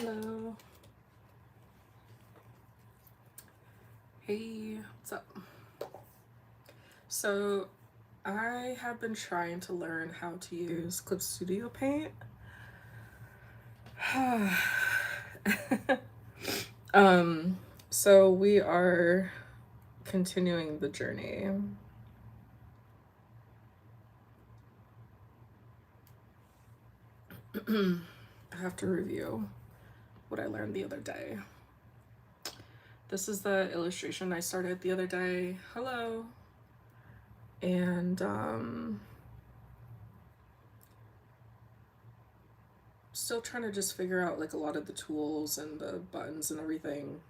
Hello. Hey, what's up? So, I have been trying to learn how to use Clip Studio Paint. um, so we are continuing the journey. I have to review what I learned the other day. This is the illustration I started the other day. Hello. And still trying to just figure out like a lot of the tools and the buttons and everything.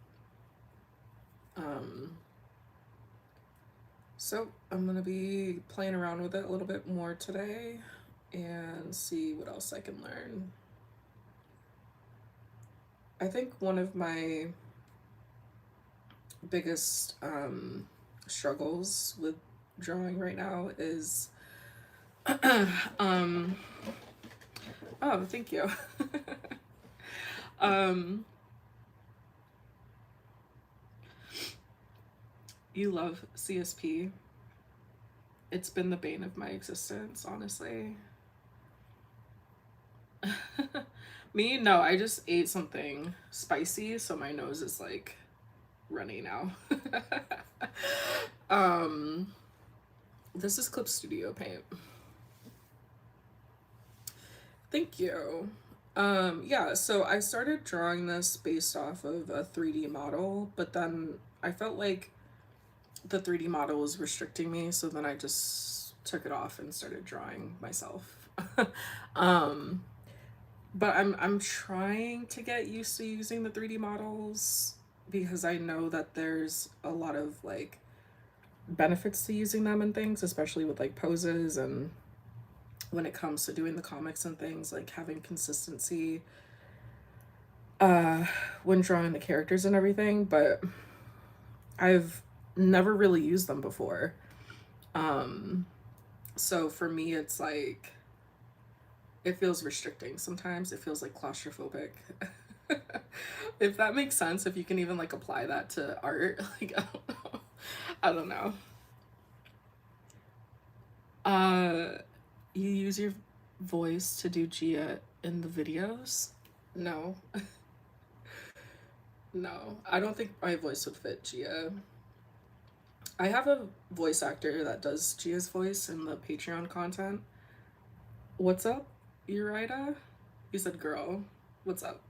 So I'm gonna be playing around with it a little bit more today and see what else I can learn. I think one of my biggest struggles with drawing right now is oh, thank you. You love CSP. It's been the bane of my existence, honestly. Me? No, I just ate something spicy, so my nose is like runny now. This is Clip Studio Paint. Thank you. Yeah, so I started drawing this based off of a 3D model, but then I felt like the 3D model was restricting me, so then I just took it off and started drawing myself. But I'm trying to get used to using the 3D models because I know that there's a lot of like benefits to using them and things, especially with like poses and when it comes to doing the comics and things, like having consistency when drawing the characters and everything, but I've never really used them before. So for me it's like it feels restricting sometimes. It feels like claustrophobic. If that makes sense, if you can even like apply that to art, like I don't know. I don't know. You use your voice to do Gia in the videos? No. No. I don't think my voice would fit Gia. I have a voice actor that does Gia's voice in the Patreon content. What's up, Urida? You said girl. What's up?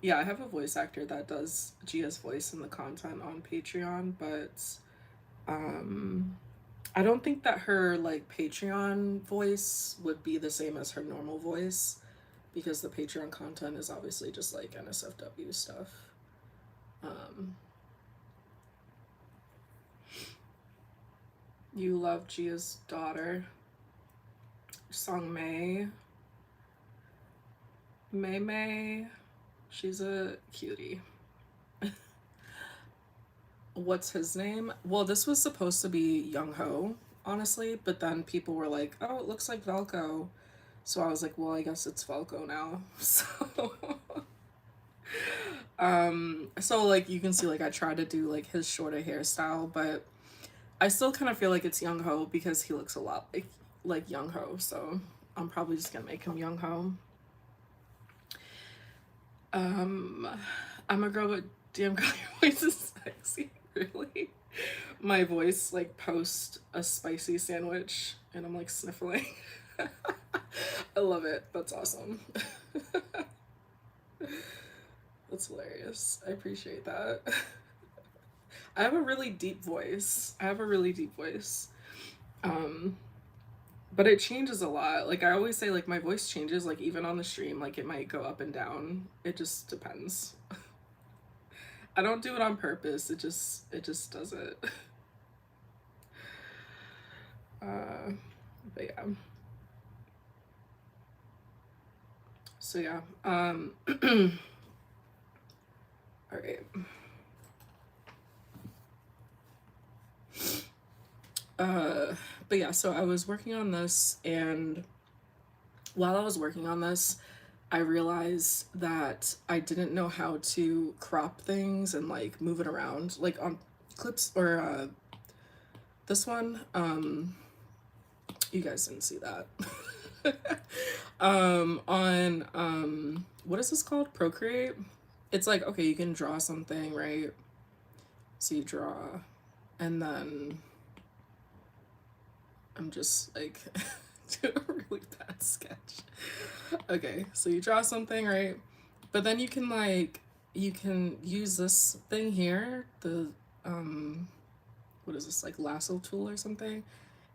Yeah, I have a voice actor that does Gia's voice in the content on Patreon, but I don't think that her like Patreon voice would be the same as her normal voice because the Patreon content is obviously just like NSFW stuff. You love Gia's daughter, Song May. May May, she's a cutie. What's his name? Well, this was supposed to be Young Ho, honestly, but then people were like, "Oh, it looks like Velko," so I was like, "Well, I guess it's Velko now." So like you can see, like I tried to do like his shorter hairstyle, but I still kind of feel like it's Young Ho because he looks a lot like Young Ho, so I'm probably just gonna make him Young Ho. I'm a girl, but damn girl, your voice is sexy. Really? My voice like post a spicy sandwich and I'm like sniffling. I love it. That's awesome. That's hilarious. I appreciate that. I have a really deep voice. I have a really deep voice. But it changes a lot. Like I always say, like my voice changes, like even on the stream, like it might go up and down. It just depends. I don't do it on purpose. It just does it. But yeah. So yeah. All right. But yeah, so I was working on this, and while I was working on this, I realized that I didn't know how to crop things and like move it around like on clips or this one. You guys didn't see that. On what is this called? Procreate. It's like, okay, you can draw something, right? So you draw, and then I'm just like doing a really bad sketch. Okay, so you draw something, right? But then you can like, you can use this thing here, the what is this, like lasso tool or something?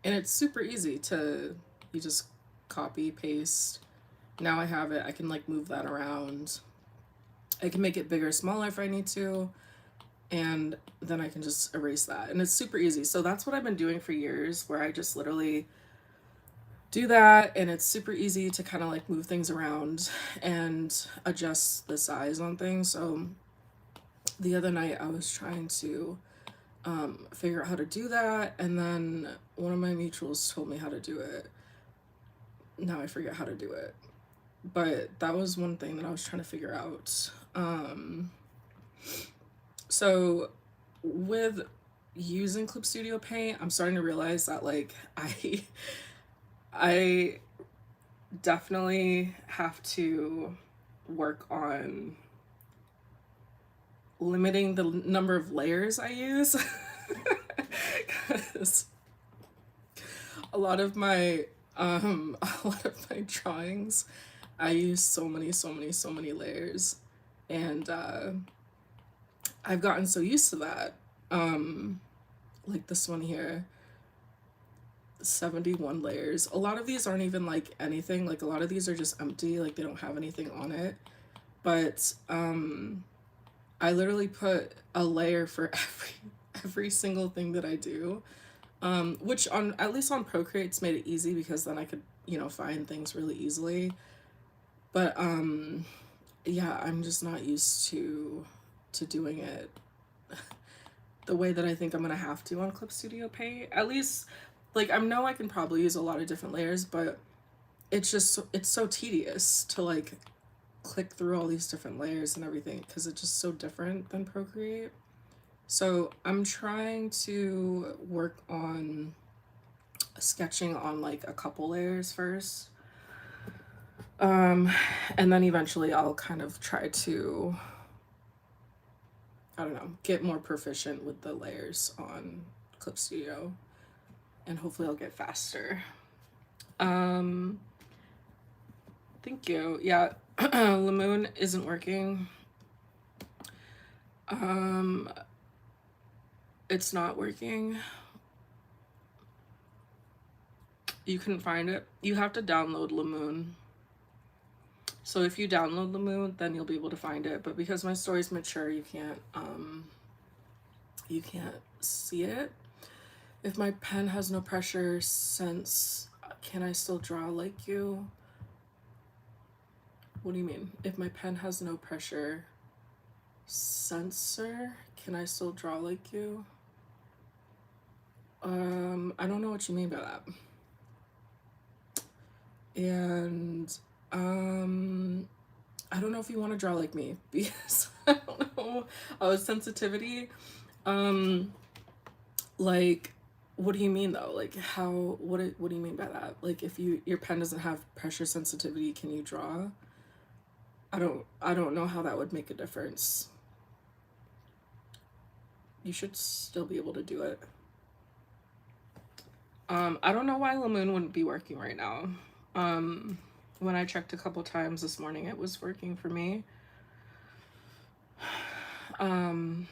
And it's super easy to, you just copy, paste. Now I have it, I can like move that around. I can make it bigger, smaller if I need to, and then I can just erase that. And it's super easy. So that's what I've been doing for years, where I just literally do that, and it's super easy to kind of like move things around and adjust the size on things. So the other night I was trying to figure out how to do that, and then one of my mutuals told me how to do it. Now I forget how to do it, but that was one thing that I was trying to figure out. So with using Clip Studio Paint, I'm starting to realize that like I definitely have to work on limiting the number of layers I use. Because a lot of my a lot of my drawings, I use so many layers, and I've gotten so used to that. Like this one here, 71 layers. A lot of these aren't even like anything, like a lot of these are just empty, like they don't have anything on it. But I literally put a layer for every single thing that I do. Which on, at least on Procreate's made it easy, because then I could, you know, find things really easily. But yeah, I'm just not used to doing it the way that I think I'm gonna have to on Clip Studio Paint. At least, like, I know I can probably use a lot of different layers, but it's just it's so tedious to like click through all these different layers and everything, because it's just so different than Procreate. So I'm trying to work on sketching on like a couple layers first. And then eventually I'll kind of try to, I don't know, get more proficient with the layers on Clip Studio, and hopefully I'll get faster. Thank you. Yeah, Lamoon isn't working. It's not working. You couldn't find it. You have to download Lamoon. So if you download Lamoon, then you'll be able to find it. But because my story's mature, you can't see it. If my pen has no pressure sense, can I still draw like you? What do you mean? If my pen has no pressure sensor, can I still draw like you? I don't know what you mean by that. And I don't know if you want to draw like me, because I don't know. Oh, sensitivity. Like, what do you mean though? Like, how? What do you mean by that? Like, if your pen doesn't have pressure sensitivity, can you draw? I don't know how that would make a difference. You should still be able to do it. I don't know why Lamoon wouldn't be working right now. When I checked a couple times this morning, it was working for me. The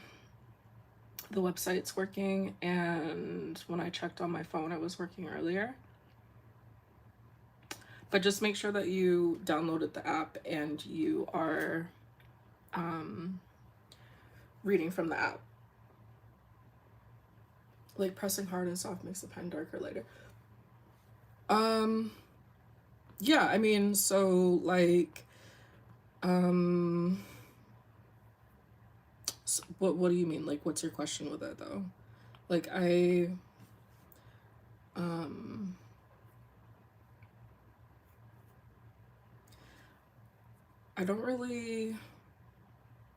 website's working, and when I checked on my phone, it was working earlier. But just make sure that you downloaded the app and you are reading from the app. Like, pressing hard and soft makes the pen darker later. Yeah, I mean, so like, so what do you mean? Like, what's your question with it though? Like, I don't really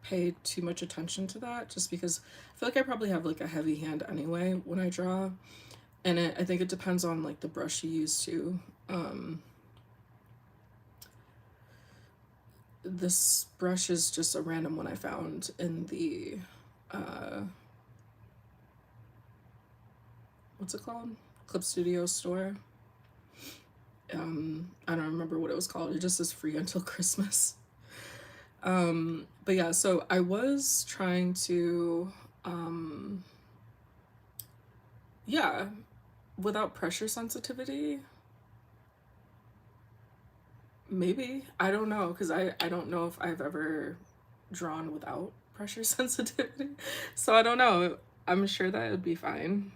pay too much attention to that just because I feel like I probably have like a heavy hand anyway when I draw. And I think it depends on like the brush you use too. This brush is just a random one I found in the what's it called? Clip Studio store. I don't remember what it was called. It just is free until Christmas. But yeah, so I was trying to yeah, without pressure sensitivity. Maybe. I don't know, because I don't know if I've ever drawn without pressure sensitivity. So I don't know. I'm sure that it would be fine.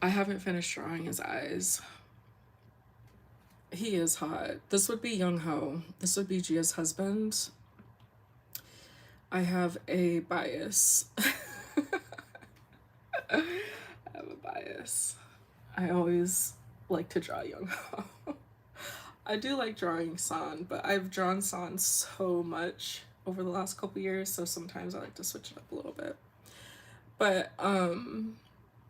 I haven't finished drawing his eyes. He is hot. This would be Young Ho. This would be Gia's husband. I have a bias. I have a bias. I always like to draw Young Ho. I do like drawing San, but I've drawn San so much over the last couple years, so sometimes I like to switch it up a little bit. But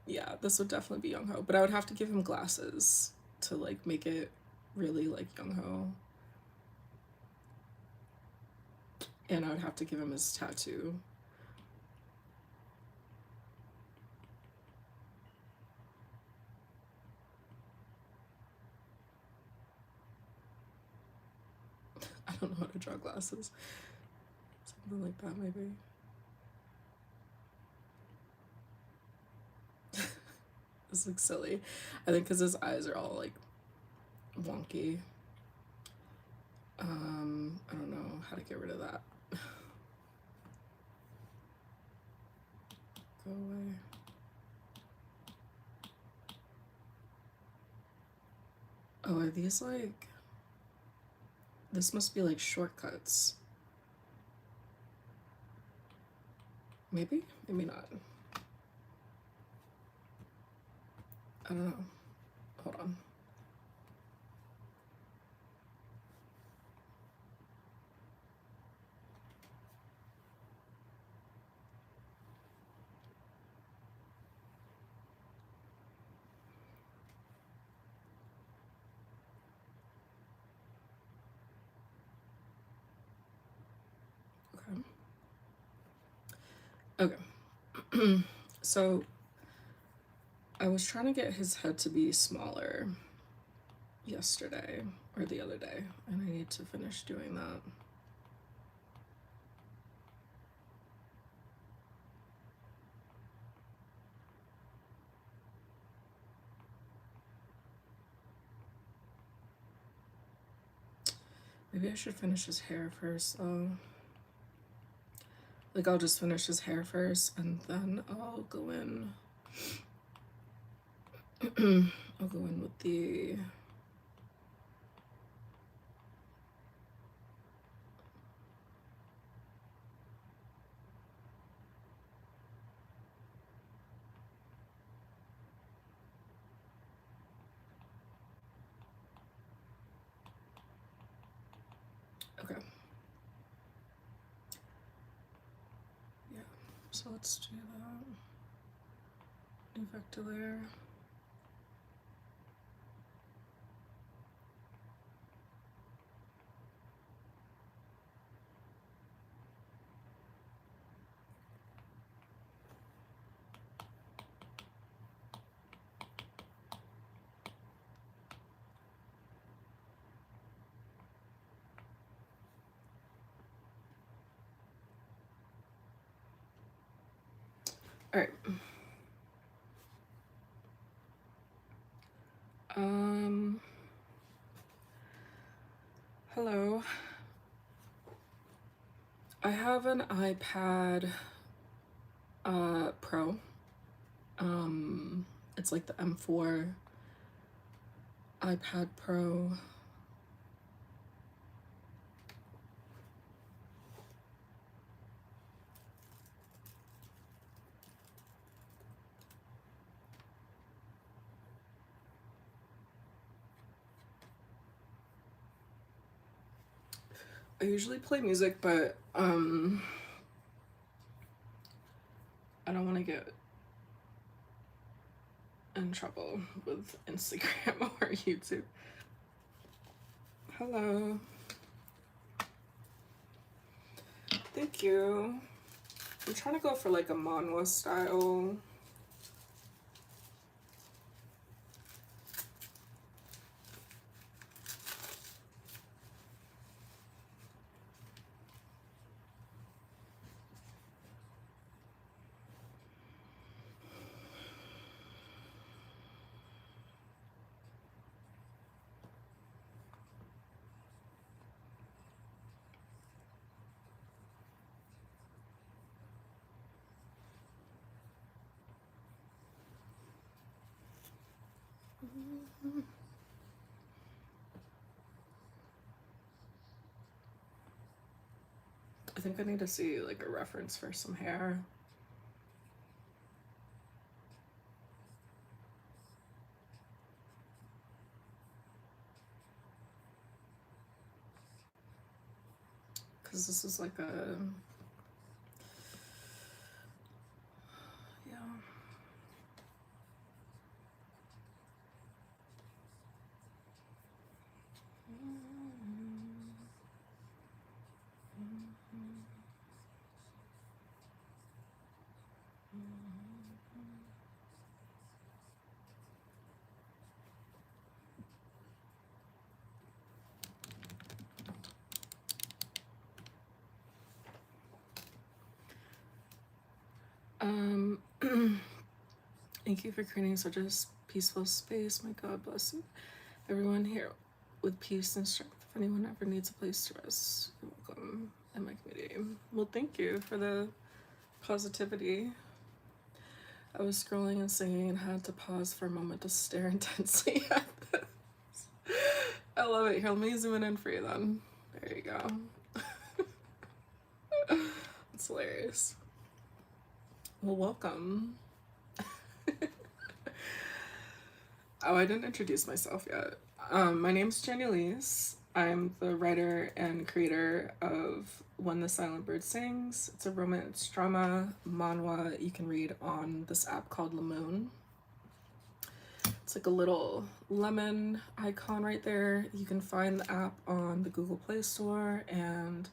yeah, this would definitely be Young Ho, but I would have to give him glasses to like make it really like Young Ho. And I would have to give him his tattoo. I don't know how to draw glasses. Something like that, maybe. This looks silly. I think because his eyes are all like wonky. I don't know how to get rid of that. Go away. Oh, are these like... This must be like shortcuts. Maybe? Maybe not. I don't know. Hold on. Okay. Okay. So I was trying to get his head to be smaller yesterday or the other day, and I need to finish doing that. Maybe I should finish his hair first though. Like I'll just finish his hair first and then I'll go in. I'll go in with the... Okay. Yeah, so let's do that. New vector layer. All right. Hello. I have an iPad Pro. It's like the M4 iPad Pro. I usually play music, but I don't want to get in trouble with Instagram or YouTube. Hello. Thank you. I'm trying to go for like a manhwa style. I think I need to see like a reference for some hair. Because this is like a, yeah. Thank you for creating such a peaceful space. My God bless you. Everyone here with peace and strength. If anyone ever needs a place to rest, you're welcome in my community. Well, thank you for the positivity. I was scrolling and singing and had to pause for a moment to stare intensely at this. I love it. Here, let me zoom in for you then. There you go. It's hilarious. Well, welcome. Oh, I didn't introduce myself yet. My name's Jenny Elise. I'm the writer and creator of When the Silent Bird Sings. It's a romance drama manhwa you can read on this app called Lemon. It's like a little lemon icon right there. You can find the app on the Google Play Store and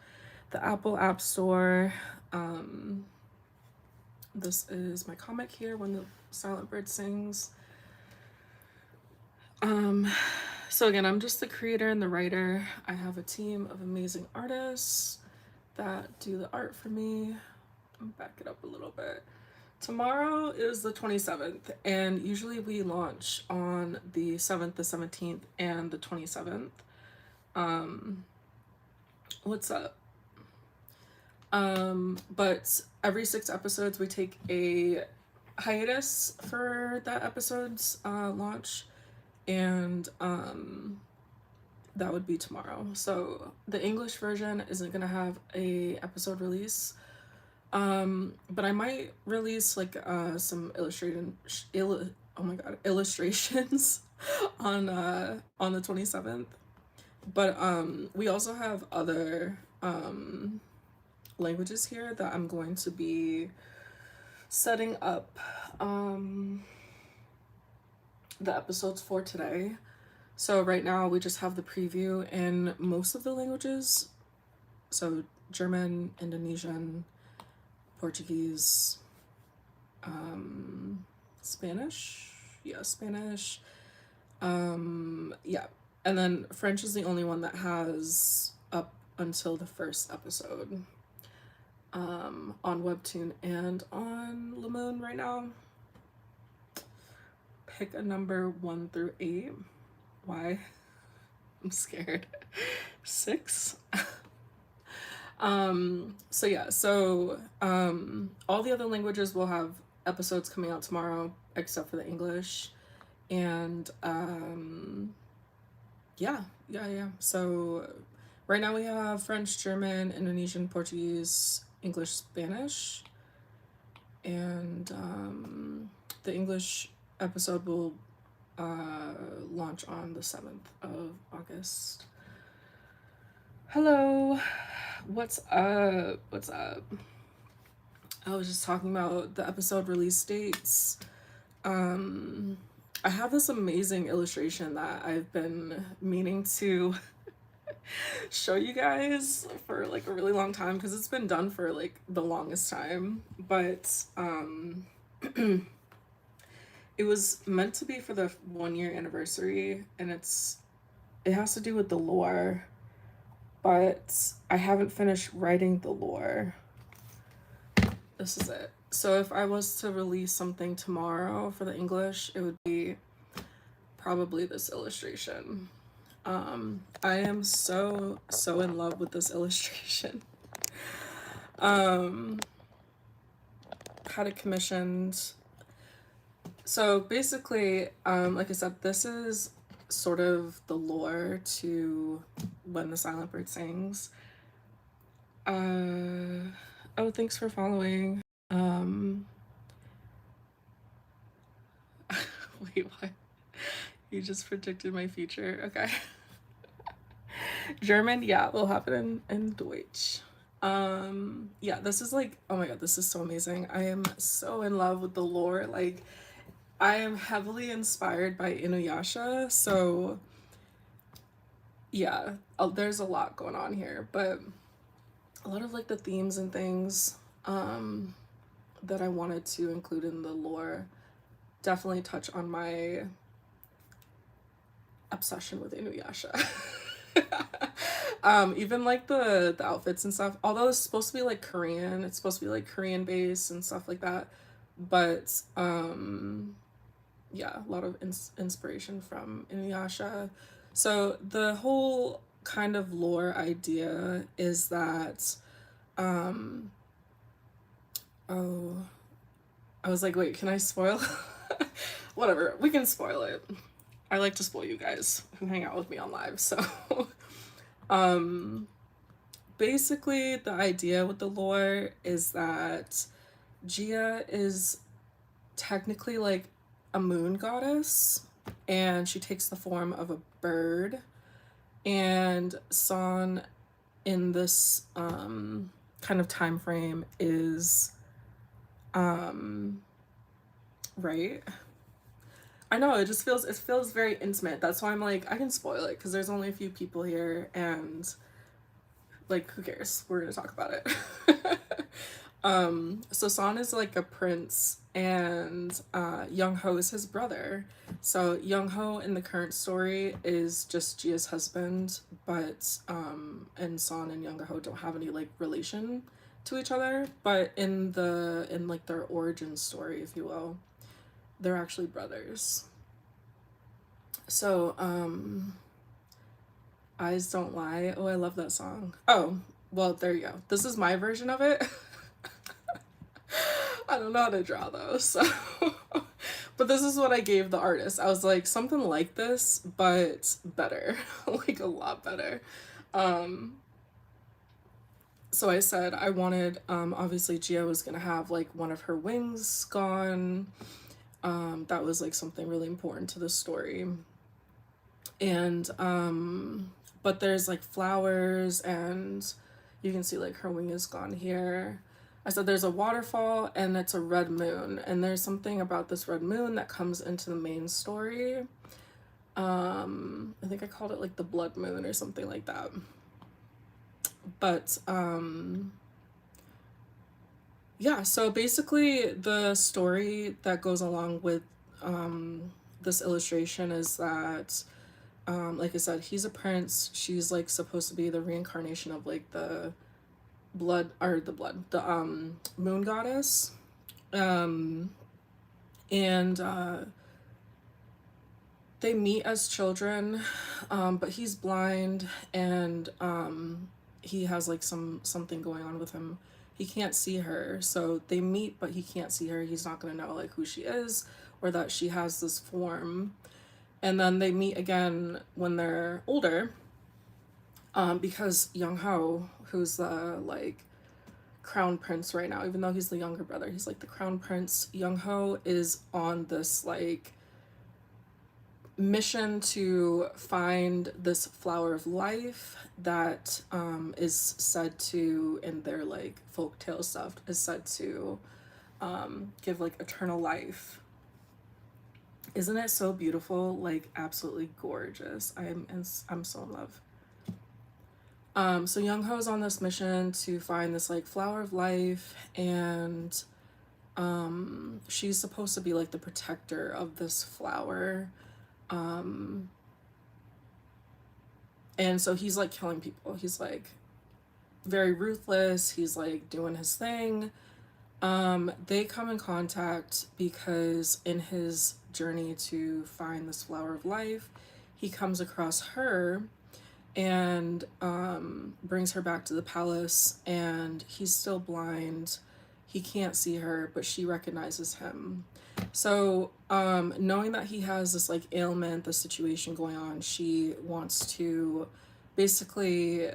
the Apple App Store. This is my comic here, When the Silent Bird Sings. So again, I'm just the creator and the writer. I have a team of amazing artists that do the art for me. I'll back it up a little bit. Tomorrow is the 27th, and usually we launch on the 7th, the 17th, and the 27th. What's up? But every 6 episodes we take a hiatus for that episode's launch, and that would be tomorrow. So the English version isn't gonna have a episode release, but I might release like some illustrations on the 27th. But we also have other languages here that I'm going to be setting up the episodes for today. So right now we just have the preview in most of the languages. So German, Indonesian, Portuguese, Spanish. Yeah, Spanish. Yeah. And then French is the only one that has up until the first episode on Webtoon and on Lemon right now. Pick a number 1 through 8. Why? I'm scared. 6. So yeah, so all the other languages will have episodes coming out tomorrow except for the English. And yeah. So right now we have French, German, Indonesian, Portuguese, English, Spanish, and the English episode will launch on the 7th of August. Hello. What's up? What's up? I was just talking about the episode release dates. Um I have this amazing illustration that I've been meaning to show you guys for like a really long time because it's been done for like the longest time. But it was meant to be for the 1 year anniversary, and it has to do with the lore, but I haven't finished writing the lore. This is it. So if I was to release something tomorrow for the English, it would be probably this illustration. I am so in love with this illustration. um Had it commissioned. So basically, like I said, this is sort of the lore to When the Silent Bird Sings. Oh, thanks for following. Wait, what? You just predicted my future. Okay. German, yeah, we'll have it in Deutsch. Yeah, this is like, oh my god, this is so amazing. I am so in love with the lore. Like, I am heavily inspired by Inuyasha, so yeah, there's a lot going on here, but a lot of like the themes and things that I wanted to include in the lore definitely touch on my obsession with Inuyasha. Even like the outfits and stuff, although it's supposed to be like Korean, it's supposed to be like Korean based and stuff like that, but yeah, a lot of inspiration from Inuyasha. So the whole kind of lore idea is that oh, I was like, wait, can I spoil? Whatever, we can spoil it. I like to spoil you guys who hang out with me on live. So basically the idea with the lore is that Gia is technically like a moon goddess, and she takes the form of a bird, and San in this kind of time frame is right. I know, it feels very intimate. That's why I'm like, I can spoil it because there's only a few people here, and like, who cares? We're gonna talk about it. So San is like a prince, and Young Ho is his brother. So Young Ho in the current story is just Jia's husband, but and San and Young Ho don't have any like relation to each other. But in like their origin story, if you will, they're actually brothers. So Eyes Don't Lie. Oh, I love that song. Oh, well, there you go. This is my version of it. I don't know how to draw though, so but this is what I gave the artist. I was like, something like this, but better. Like a lot better. So I said I wanted obviously Gia was gonna have like one of her wings gone. That was like something really important to the story. And but there's like flowers, and you can see like her wing is gone here. I said there's a waterfall and it's a red moon, and there's something about this red moon that comes into the main story. I think I called it like the blood moon or something like that. But yeah, so basically the story that goes along with this illustration is that like I said, he's a prince. She's like supposed to be the reincarnation of like the moon goddess. And they meet as children, but he's blind, and he has like something going on with him. He can't see her, so they meet, but he can't see her. He's not gonna know like who she is or that she has this form. And then they meet again when they're older, because Young Ho, who's the like crown prince right now, even though he's the younger brother, he's like the crown prince. Young Ho is on this like mission to find this flower of life that is said to, in their like folktale stuff, is said to give like eternal life. Isn't it so beautiful? Like absolutely gorgeous. I'm so in love. So Young Ho's on this mission to find this like flower of life, and she's supposed to be like the protector of this flower. And so he's like killing people. He's like very ruthless. He's like doing his thing. They come in contact because in his journey to find this flower of life, he comes across her and brings her back to the palace, and he's still blind. He can't see her, but she recognizes him. So knowing that he has this like ailment, this situation going on, she wants to basically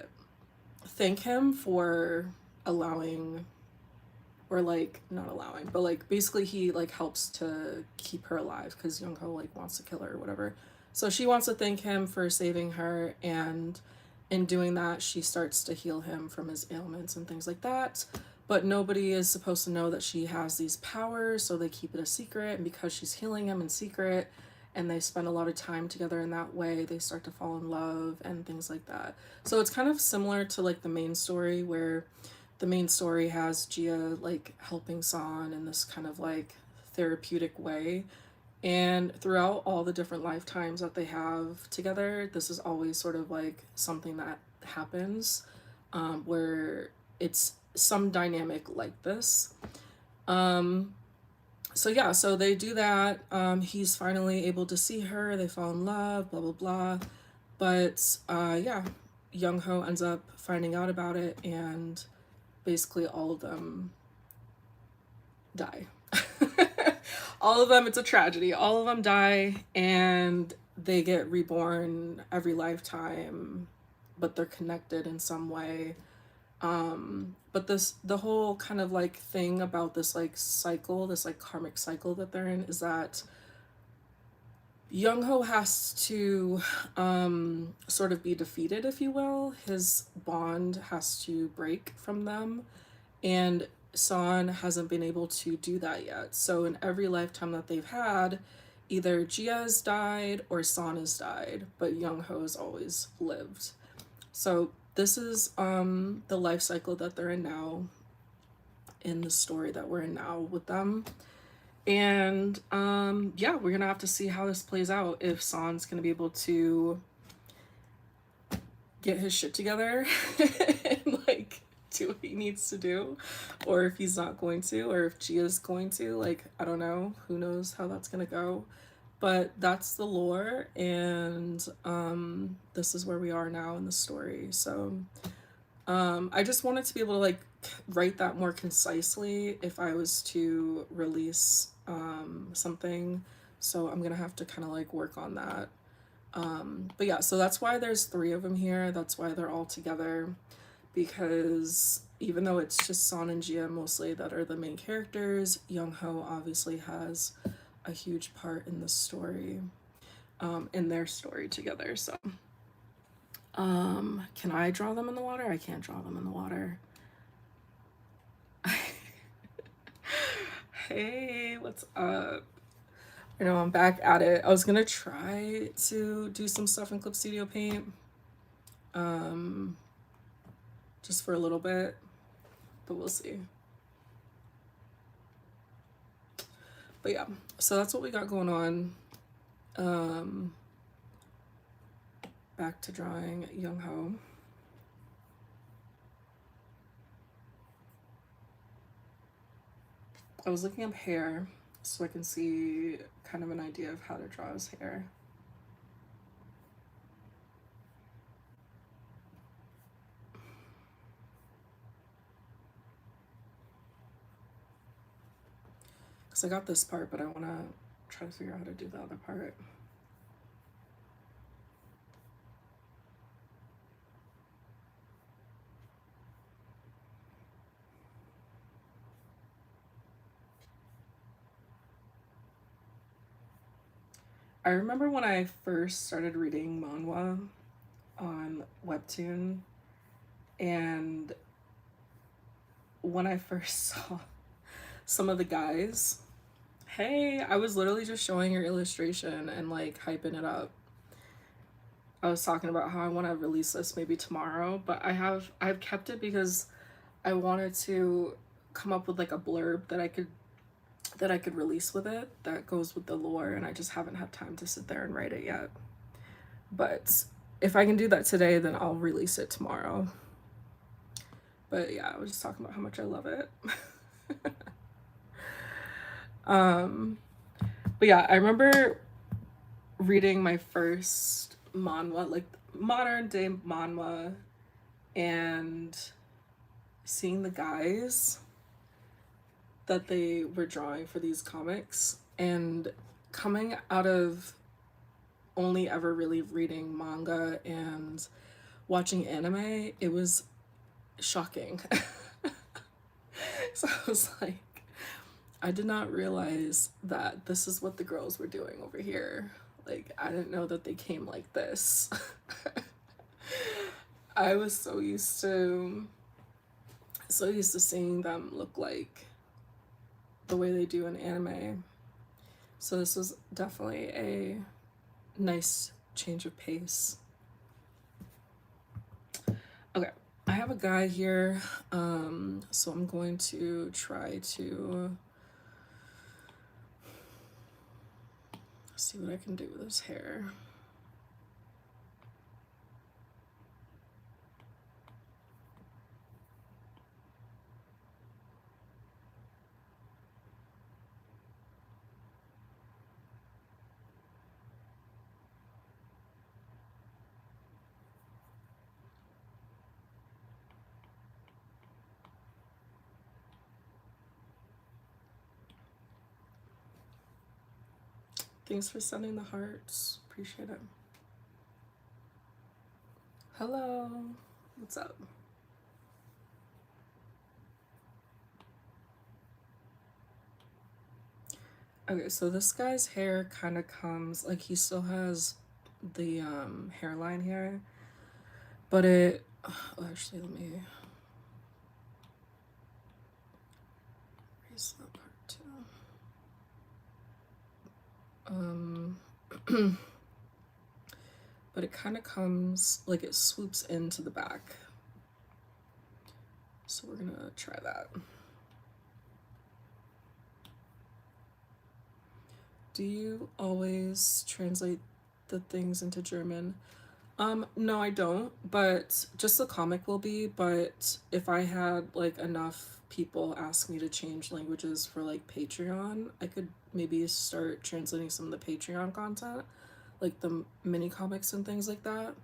thank him for allowing, or like not allowing, but like basically he like helps to keep her alive because Young Ho like wants to kill her or whatever. So she wants to thank him for saving her, and in doing that she starts to heal him from his ailments and things like that. But nobody is supposed to know that she has these powers, so they keep it a secret. And because she's healing him in secret and they spend a lot of time together in that way, they start to fall in love and things like that. So it's kind of similar to like the main story, where the main story has Gia like helping San in this kind of like therapeutic way. And throughout all the different lifetimes that they have together, this is always sort of like something that happens, where it's some dynamic like this. So yeah, so they do that. He's finally able to see her. They fall in love, blah, blah, blah. But yeah, Young Ho ends up finding out about it, and basically all of them die. All of them, it's a tragedy. All of them die, and they get reborn every lifetime, but they're connected in some way. But the whole kind of like thing about this like cycle, this like karmic cycle that they're in, is that Young Ho has to sort of be defeated, if you will. His bond has to break from them, and San hasn't been able to do that yet. So in every lifetime that they've had, either Gia has died or San has died, but Young Ho has always lived. So this is the life cycle that they're in now, in the story that we're in now with them. And yeah, we're gonna have to see how this plays out, if San's gonna be able to get his shit together and like do what he needs to do, or if he's not going to, or if Gia's going to. Like, I don't know, who knows how that's gonna go. But that's the lore, and this is where we are now in the story. So I just wanted to be able to like write that more concisely if I was to release something. So I'm gonna have to kind of like work on that. But yeah, so that's why there's 3 of them here. That's why they're all together, because even though it's just San and Gia mostly that are the main characters, Young Ho obviously has a huge part in the story, in their story together. So can I draw them in the water? I can't draw them in the water. Hey, what's up? I know I'm back at it. I was gonna try to do some stuff in Clip Studio Paint, just for a little bit, but we'll see. But yeah, so that's what we got going on. Back to drawing Young Ho. I was looking up hair so I can see kind of an idea of how to draw his hair. Because I got this part, but I want to try to figure out how to do the other part. I remember when I first started reading manhwa on Webtoon, and when I first saw some of the guys, hey, I was literally just showing your illustration and like hyping it up. I was talking about how I want to release this maybe tomorrow, but I've kept it because I wanted to come up with like a blurb that I could release with it that goes with the lore, and I just haven't had time to sit there and write it yet. But if I can do that today, then I'll release it tomorrow. But yeah, I was just talking about how much I love it. um but yeah, I remember reading my first manhwa, like modern day manhwa, and seeing the guys that they were drawing for these comics, and coming out of only ever really reading manga and watching anime, it was shocking. So I was like, I did not realize that this is what the girls were doing over here. Like, I didn't know that they came like this. I was so used to seeing them look like the way they do in anime. So this was definitely a nice change of pace. Okay, I have a guy here, so I'm going to try to see what I can do with his hair. Thanks for sending the hearts. Appreciate it. Hello. What's up? Okay, so this guy's hair kind of comes like he still has the hairline here, but it oh, actually let me erase that part too. But it kind of comes like it swoops into the back. So we're gonna try that. Do you always translate the things into German? No, I don't, but just the comic will be, but if I had like enough people ask me to change languages for like Patreon, I could maybe start translating some of the Patreon content, like the mini comics and things like that.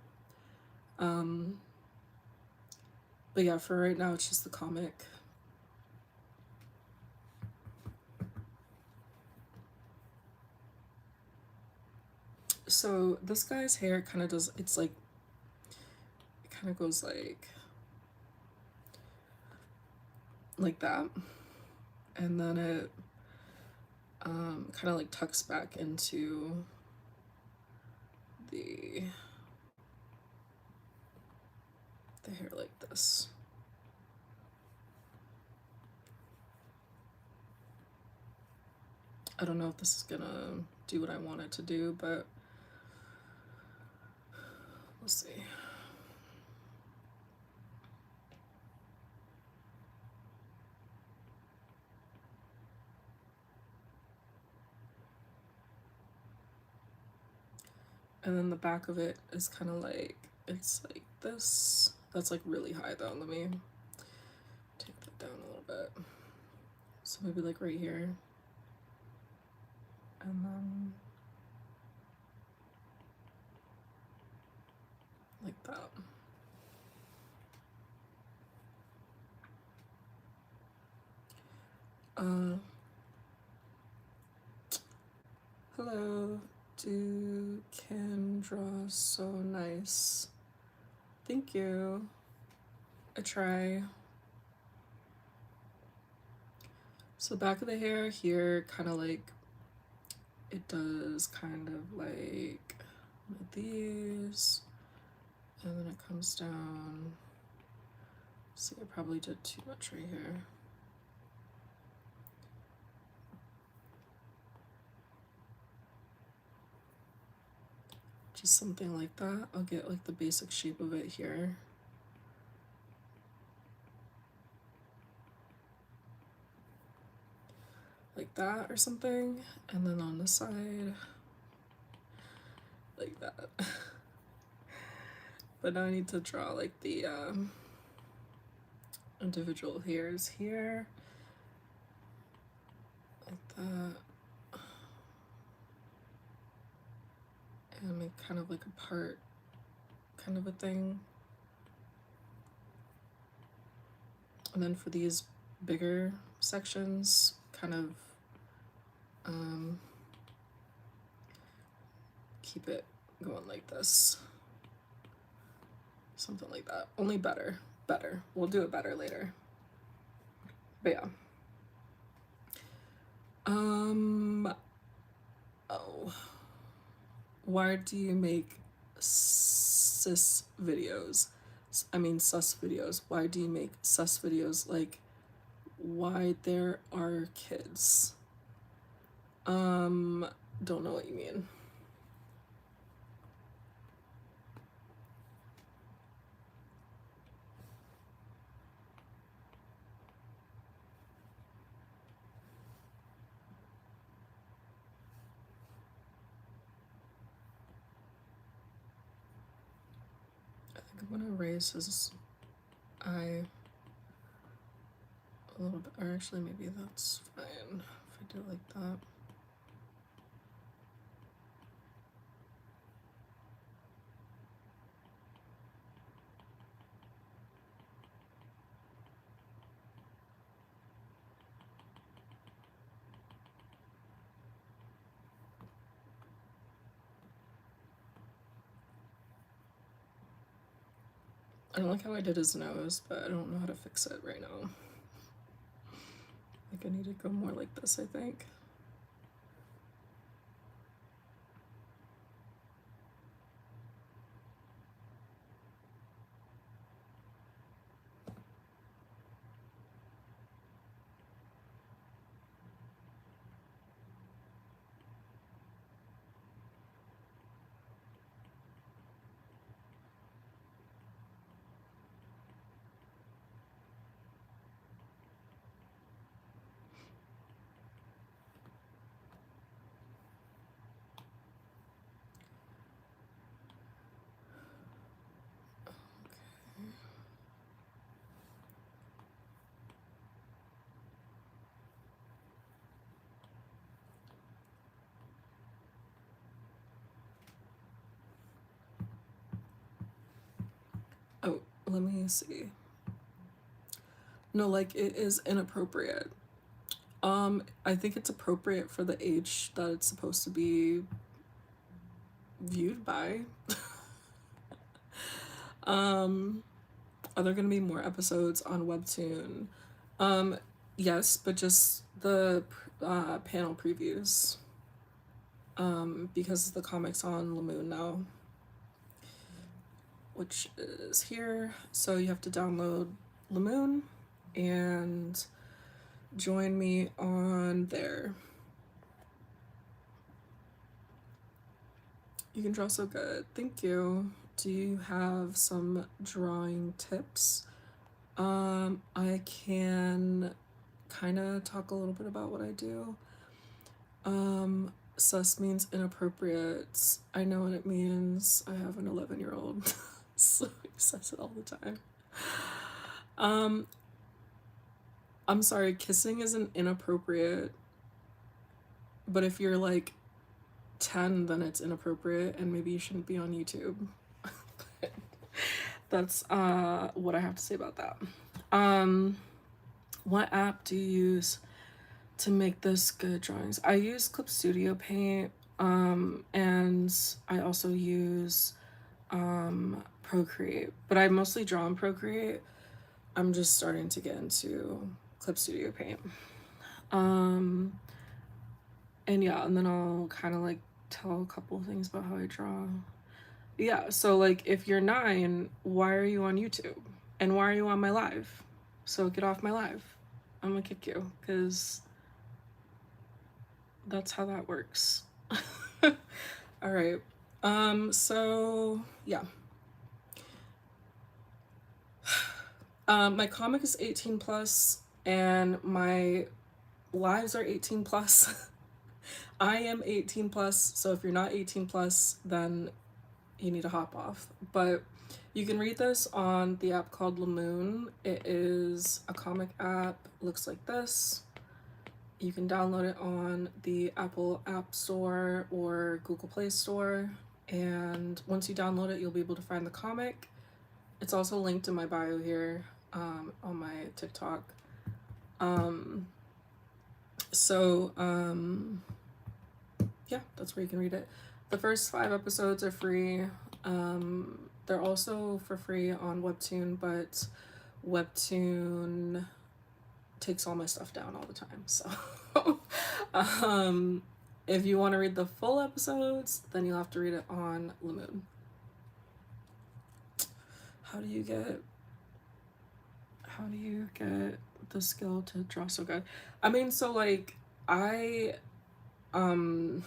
But yeah, for right now, it's just the comic. So this guy's hair kind of does, it's like, it kind of goes like that. And then it kind of like tucks back into the hair like this. I don't know if this is gonna do what I want it to do, but we'll see. And then the back of it is kind of like, it's like this. That's like really high though. Let me take that down a little bit. So maybe like right here. And then like that. Hello. You can draw so nice. Thank you. I try. So the back of the hair here kind of like it does kind of like these, and then it comes down. See, I probably did too much right here. Just something like that. I'll get like the basic shape of it here. Like that or something. And then on the side, like that. But now I need to draw like the individual hairs here. Like that. And make kind of like a part kind of a thing. And then for these bigger sections, kind of keep it going like this. Something like that. Only better. Better. We'll do it better later. But yeah. Oh. Why do you make sus videos? Why do you make sus videos? Like, why there are kids? Don't know what you mean. I think I'm gonna raise his eye a little bit, or actually maybe that's fine if I do it like that. I don't like how I did his nose, but I don't know how to fix it right now. Like I need to go more like this, I think. Oh, let me see. No, like it is inappropriate. I think it's appropriate for the age that it's supposed to be viewed by. Are there gonna be more episodes on Webtoon? Yes, but just the panel previews. Because the comic's on Lamoon now, which is here. So you have to download Lamoon and join me on there. You can draw so good. Thank you. Do you have some drawing tips? I can kind of talk a little bit about what I do. Sus means inappropriate. I know what it means. I have an 11-year-old, so he says it all the time. I'm sorry, kissing isn't inappropriate, but if you're like 10, then it's inappropriate and maybe you shouldn't be on YouTube. That's what I have to say about that. What app do you use to make this good drawings? I use Clip Studio Paint, and I also use Procreate, but I mostly draw in Procreate. I'm just starting to get into Clip Studio Paint. And yeah, and then I'll kind of like tell a couple of things about how I draw. Yeah, so like if you're 9, why are you on YouTube? And why are you on my live? So get off my live. I'm gonna kick you because that's how that works. All right. So yeah. My comic is 18 plus and my lives are 18 plus. I am 18 plus, so if you're not 18 plus, then you need to hop off. But you can read this on the app called Lamoon. It is a comic app, looks like this. You can download it on the Apple App Store or Google Play Store. And once you download it, you'll be able to find the comic. It's also linked in my bio here on my TikTok. So yeah, that's where you can read it. The first 5 episodes are free. They're also for free on Webtoon, but Webtoon takes all my stuff down all the time. So if you want to read the full episodes, then you'll have to read it on Lamoon. How do you get the skill to draw so good? I mean, so like I don't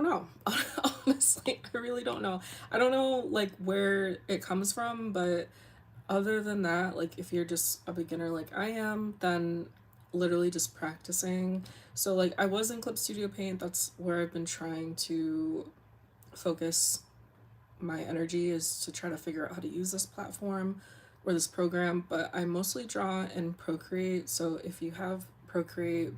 know. Honestly, I really don't know. I don't know like where it comes from, but other than that, like if you're just a beginner like I am, then literally just practicing. So like I was in Clip Studio Paint. That's where I've been trying to focus my energy, is to try to figure out how to use this platform or this program, but I mostly draw in Procreate. So if you have Procreate,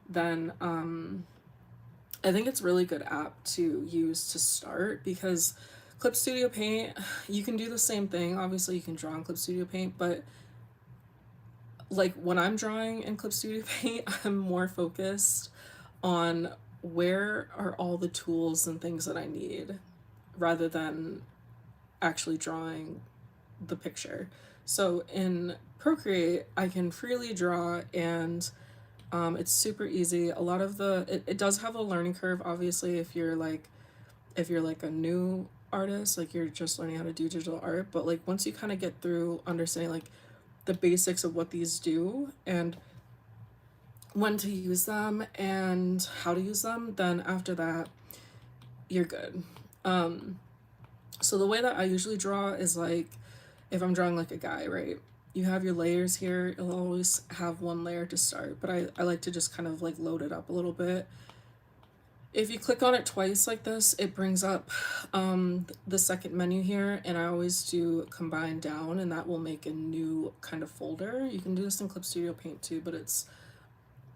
then I think it's a really good app to use to start, because Clip Studio Paint, you can do the same thing. Obviously, you can draw in Clip Studio Paint, but like when I'm drawing in Clip Studio Paint, I'm more focused on where are all the tools and things that I need rather than actually drawing the picture. So in Procreate, I can freely draw, and it's super easy. A lot of it does have a learning curve, obviously, if you're like a new artist, like you're just learning how to do digital art. But like once you kind of get through understanding like the basics of what these do and when to use them and how to use them, then after that you're good. So the way that I usually draw is like, if I'm drawing like a guy, right? You have your layers here. You'll always have one layer to start, but I like to just kind of like load it up a little bit. If you click on it twice like this, it brings up the second menu here, and I always do combine down, and that will make a new kind of folder. You can do this in Clip Studio Paint too, but it's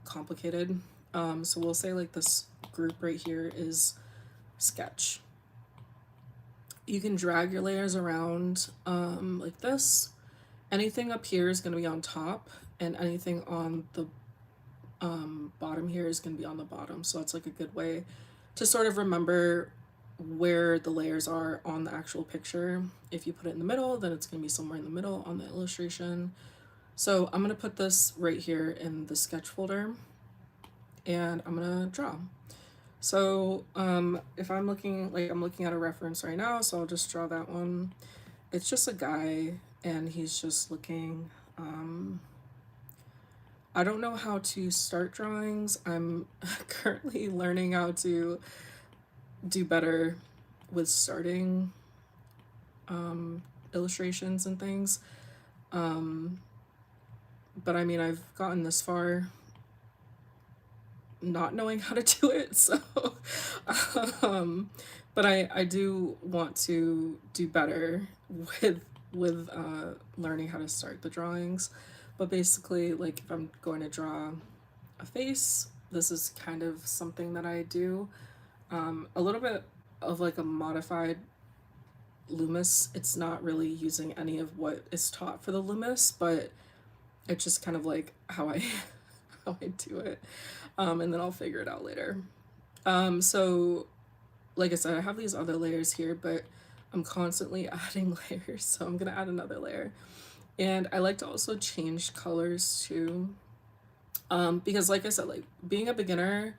complicated. So we'll say like this group right here is sketch. You can drag your layers around like this. Anything up here is going to be on top, and anything on the bottom here is going to be on the bottom. So it's like a good way to sort of remember where the layers are on the actual picture. If you put it in the middle, then it's going to be somewhere in the middle on the illustration. So I'm going to put this right here in the sketch folder, and I'm going to draw. So if I'm looking at a reference right now, so I'll just draw that one. It's just a guy, and he's just looking. I don't know how to start drawings. I'm currently learning how to do better with starting illustrations and things. But I mean, I've gotten this far not knowing how to do it, so but I do want to do better with learning how to start the drawings. But basically, like if I'm going to draw a face, this is kind of something that I do. A little bit of like a modified Loomis. It's not really using any of what is taught for the Loomis, but it's just kind of like how I how I do it. And then I'll figure it out later. So like I said, I have these other layers here, but I'm constantly adding layers, so I'm gonna add another layer. And I like to also change colors too. Because like I said, like being a beginner,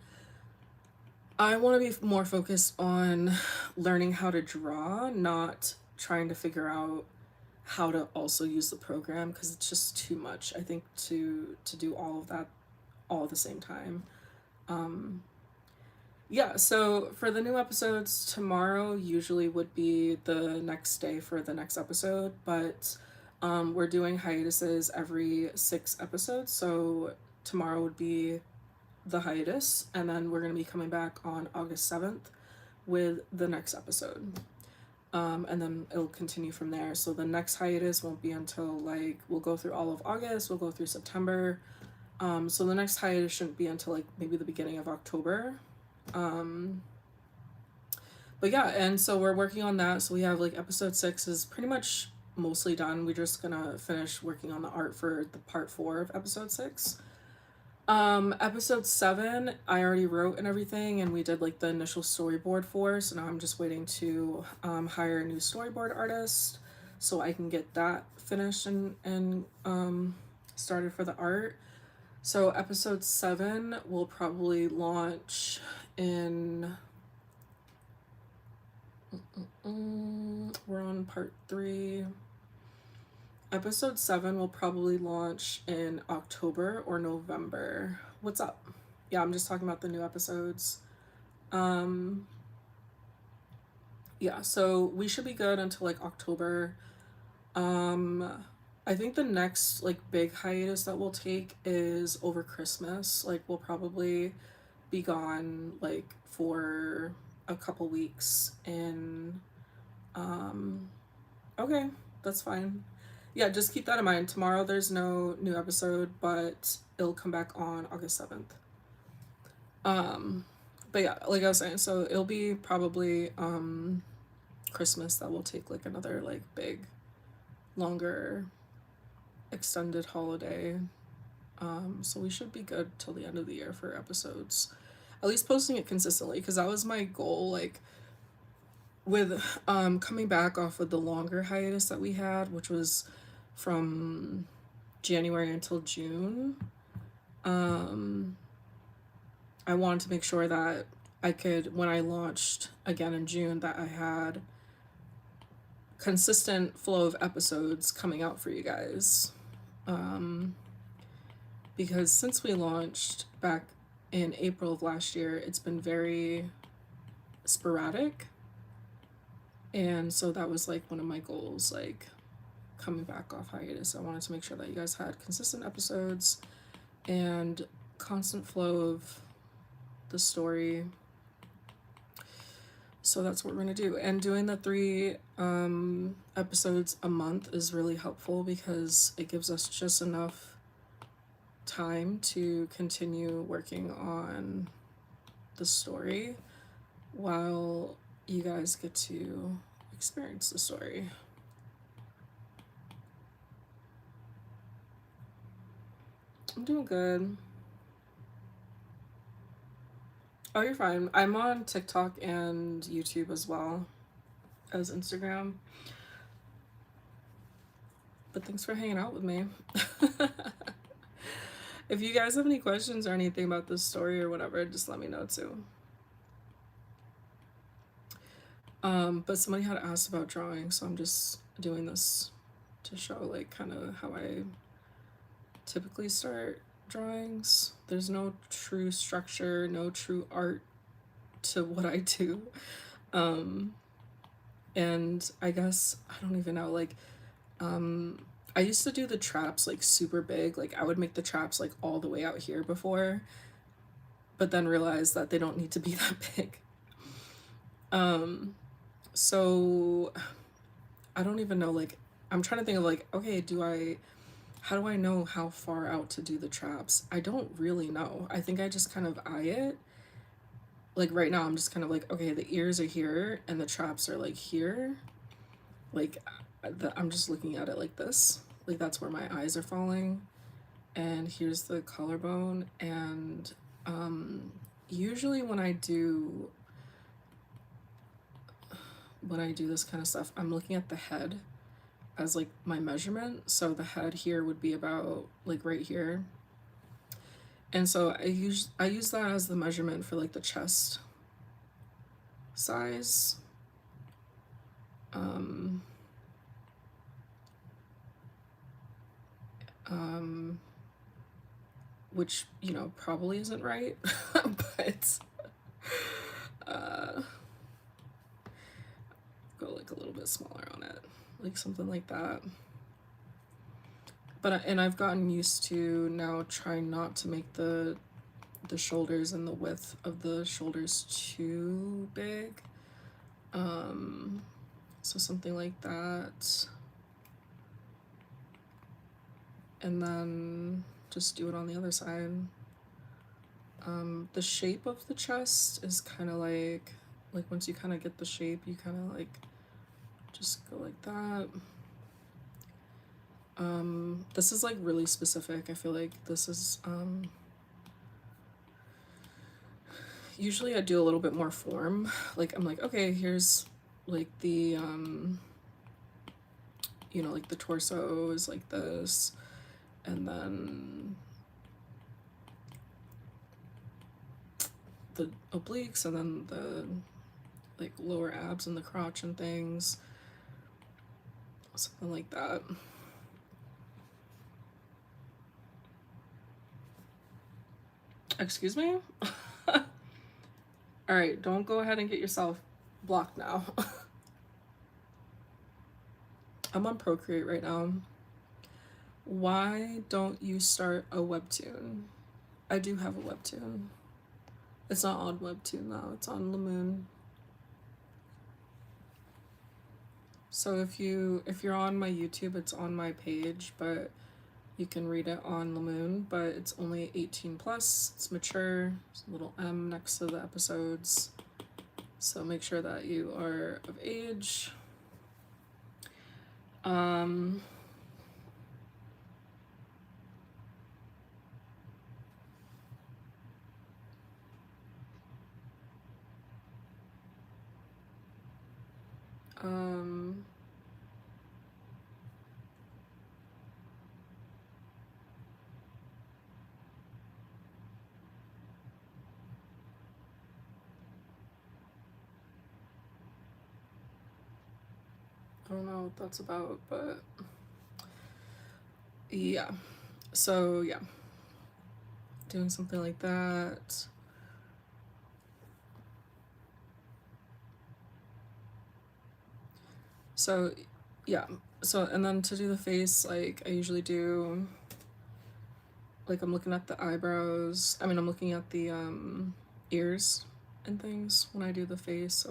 I want to be more focused on learning how to draw, not trying to figure out how to also use the program, because it's just too much, I think, to do all of that all at the same time. Um, yeah, so for the new episodes, tomorrow usually would be the next day for the next episode, but we're doing hiatuses every 6 episodes. So tomorrow would be the hiatus, and then we're going to be coming back on August 7th with the next episode. And then it'll continue from there. So the next hiatus won't be until, like, we'll go through all of August, we'll go through September. So the next hiatus shouldn't be until like maybe the beginning of October. Um, but yeah, and so we're working on that. So we have like episode 6 is pretty much mostly done. We're just gonna finish working on the art for the part 4 of episode 6. Episode 7, I already wrote and everything, and we did like the initial storyboard for, so now I'm just waiting to hire a new storyboard artist so I can get that finished and started for the art. So episode 7 will probably launch in we're on part 3. Episode 7 will probably launch in October or November. What's up? Yeah, I'm just talking about the new episodes. Yeah, so we should be good until like October. I think the next like big hiatus that we'll take is over Christmas. Like we'll probably be gone like for a couple weeks and okay, that's fine. Yeah, just keep that in mind. Tomorrow there's no new episode, but it'll come back on August 7th. Um, but yeah, like I was saying, so it'll be probably Christmas that will take like another like big, longer, extended holiday. So we should be good till the end of the year for episodes. At least posting it consistently, because that was my goal, like with coming back off of the longer hiatus that we had, which was from January until June. I wanted to make sure that I could, when I launched again in June, that I had consistent flow of episodes coming out for you guys. Because since we launched back in April of last year, it's been very sporadic. And so that was like one of my goals, like coming back off hiatus. I wanted to make sure that you guys had consistent episodes and constant flow of the story. So that's what we're gonna do. And doing the 3 episodes a month is really helpful because it gives us just enough time to continue working on the story while you guys get to experience the story. I'm doing good. Oh, you're fine. I'm on TikTok and YouTube as well as Instagram. But thanks for hanging out with me. If you guys have any questions or anything about this story or whatever, just let me know too. But somebody had asked about drawing, so I'm just doing this to show like kind of how I typically start drawings. There's no true structure, no true art to what I do. And I guess I don't even know, like I used to do the traps like super big. Like I would make the traps like all the way out here before, but then realized that they don't need to be that big. So I don't even know, like I'm trying to think of like, okay, how do I know how far out to do the traps? I don't really know. I think I just kind of eye it. Like right now I'm just kind of like, okay, the ears are here and the traps are like here. Like I'm just looking at it like this. Like that's where my eyes are falling. And here's the collarbone. And usually when I do this kind of stuff, I'm looking at the head as like my measurement. So the head here would be about like right here. And so I use that as the measurement for like the chest size. Um, um, which, you know, probably isn't right, but uh, go like a little bit smaller on it, like something like that. But and I've gotten used to now trying not to make the shoulders and the width of the shoulders too big. So something like that. And then just do it on the other side. The shape of the chest is kind of like once you kind of get the shape, you kind of like just go like that. This is like really specific. I feel like this is usually I do a little bit more form. Like I'm like, okay, here's like the you know, like the torso is like this, and then the obliques, and then the like lower abs and the crotch and things, something like that. Excuse me? All right, don't go ahead and get yourself blocked now. I'm on Procreate right now. Why don't you start a webtoon? I do have a webtoon. It's not on Webtoon though, it's on Lamoon. So if you're on my YouTube, it's on my page, but you can read it on Lamoon, but it's only 18 plus, it's mature, there's a little M next to the episodes. So make sure that you are of age. Um I don't know what that's about, but yeah. So yeah, doing something like that. So yeah, so and then to do the face, like I usually do, like I'm looking at the eyebrows, I mean I'm looking at the ears and things when I do the face.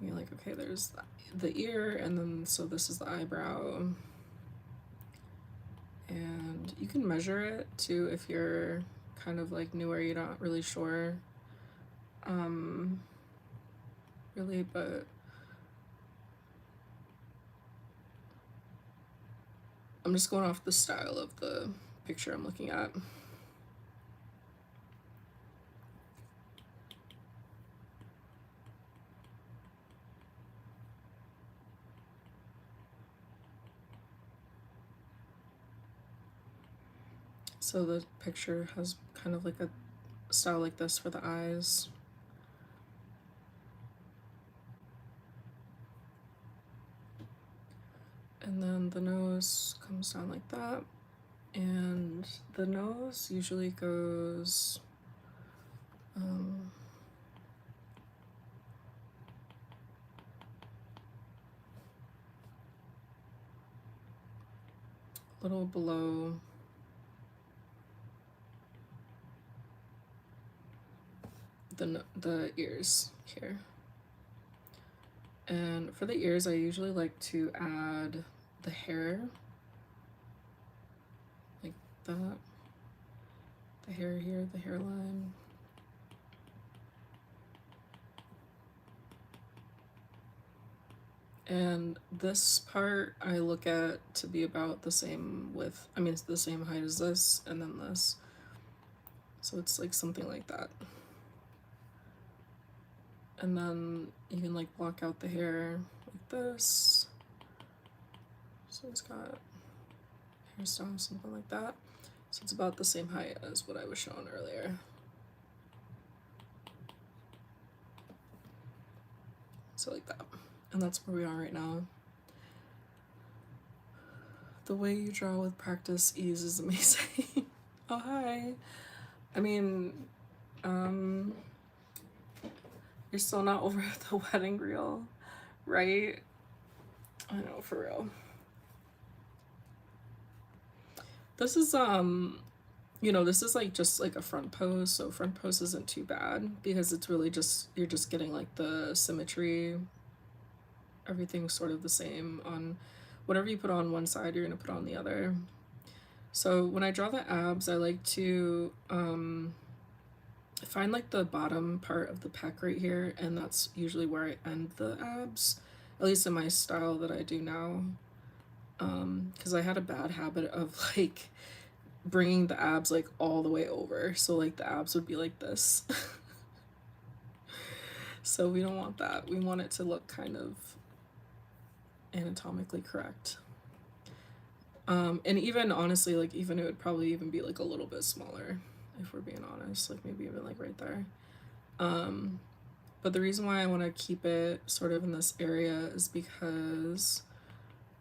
You're like, okay, there's the ear, and then so this is the eyebrow, and you can measure it too if you're kind of like newer, you're not really sure really, but I'm just going off the style of the picture I'm looking at. So the picture has kind of like a style like this for the eyes. And then the nose comes down like that. And the nose usually goes a little below the ears here. And for the ears, I usually like to add the hair, like that. The hair here, the hairline. And this part I look at to be about the same width. I mean, it's the same height as this, and then this. So it's like something like that. And then you can like block out the hair like this. So it's got hairstyle, something like that. So it's about the same height as what I was showing earlier. So like that. And that's where we are right now. The way you draw with practice ease is amazing. Oh, hi. I mean, you're still not over the wedding reel, right? I know, for real. This is, you know, this is like just like a front pose, so front pose isn't too bad because it's really just, you're just getting like the symmetry, everything's sort of the same on whatever you put on one side, you're gonna put on the other. So when I draw the abs, I like to find like the bottom part of the pec right here, and that's usually where I end the abs, at least in my style that I do now. Because I had a bad habit of like bringing the abs like all the way over, so like the abs would be like this. So we don't want that. We want it to look kind of anatomically correct. And even honestly, like even it would probably even be like a little bit smaller if we're being honest, like maybe even like right there. But the reason why I want to keep it sort of in this area is because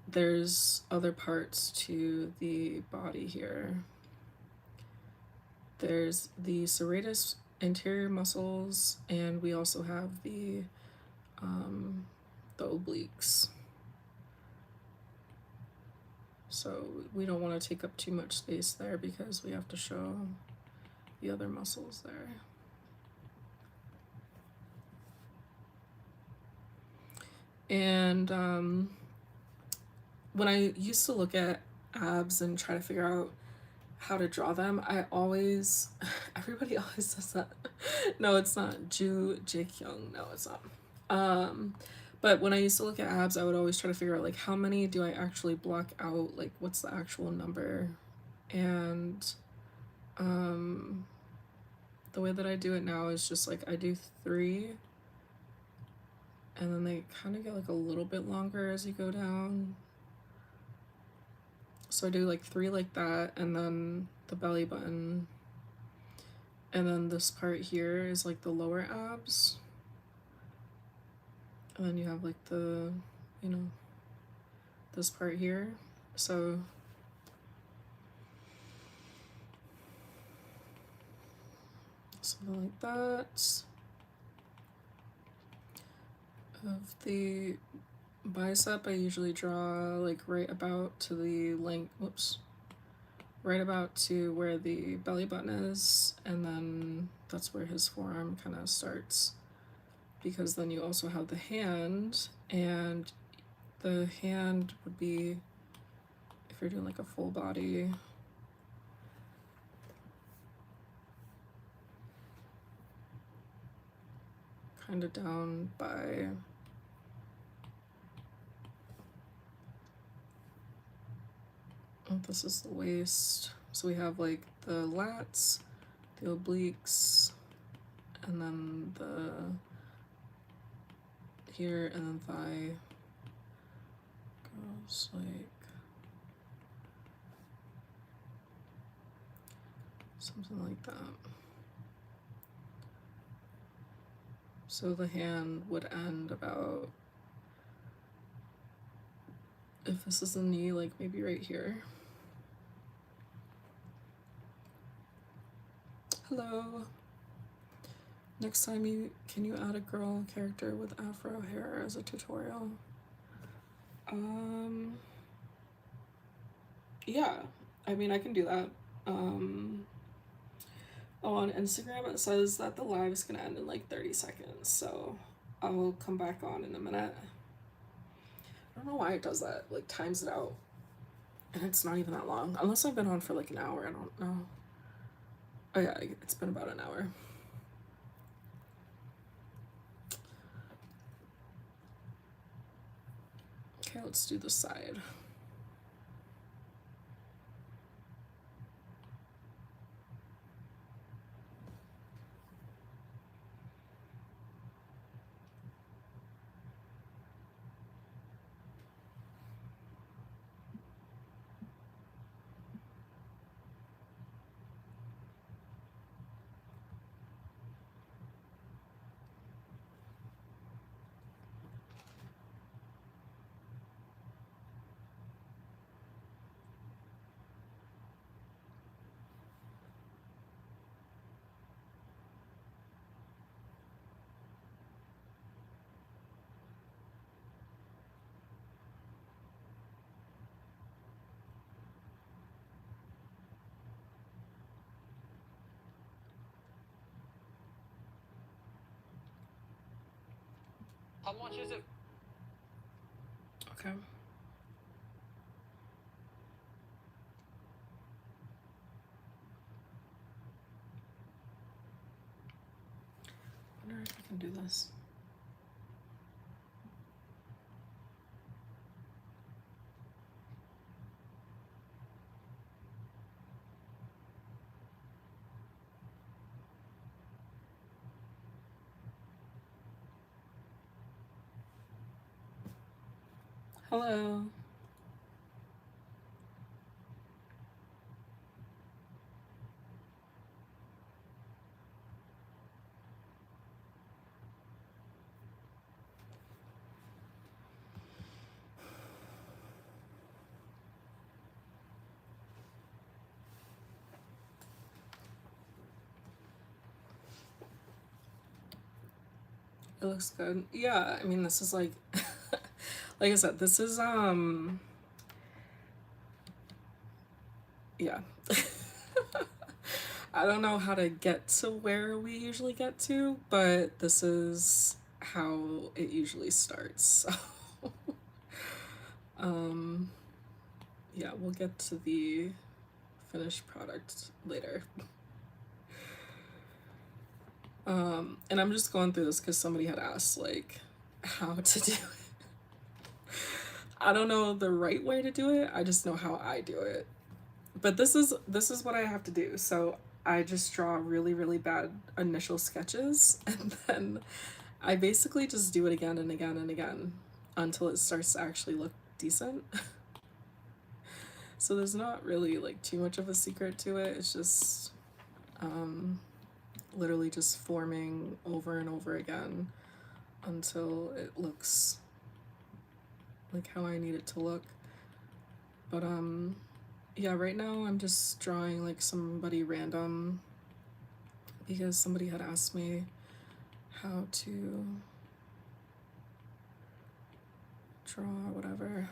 there's other parts to the body here. There's the serratus anterior muscles, and we also have the obliques. So we don't want to take up too much space there because we have to show the other muscles there. And when I used to look at abs and try to figure out how to draw them, I always, everybody always says that. No, it's not. Ju Jaekyung. No, it's not. But when I used to look at abs, I would always try to figure out like how many do I actually block out, like what's the actual number. And the way that I do it now is just like I do 3, and then they kind of get like a little bit longer as you go down. So I do like 3 like that, and then the belly button, and then this part here is like the lower abs, and then you have like the, you know, this part here. So something like that. Of the bicep, I usually draw like right about to the length, whoops, right about to where the belly button is, and then that's where his forearm kind of starts, because then you also have the hand, and the hand would be, if you're doing like a full body, kind of down by this is the waist. So we have like the lats, the obliques, and then the here, and then thigh goes like something like that. So the hand would end about, if this is the knee, like maybe right here. Hello. Next time can you add a girl character with afro hair as a tutorial? Yeah, I mean, I can do that. On Instagram it says that the live is gonna end in like 30 seconds, so I'll come back on in a minute. I don't know why it does that, like times it out, and it's not even that long, unless I've been on for like an hour. I don't know. Oh yeah, it's been about an hour. Okay, let's do the side. How much is it? Okay. I wonder if I can do this. Hello. It looks good. Yeah, I mean, this is like, like I said, this is, yeah. I don't know how to get to where we usually get to, but this is how it usually starts. So, um, yeah, we'll get to the finished product later. And I'm just going through this because somebody had asked, like, how to do it. I don't know the right way to do it. I just know how I do it. But this is what I have to do. So I just draw really, really bad initial sketches, and then I basically just do it again and again and again until it starts to actually look decent. So there's not really like too much of a secret to it. It's just literally just forming over and over again until it looks like how I need it to look. But yeah, right now I'm just drawing like somebody random because somebody had asked me how to draw whatever.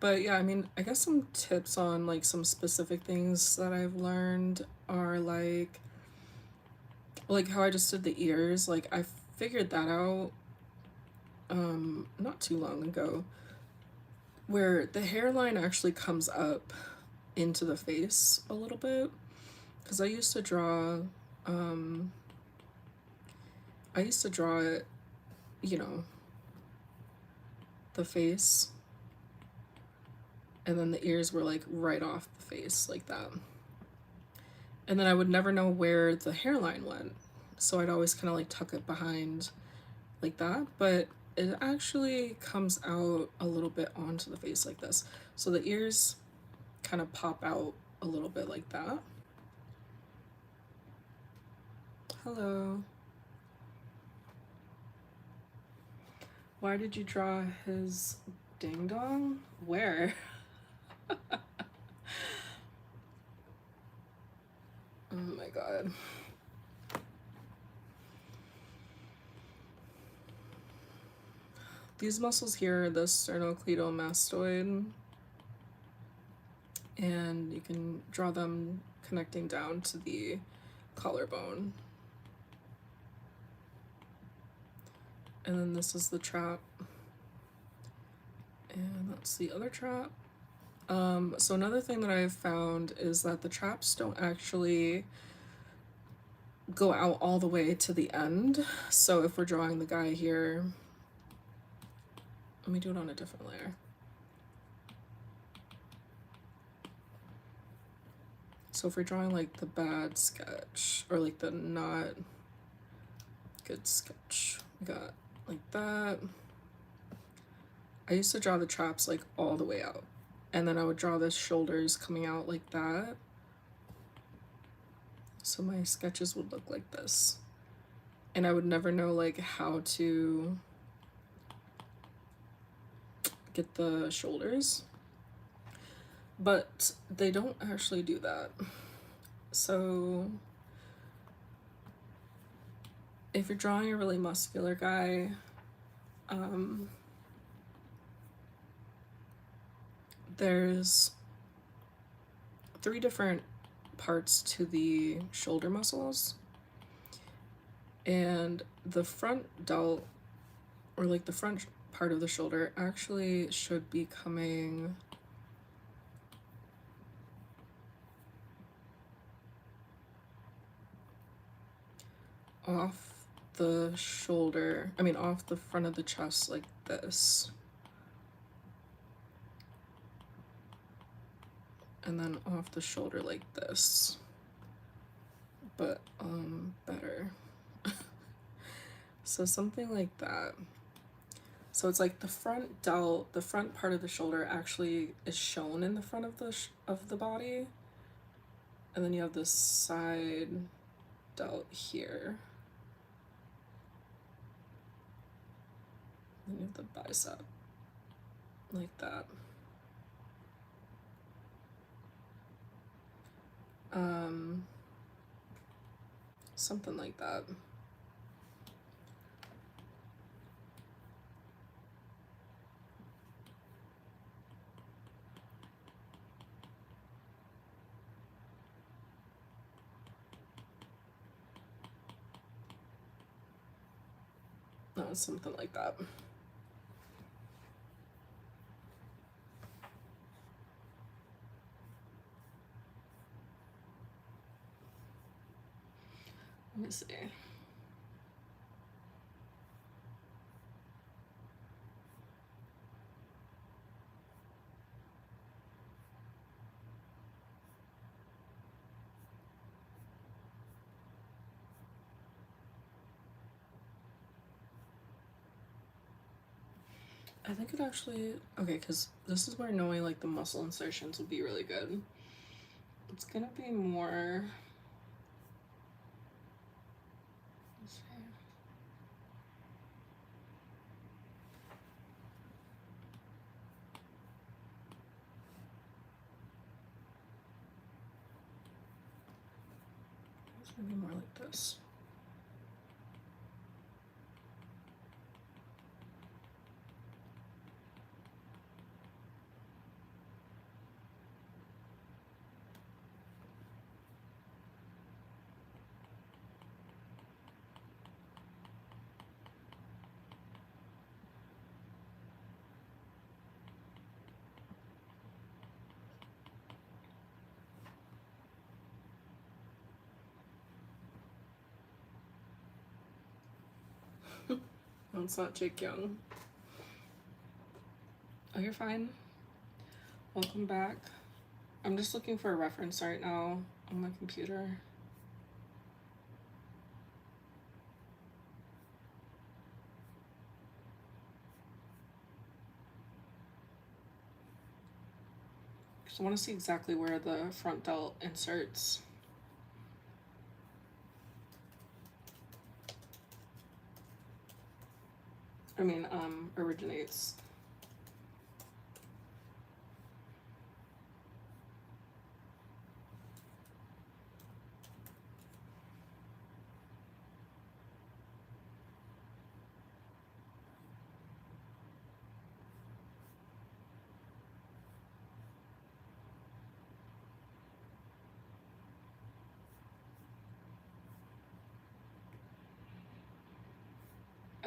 But yeah, I mean, I guess some tips on like some specific things that I've learned are like how I just did the ears. Like I figured that out not too long ago, where the hairline actually comes up into the face a little bit. Because um I used to draw it, you know, the face, and then the ears were like right off the face like that. And then I would never know where the hairline went. So I'd always kind of like tuck it behind like that, but it actually comes out a little bit onto the face like this. So the ears kind of pop out a little bit like that. Hello. Why did you draw his ding dong? Where? Oh my god. These muscles here are the sternocleidomastoid, and you can draw them connecting down to the collarbone. And then this is the trap, and that's the other trap. So another thing that I've found is that the traps don't actually go out all the way to the end. So if we're drawing the guy here, let me do it on a different layer. So if we're drawing like the bad sketch or like the not good sketch, we got like that. I used to draw the traps like all the way out, and then I would draw the shoulders coming out like that. So my sketches would look like this, and I would never know like how to get the shoulders, but they don't actually do that. So if you're drawing a really muscular guy, there's 3 different parts to the shoulder muscles. And the front delt, or like the front part of the shoulder, actually should be coming off the shoulder, I mean off the front of the chest like this. And then off the shoulder like this. But better. So something like that. So it's like the front delt, the front part of the shoulder actually is shown in the front of the body, and then you have this side delt here. Then you have the bicep, like that. Something like that. Something like that. Let me see. I think it actually, okay, because this is where knowing like the muscle insertions would be really good. It's gonna be more, let's see. It's gonna be more like this. No, it's not Jake Young. Oh, you're fine. Welcome back. I'm just looking for a reference right now on my computer. Because I want to see exactly where the front delt inserts. I mean, originates.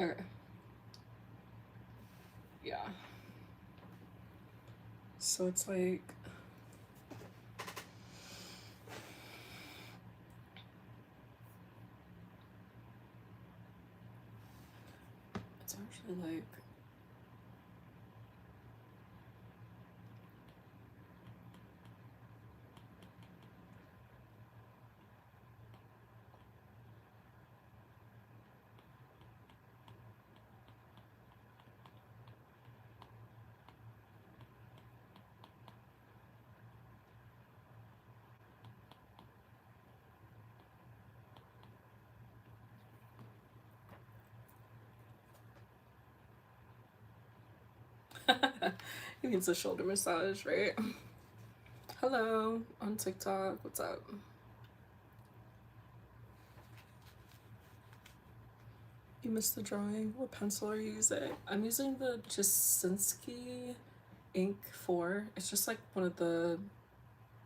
Okay. Yeah. So it's like, it's actually like, he needs a shoulder massage, right? Hello, on TikTok, what's up? You missed the drawing. What pencil are you using? I'm using the Jasinski Ink 4. It's just like one of the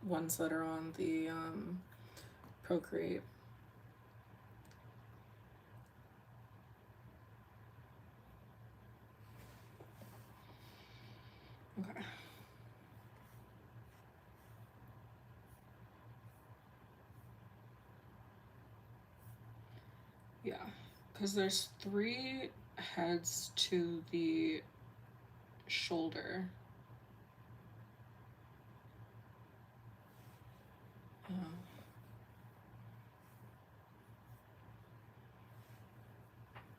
ones that are on the Procreate. Yeah, because there's 3 heads to the shoulder.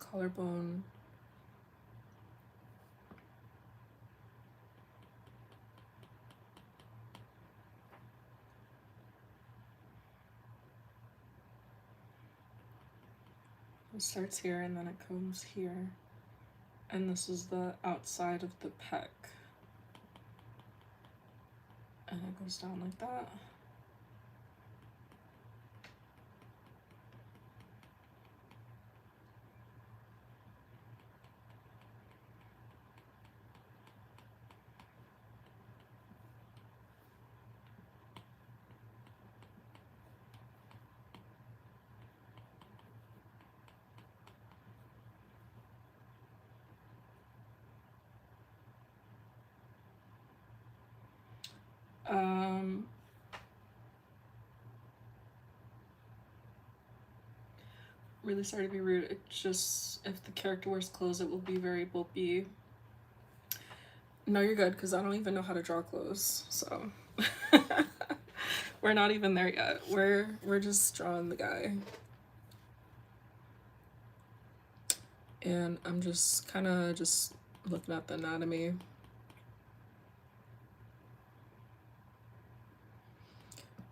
Collarbone. It starts here and then it comes here. And this is the outside of the pec. And it goes down like that. Really sorry to be rude. It just, if the character wears clothes, it will be very bulky. No, you're good, because I don't even know how to draw clothes, so. We're not even there yet. We're just drawing the guy. And I'm just kind of just looking at the anatomy.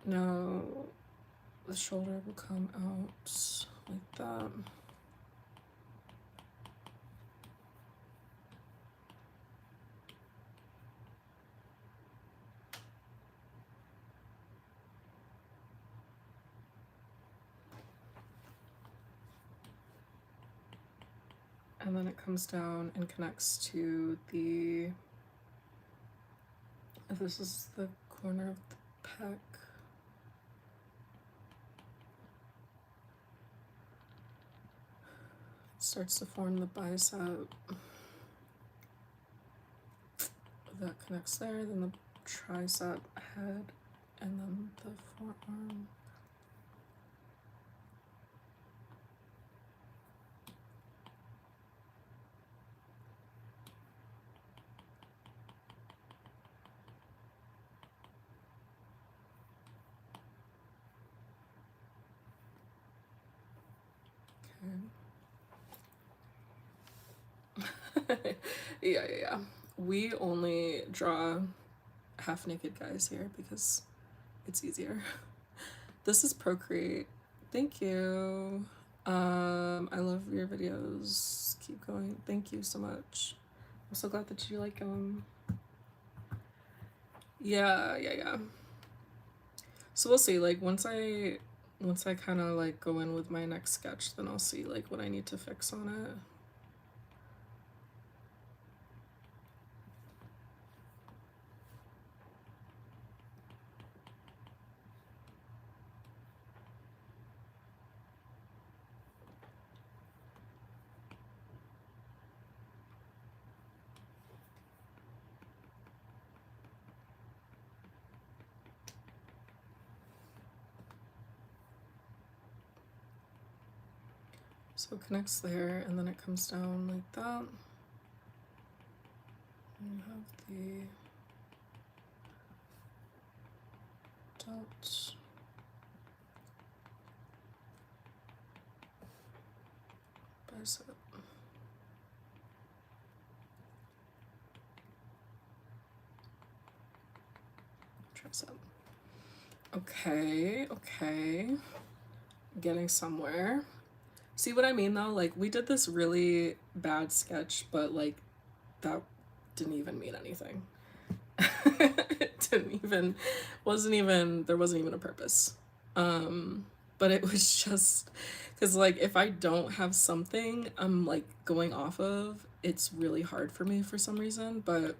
Now, the shoulder will come out like that. And then it comes down and connects to the, this is the corner of the pec. Starts to form the bicep. That connects there, then the tricep head, and then the forearm. Okay. Yeah. We only draw half naked guys here because it's easier. This is Procreate. Thank you. I love your videos. Keep going. Thank you so much. I'm so glad that you like them. Yeah. So we'll see. Like once I kind of like go in with my next sketch, then I'll see like what I need to fix on it. So it connects there, and then it comes down like that. And you have the dot. Bicep. Tricep. Okay. Getting somewhere. See what I mean though? Like we did this really bad sketch, but like that didn't even mean anything. There wasn't even a purpose. But it was just because like if I don't have something I'm like going off of, it's really hard for me for some reason, but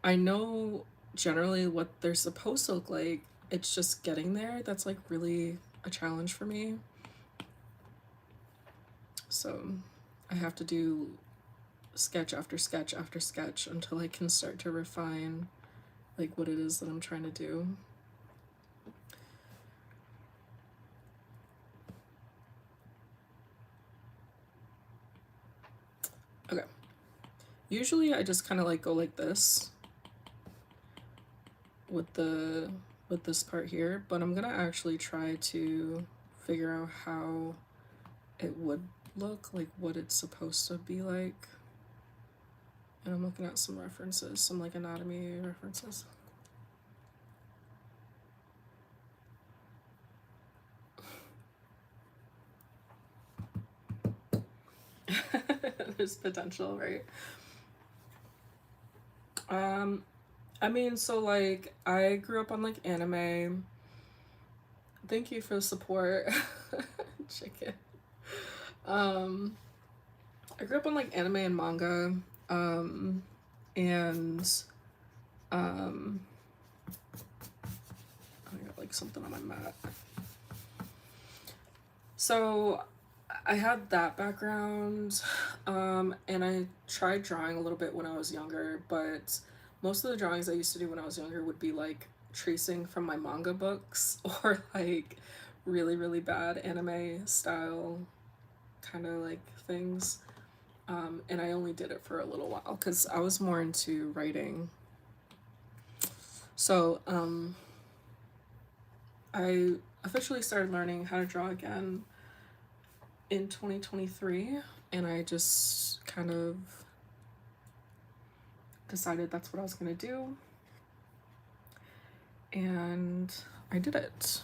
I know generally what they're supposed to look like. It's just getting there that's like really a challenge for me. So I have to do sketch after sketch after sketch until I can start to refine like what it is that I'm trying to do. Usually I just kind of like go like this with the with this part here, but I'm gonna actually try to figure out how it would look, like what it's supposed to be like. And I'm looking at some references, some like anatomy references. There's potential, right? I mean, so like I grew up on like anime. Thank you for the support. Chicken. Um, I grew up on like anime and manga. Um, and um, I got like something on my mat. So I had that background, and I tried drawing a little bit when I was younger, but most of the drawings I used to do when I was younger would be like tracing from my manga books or like really, really bad anime style kind of like things. And I only did it for a little while because I was more into writing. So I officially started learning how to draw again in 2023, and I just kind of decided that's what I was going to do, and I did it.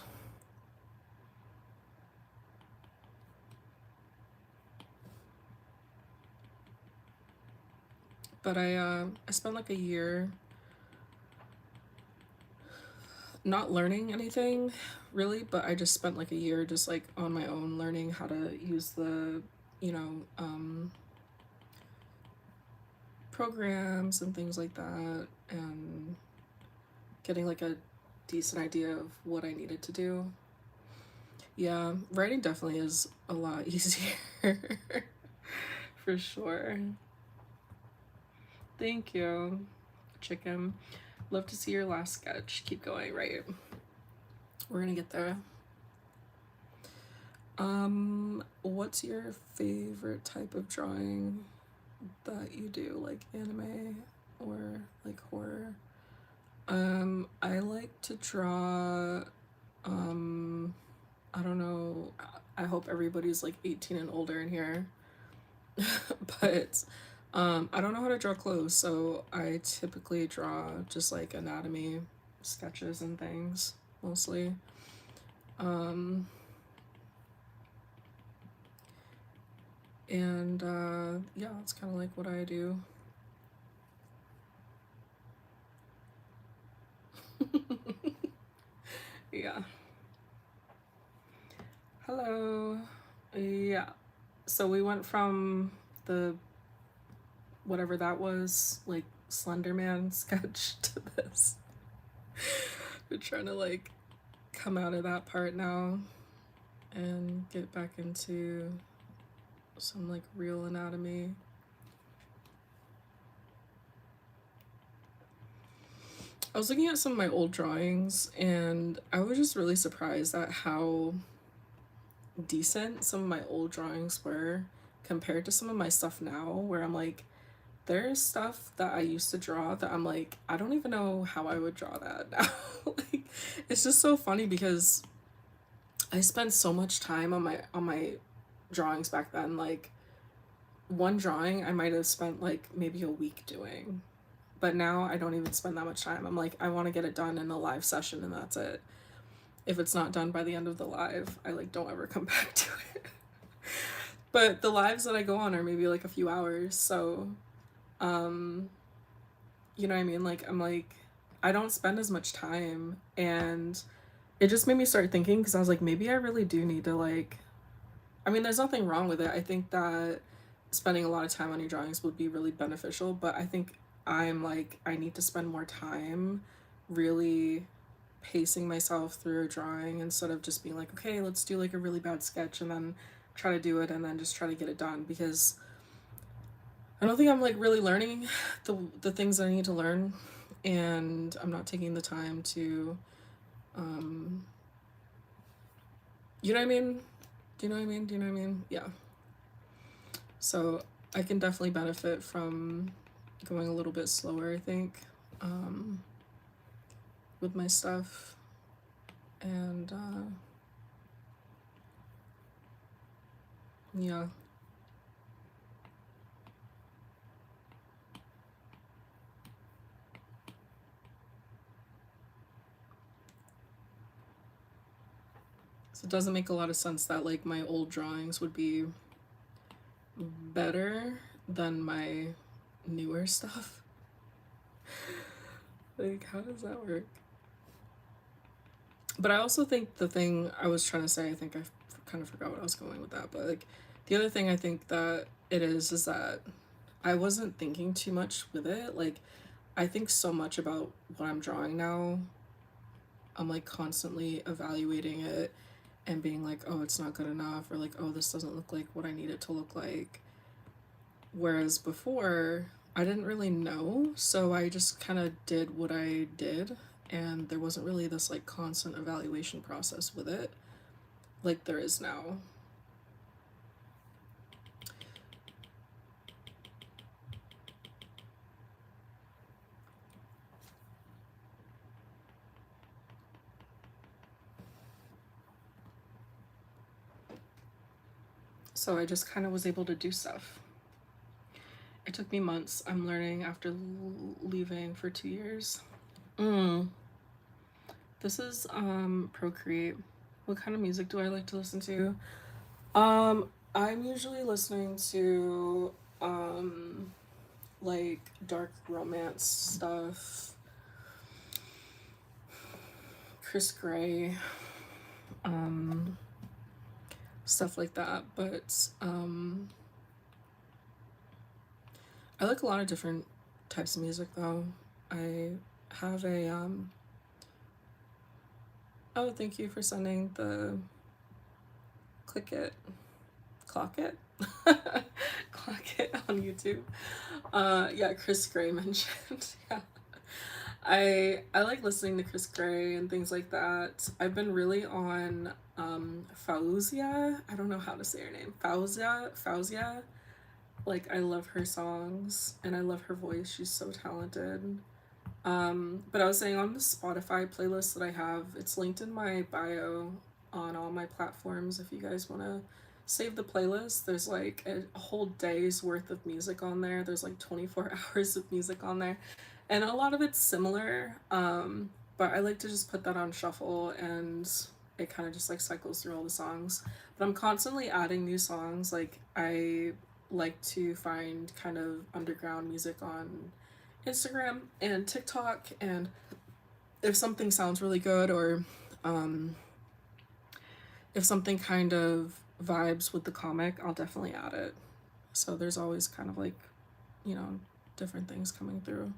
But I spent like a year not learning anything really, but I just spent like a year just like on my own learning how to use the, you know, programs and things like that, and getting like a decent idea of what I needed to do. Yeah, writing definitely is a lot easier. For sure. Thank you, Chicken. Love to see your last sketch. Keep going, right? We're gonna get there. What's your favorite type of drawing that you do, like anime or like horror? I like to draw, I don't know, I hope everybody's like 18 and older in here. But I don't know how to draw clothes, so I typically draw just like anatomy sketches and things mostly. Um, and yeah, that's kind of like what I do. Yeah. Hello. Yeah. So we went from the whatever that was, like Slender Man sketch, to this. We're trying to like come out of that part now and get back into some like real anatomy. I was looking at some of my old drawings and I was just really surprised at how decent some of my old drawings were compared to some of my stuff now, where I'm like, there's stuff that I used to draw that I'm like, I don't even know how I would draw that now. Like, it's just so funny because I spent so much time on my drawings back then. Like one drawing I might have spent like maybe a week doing. But now I don't even spend that much time. I'm like, I want to get it done in a live session and that's it. If it's not done by the end of the live, I like don't ever come back to it. But the lives that I go on are maybe like a few hours, so um you know what I mean? Like I'm like I don't spend as much time, and it just made me start thinking because I was like, maybe I really do need to like, I mean, there's nothing wrong with it. I think that spending a lot of time on your drawings would be really beneficial, but I think I'm like, I need to spend more time really pacing myself through a drawing instead of just being like, okay, let's do like a really bad sketch and then try to do it and then just try to get it done, because I don't think I'm like really learning the things that I need to learn, and I'm not taking the time to um you know what I mean? Do you know what I mean? Do you know what I mean? Yeah. So I can definitely benefit from going a little bit slower, I think, with my stuff. And yeah. So it doesn't make a lot of sense that like my old drawings would be better than my newer stuff. Like, how does that work? But I also think the thing I was trying to say, I think I kind of forgot what I was going with that, but like the other thing I think that it is that I wasn't thinking too much with it. Like, I think so much about what I'm drawing now. I'm like constantly evaluating it and being like, oh, it's not good enough, or like, oh, this doesn't look like what I need it to look like. Whereas before, I didn't really know, so I just kind of did what I did, and there wasn't really this like constant evaluation process with it like there is now. So I just kind of was able to do stuff. It took me months. I'm learning after leaving for 2 years. This is Procreate. What kind of music do I like to listen to? I'm usually listening to like dark romance stuff, Chris Gray, stuff like that. But I like a lot of different types of music though. I have a oh, thank you for sending the Clock It Clock It on YouTube. Yeah, Chris Gray mentioned. Yeah. I like listening to Chris Gray and things like that. I've been really on Fauzia. I don't know how to say her name. Fauzia. Like, I love her songs and I love her voice. She's so talented. But I was saying, on the Spotify playlist that I have, it's linked in my bio on all my platforms. If you guys want to save the playlist, there's like a whole day's worth of music on there. There's like 24 hours of music on there, and a lot of it's similar. But I like to just put that on shuffle, and it kind of just like cycles through all the songs. But I'm constantly adding new songs. Like, I like to find kind of underground music on Instagram and TikTok, and if something sounds really good, or if something kind of vibes with the comic, I'll definitely add it. So there's always kind of like, you know, different things coming through.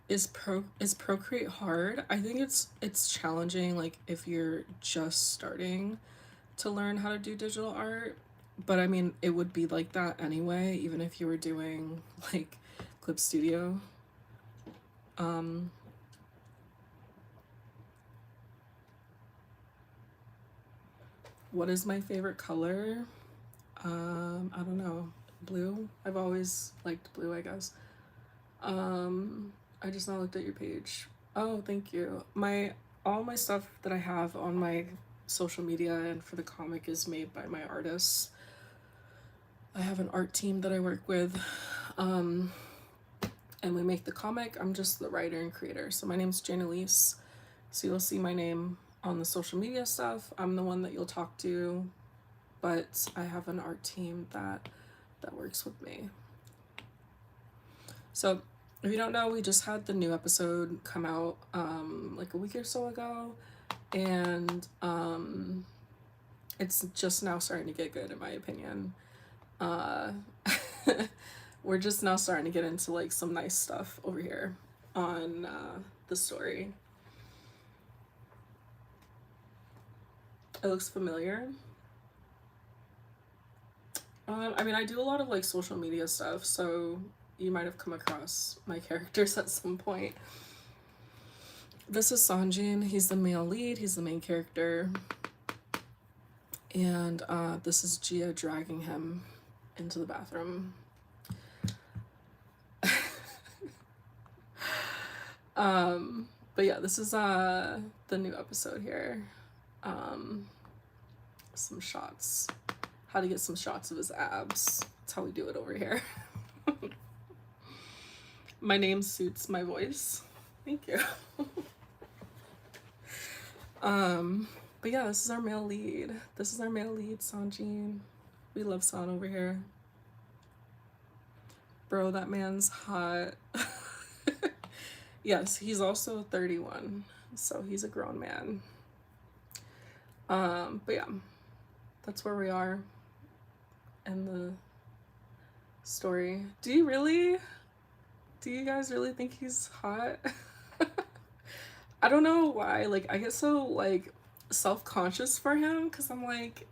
Is Procreate hard? I think it's challenging, like if you're just starting to learn how to do digital art. But I mean, it would be like that anyway, even if you were doing like Clip Studio. What is my favorite color? I don't know. Blue? I've always liked blue, I guess. I just now looked at your page. Oh, thank you. All my stuff that I have on my social media and for the comic is made by my artists. I have an art team that I work with, and we make the comic. I'm just the writer and creator. So my name's Jane Elise. So you'll see my name on the social media stuff. I'm the one that you'll talk to, but I have an art team that works with me. So if you don't know, we just had the new episode come out like a week or so ago, and it's just now starting to get good, in my opinion. We're just now starting to get into like some nice stuff over here on the story. It looks familiar. I mean, I do a lot of like social media stuff, so you might have come across my characters at some point. This is Sanjin. He's the male lead. He's the main character. And this is Gia dragging him into the bathroom. But yeah, this is the new episode here. Some shots. How to get some shots of his abs. That's how we do it over here. My name suits my voice. Thank you. But yeah, this is our male lead. This is our male lead, Sanjin. We love San over here. Bro, that man's hot. Yes, he's also 31, so he's a grown man. But yeah, that's where we are in the story. Do you guys really think he's hot? I don't know why, like, I get so, like, self-conscious for him, because I'm like,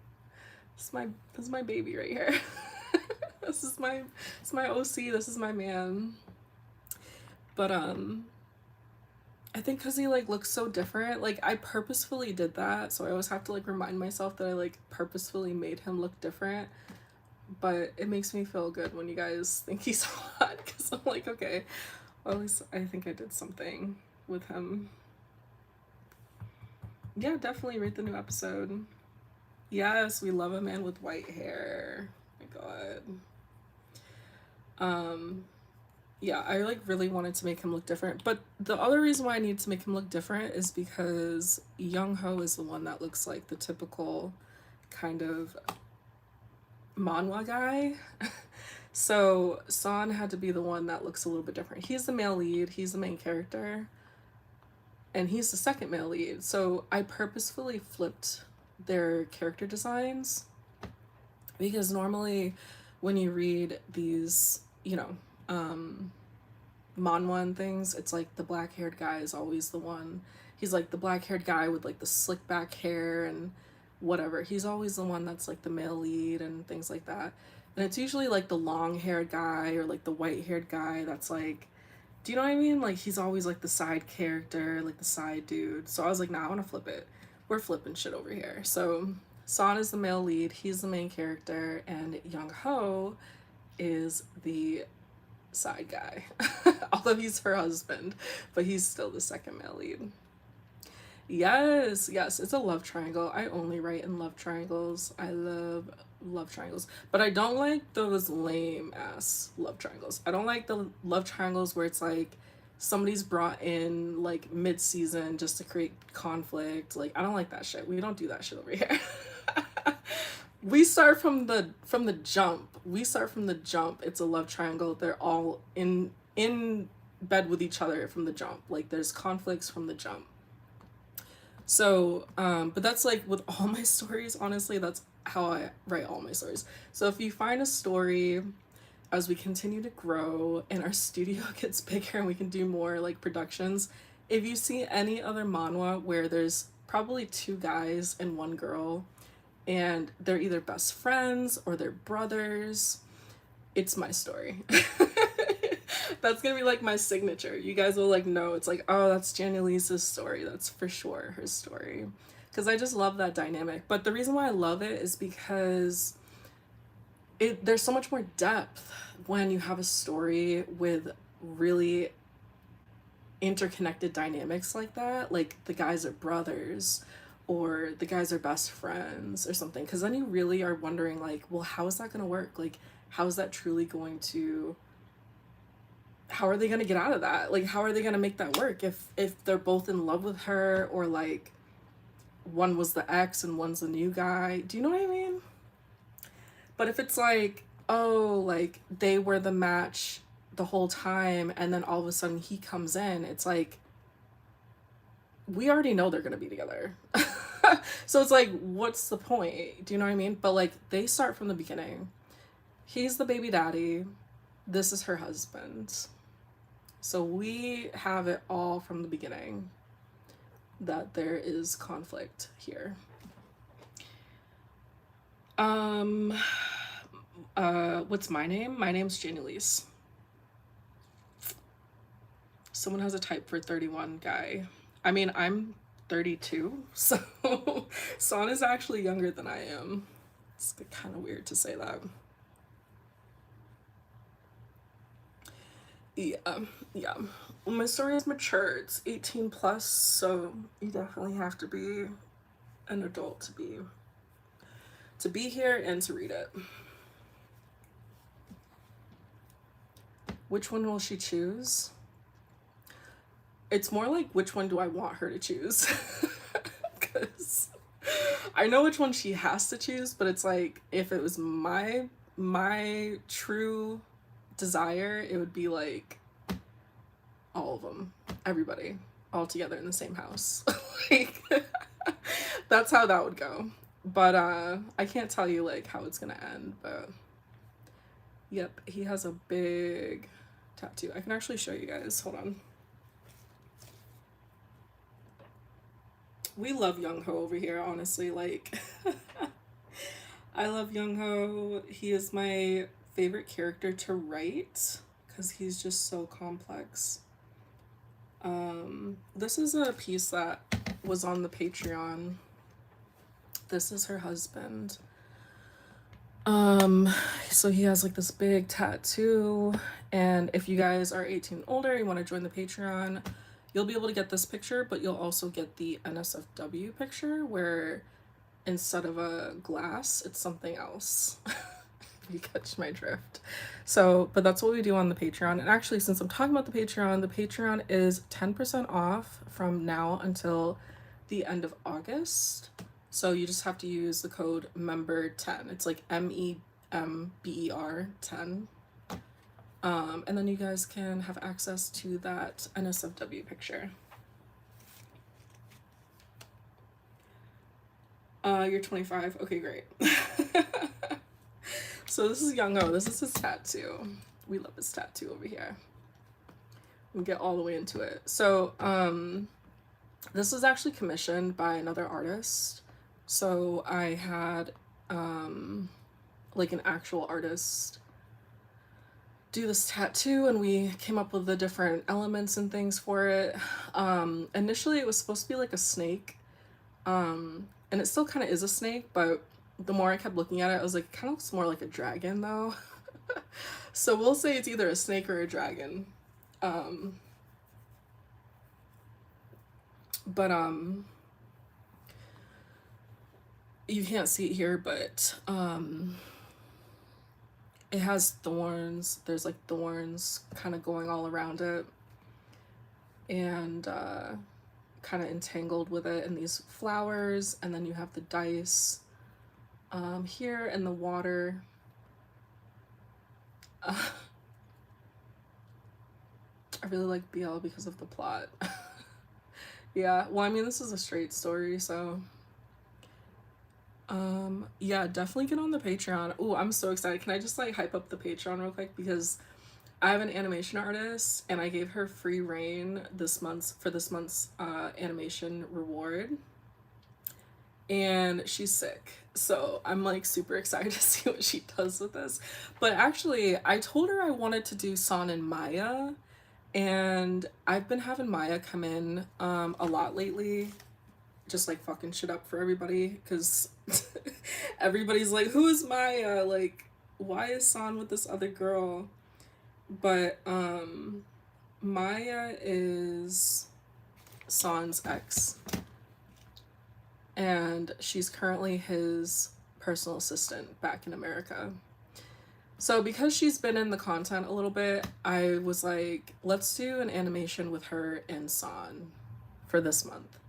this is my baby right here. This is my OC, this is my man. But I think because he, like, looks so different, like, I purposefully did that, so I always have to, like, remind myself that I, like, purposefully made him look different. But it makes me feel good when you guys think he's hot, because I'm like, okay, well, at least I think I did something with him. Yeah, definitely read the new episode. Yes, we love a man with white hair. Oh my god. Yeah, I, like, really wanted to make him look different, but the other reason why I need to make him look different is because Young Ho is the one that looks like the typical kind of manhwa guy. So San had to be the one that looks a little bit different. He's the male lead, he's the main character, and he's the second male lead. So I purposefully flipped their character designs, because normally when you read these, you know, manhwa and things, it's like the black-haired guy is always the one. He's like the black-haired guy with, like, the slick back hair and whatever. He's always the one that's, like, the male lead and things like that. And it's usually, like, the long-haired guy or, like, the white-haired guy that's, like, do you know what I mean? Like, he's always, like, the side character, like, the side dude. So I was like, nah, I want to flip it. We're flipping shit over here. So San is the male lead, he's the main character, and Young Ho is the side guy. Although he's her husband, but he's still the second male lead. Yes, it's a love triangle. I only write in love triangles. I love love triangles, but I don't like those lame ass love triangles. I don't like the love triangles where it's like somebody's brought in, like, mid-season just to create conflict. Like, I don't like that shit. We don't do that shit over here. We start from the jump. It's a love triangle. They're all in bed with each other from the jump. Like, there's conflicts from the jump. So, but that's, like, with all my stories, honestly, that's how I write all my stories. So if you find a story as we continue to grow and our studio gets bigger and we can do more, like, productions, if you see any other manhwa where there's probably 2 guys and 1 girl and they're either best friends or they're brothers, it's my story. That's gonna be, like, my signature. You guys will, like, know it's like, oh, that's Janielise's story. That's for sure her story. Because I just love that dynamic. But the reason why I love it is because there's so much more depth when you have a story with really interconnected dynamics like that. Like, the guys are brothers or the guys are best friends or something. Because then you really are wondering, like, well, how is that going to work? Like, how is that truly going to... how are they going to get out of that? Like, how are they going to make that work if they're both in love with her, or, like, one was the ex and one's the new guy? Do you know what I mean? But if it's like, oh, like, they were the match the whole time and then all of a sudden he comes in, it's like, we already know they're going to be together. So it's like, what's the point? Do you know what I mean? But, like, they start from the beginning. He's the baby daddy. This is her husband. So we have it all from the beginning that there is conflict here. What's my name? My name's Janielise. Someone has a type for 31 guy. I mean, I'm 32. So San is actually younger than I am. It's kind of weird to say that. Yeah, yeah. My story is mature. It's 18 plus, so you definitely have to be an adult to be here and to read it. Which one will she choose? It's more like which one do I want her to choose? Because I know which one she has to choose, but it's like if it was my true desire, it would be like all of them, everybody, all together in the same house. Like that's how that would go. But I can't tell you like how it's gonna end, but yep, he has a big tattoo. I can actually show you guys. Hold on. We love Young Ho over here, honestly. Like I love Young Ho. He is my favorite character to write because he's just so complex. This is a piece that was on the Patreon. This is her husband. So he has like this big tattoo, and if you guys are 18 and older, you want to join the Patreon, you'll be able to get this picture, but you'll also get the NSFW picture where instead of a glass, it's something else. You catch my drift. So, but that's what we do on the Patreon. And actually, since I'm talking about the Patreon is 10% off from now until the end of August. So you just have to use the code MEMBER10. It's like MEMBER 10. And then you guys can have access to that NSFW picture. You're 25. Okay, great. So this is Young Ho. This is his tattoo. We love his tattoo over here. We get all the way into it. So this was actually commissioned by another artist. So I had like an actual artist do this tattoo, and we came up with the different elements and things for it. Initially it was supposed to be like a snake, and it still kind of is a snake, but the more I kept looking at it, I was like, it kind of looks more like a dragon though. So we'll say it's either a snake or a dragon. But you can't see it here, but it has thorns. There's like thorns kind of going all around it, and kind of entangled with it, and these flowers, and then you have the dice here in the water. I really like BL because of the plot. Yeah, well, I mean, this is a straight story, so yeah, definitely get on the Patreon. Oh, I'm so excited. Can I just like hype up the Patreon real quick, because I have an animation artist and I gave her free reign this month's animation reward, and she's sick, so I'm like super excited to see what she does with this. But actually I told her I wanted to do San and Maya, and I've been having Maya come in a lot lately, just like fucking shit up for everybody, because everybody's like, who is Maya, like why is San with this other girl? But Maya is San's ex, and she's currently his personal assistant back in America. So because she's been in the content a little bit, I was like, let's do an animation with her and San for this month.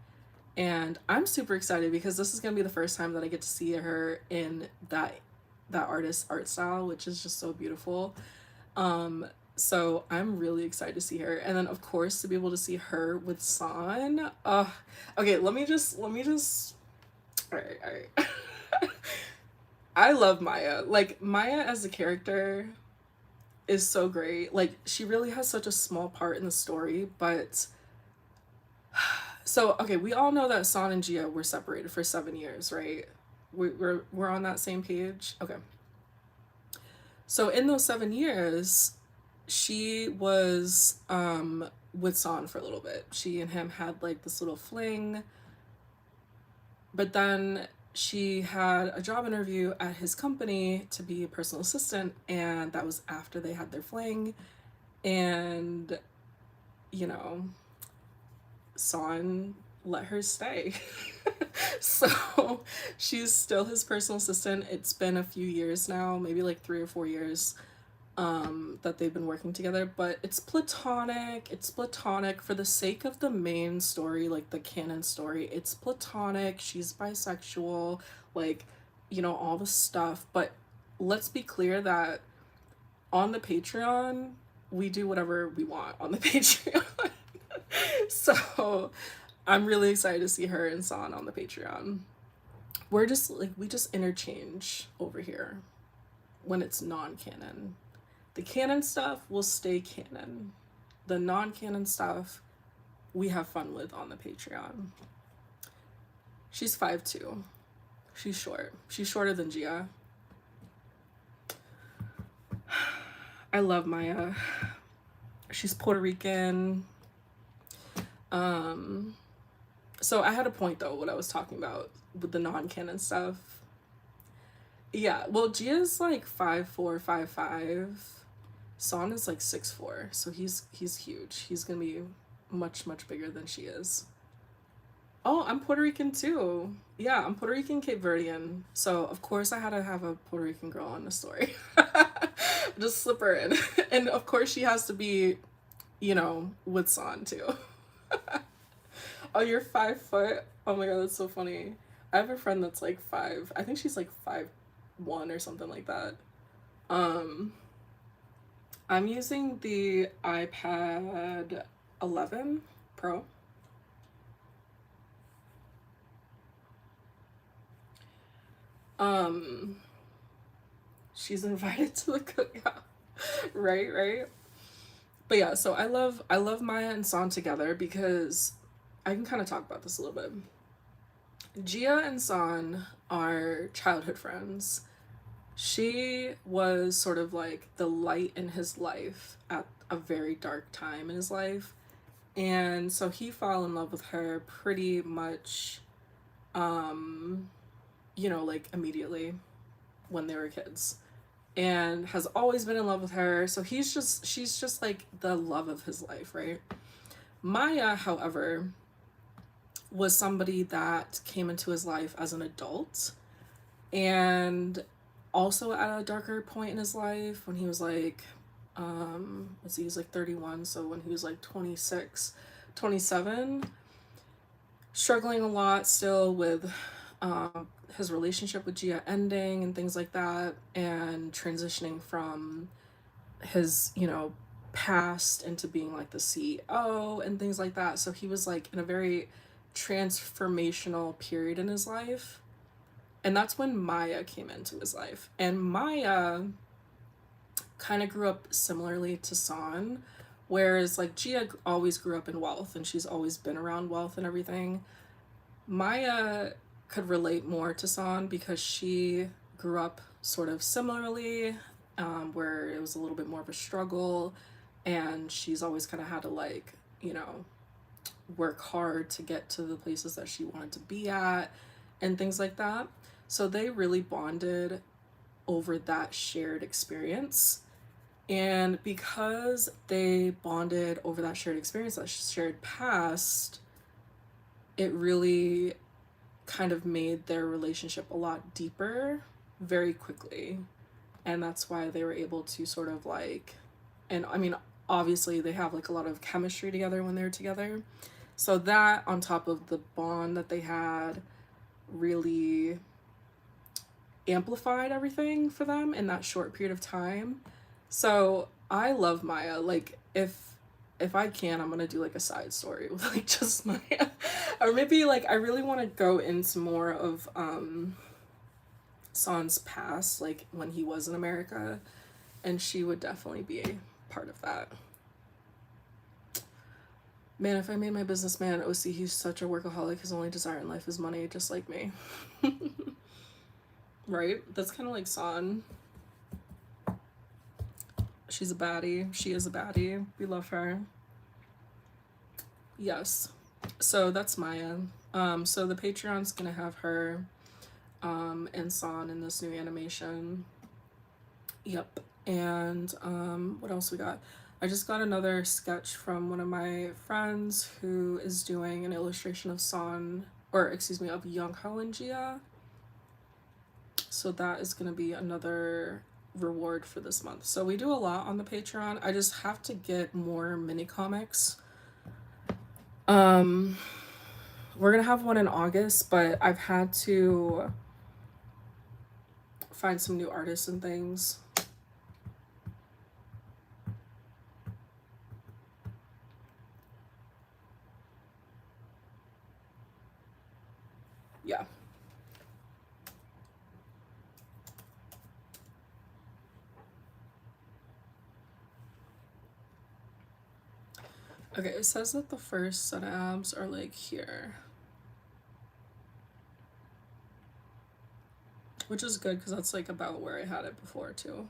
And I'm super excited because this is going to be the first time that I get to see her in that artist's art style, which is just so beautiful. So I'm really excited to see her, and then of course to be able to see her with San. Okay, let me just all right. I love Maya. Like, Maya as a character is so great. Like, she really has such a small part in the story, but so okay, we all know that San and Gia were separated for 7 years, right? We're on that same page. Okay. So in those 7 years, she was with San for a little bit. She and him had like this little fling. But then she had a job interview at his company to be a personal assistant, and that was after they had their fling. And, you know, Son let her stay. So she's still his personal assistant. It's been a few years now, maybe like 3 or 4 years, that they've been working together, but it's platonic. It's platonic for the sake of the main story, like the canon story. It's platonic. She's bisexual, like, you know, all the stuff. But let's be clear that on the Patreon, we do whatever we want on the Patreon. So I'm really excited to see her and San on the Patreon. We're just like, we just interchange over here when it's non-canon. The canon stuff will stay canon. The non-canon stuff we have fun with on the Patreon. She's 5'2". She's short. She's shorter than Gia. I love Maya. She's Puerto Rican. So I had a point though, what I was talking about with the non-canon stuff. Yeah, well, Gia's like 5'4", 5'5". San is like 6'4", so he's huge. He's gonna be much bigger than she is. Oh, I'm Puerto Rican too. Yeah, I'm Puerto Rican Cape Verdean. So of course I had to have a Puerto Rican girl on the story. Just slip her in. And of course she has to be, you know, with San too. Oh, you're 5 foot? Oh my god, that's so funny. I have a friend that's like 5. I think she's like 5'1" or something like that. I'm using the iPad 11 Pro. She's invited to the cookout. Right. But yeah, so I love Maya and San together because I can kind of talk about this a little bit. Gia and San are childhood friends. She was sort of like the light in his life at a very dark time in his life. And so he fell in love with her pretty much, you know, like immediately when they were kids, and has always been in love with her. So she's just like the love of his life, right? Maya, however, was somebody that came into his life as an adult, and also at a darker point in his life when he was like, let's see, he was like 31, so when he was like 26, 27, struggling a lot still with his relationship with Gia ending and things like that, and transitioning from his, you know, past into being like the CEO and things like that. So he was like in a very transformational period in his life. And that's when Maya came into his life. And Maya kind of grew up similarly to San, whereas like Gia always grew up in wealth and she's always been around wealth and everything. Maya could relate more to San because she grew up sort of similarly, where it was a little bit more of a struggle, and she's always kind of had to, like, you know, work hard to get to the places that she wanted to be at and things like that. So they really bonded over that shared experience. And because they bonded over that shared experience, that shared past, it really kind of made their relationship a lot deeper very quickly. And that's why they were able to sort of like, and I mean, obviously they have like a lot of chemistry together when they're together. So that on top of the bond that they had really amplified everything for them in that short period of time. So I love Maya. Like if I can, I'm gonna do like a side story with like just Maya. Or maybe like I really want to go into more of San's past, like when he was in America, and she would definitely be a part of that. Man, if I made my businessman OC, he's such a workaholic. His only desire in life is money, just like me. Right? That's kind of like San. She's a baddie. She is a baddie. We love her. Yes. So that's Maya. So the Patreon's gonna have her and San in this new animation. Yep. And what else we got? I just got another sketch from one of my friends who is doing an illustration of San, or excuse me, of Young Helen Gia. So that is going to be another reward for this month. So we do a lot on the Patreon. I just have to get more mini comics. We're going to have one in August, but I've had to find some new artists and things. Yeah. Okay, it says that the first set of abs are like here. Which is good because that's like about where I had it before too.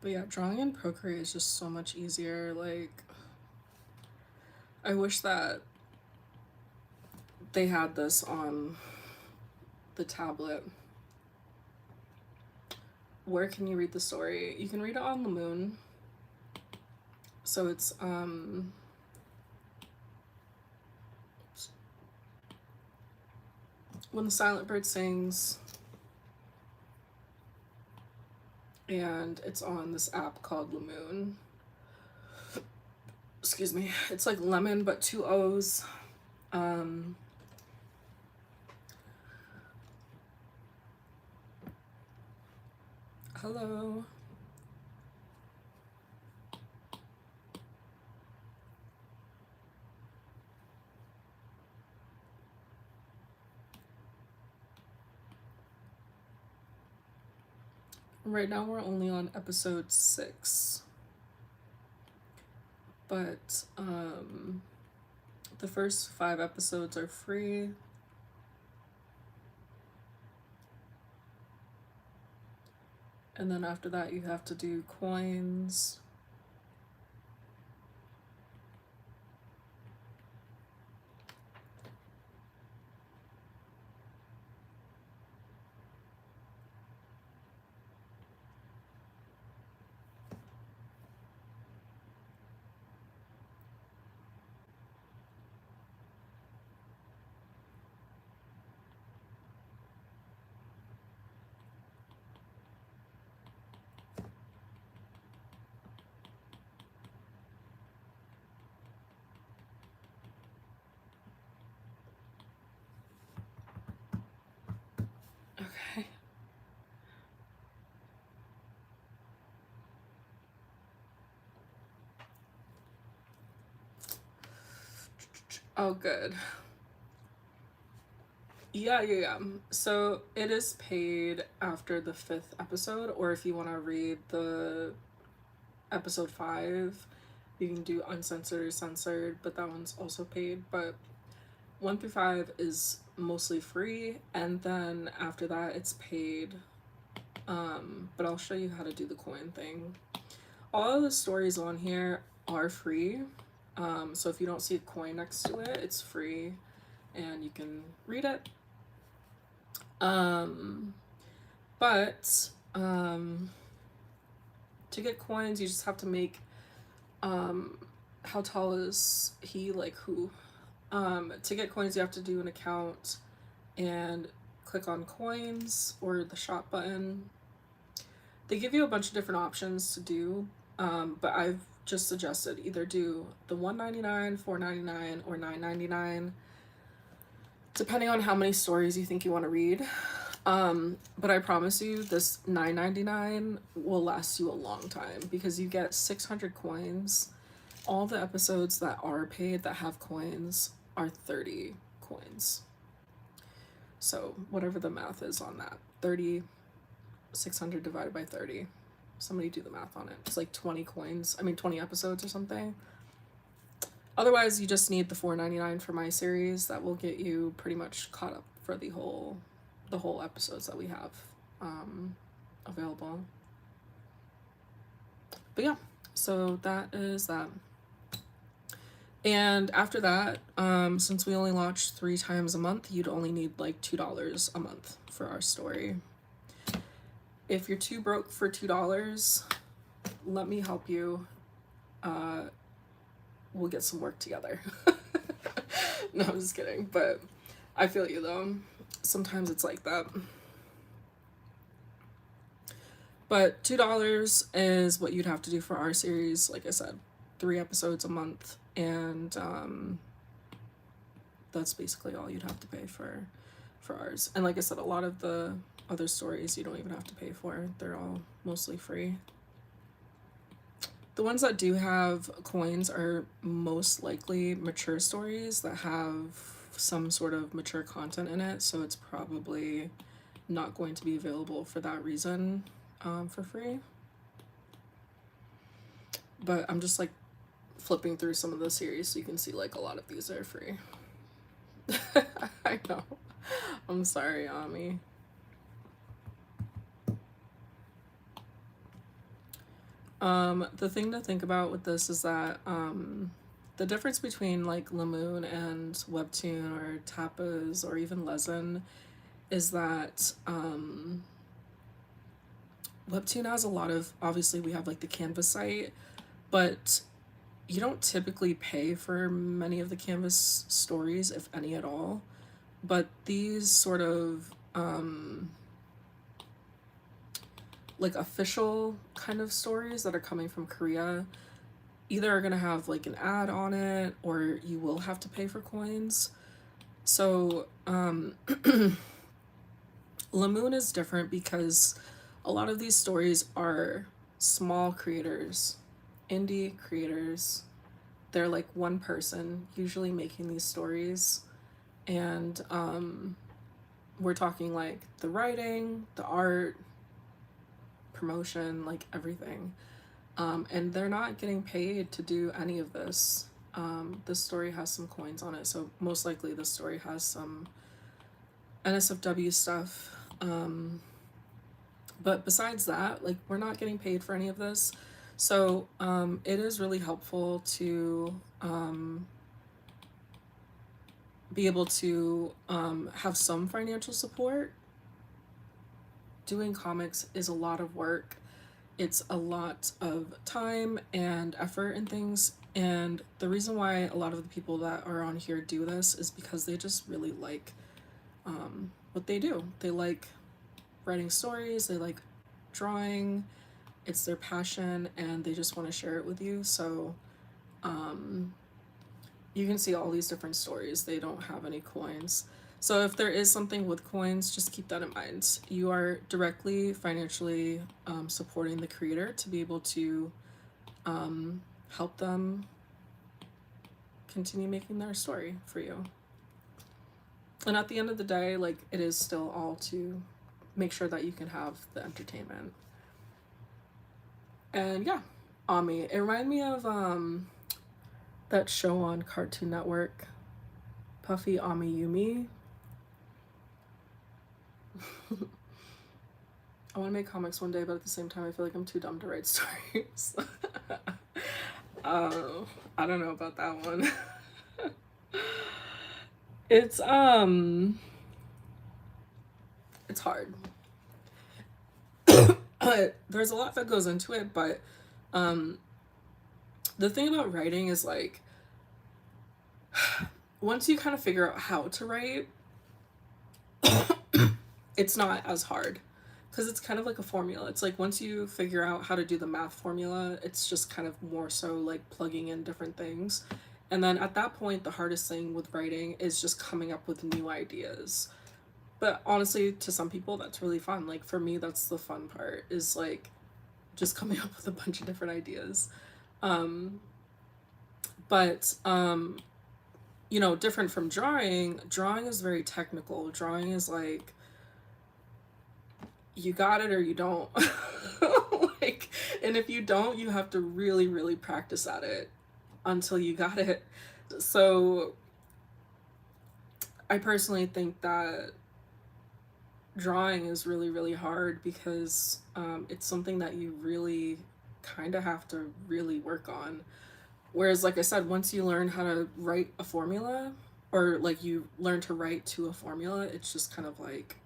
But yeah, drawing in Procreate is just so much easier. Like, I wish that they had this on the tablet. Where can you read the story? You can read it on the moon. So it's when the silent bird sings, and it's on this app called Lamoon. Excuse me. It's like lemon but 2 O's. Hello. Right now we're only on episode 6. But the first 5 episodes are free. And then after that you have to do coins. Okay. Oh, good. Yeah. So it is paid after the 5th episode, or if you want to read the episode 5, you can do uncensored or censored, but that one's also paid. But 1 through 5 is mostly free, and then after that it's paid. But I'll show you how to do the coin thing. All of the stories on here are free. So if you don't see a coin next to it, it's free and you can read it. But to get coins, you just have to make how tall is he, like who? To get coins, you have to do an account and click on coins or the shop button. They give you a bunch of different options to do, but I've just suggested either do the $1.99, $4.99, or $9.99, depending on how many stories you think you want to read. But I promise you, this $9.99 will last you a long time because you get 600 coins. All the episodes that are paid that have coins are 30 coins. So whatever the math is on that, 600 divided by 30. Somebody do the math on it. It's like 20 coins. I mean 20 episodes or something. Otherwise, you just need the $4.99 for my series. That will get you pretty much caught up for the whole episodes that we have available. But yeah, so that is that. And after that, since we only launch 3 times a month, you'd only need like $2 a month for our story. If you're too broke for $2, let me help you. We'll get some work together. No, I'm just kidding. But I feel you though. Sometimes it's like that. But $2 is what you'd have to do for our series. Like I said, 3 episodes a month. And that's basically all you'd have to pay for ours. And like I said, a lot of the other stories you don't even have to pay for. They're all mostly free. The ones that do have coins are most likely mature stories that have some sort of mature content in it, so it's probably not going to be available for that reason for free. But I'm just like flipping through some of the series so you can see like a lot of these are free. I know. I'm sorry, Ami. The thing to think about with this is that the difference between like Lamoon and Webtoon or Tapas or even Lezen is that Webtoon has a lot of, obviously we have like the Canvas site, but you don't typically pay for many of the Canvas stories, if any at all. But these sort of like official kind of stories that are coming from Korea either are going to have like an ad on it or you will have to pay for coins. So Lamoon is different because a lot of these stories are small creators, indie creators. They're like one person usually making these stories, and we're talking like the writing, the art, promotion, like everything, and they're not getting paid to do any of this. This story has some coins on it, so most likely this story has some NSFW stuff, but besides that, like, we're not getting paid for any of this. So it is really helpful to be able to have some financial support. Doing comics is a lot of work. It's a lot of time and effort and things. And the reason why a lot of the people that are on here do this is because they just really like what they do. They like writing stories, they like drawing, it's their passion, and they just want to share it with you. So you can see all these different stories. They don't have any coins. So if there is something with coins, just keep that in mind. You are directly financially supporting the creator to be able to help them continue making their story for you. And at the end of the day, like, it is still all to make sure that you can have the entertainment. And yeah, Ami. It reminded me of that show on Cartoon Network, Puffy Ami Yumi. I want to make comics one day, but at the same time I feel like I'm too dumb to write stories. I don't know about that one. It's hard. There's a lot that goes into it, but the thing about writing is, like, once you kind of figure out how to write, it's not as hard because it's kind of like a formula. It's like once you figure out how to do the math formula, it's just kind of more so like plugging in different things. And then at that point, the hardest thing with writing is just coming up with new ideas. But honestly, to some people, that's really fun. Like, for me, that's the fun part, is like just coming up with a bunch of different ideas. But you know, different from drawing is very technical. Drawing is like, you got it or you don't. Like, and if you don't, you have to really, really practice at it until you got it. So I personally think that drawing is really, really hard because it's something that you really kind of have to really work on. Whereas, like I said, once you learn how to write a formula, or like you learn to write to a formula, it's just kind of like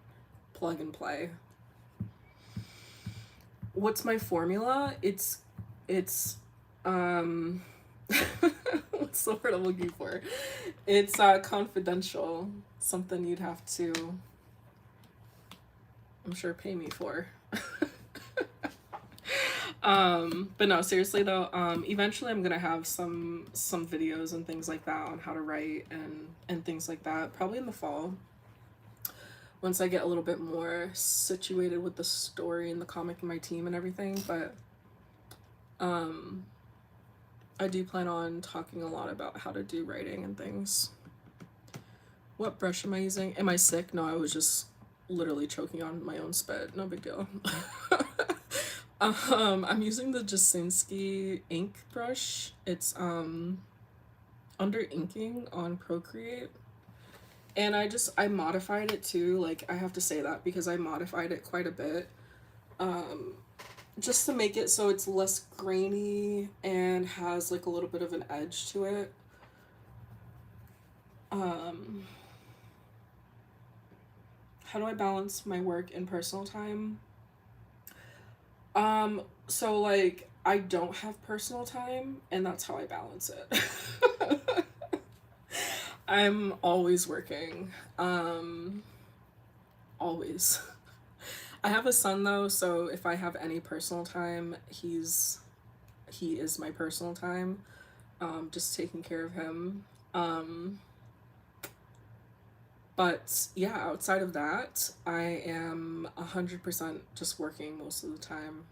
plug and play. What's my formula? It's um what's the word I'm looking for? It's confidential. Something you'd have to, I'm sure, pay me for. But no, seriously though, eventually I'm gonna have some videos and things like that on how to write and things like that, probably in the fall, once I get a little bit more situated with the story and the comic and my team and everything. But um I do plan on talking a lot about how to do writing and things. What brush am I using? Am I sick? No, I was just literally choking on my own spit. No big deal. I'm using the Jasinski ink brush. It's under inking on Procreate. And I modified it too. Like, I have to say that because I modified it quite a bit. Um just to make it so it's less grainy and has like a little bit of an edge to it. Um how do I balance my work and personal time? So like I don't have personal time and that's how I balance it. I'm always working. Always. I have a son though, so if I have any personal time, he is my personal time. Just taking care of him. Um but yeah, outside of that, I am 100% just working most of the time.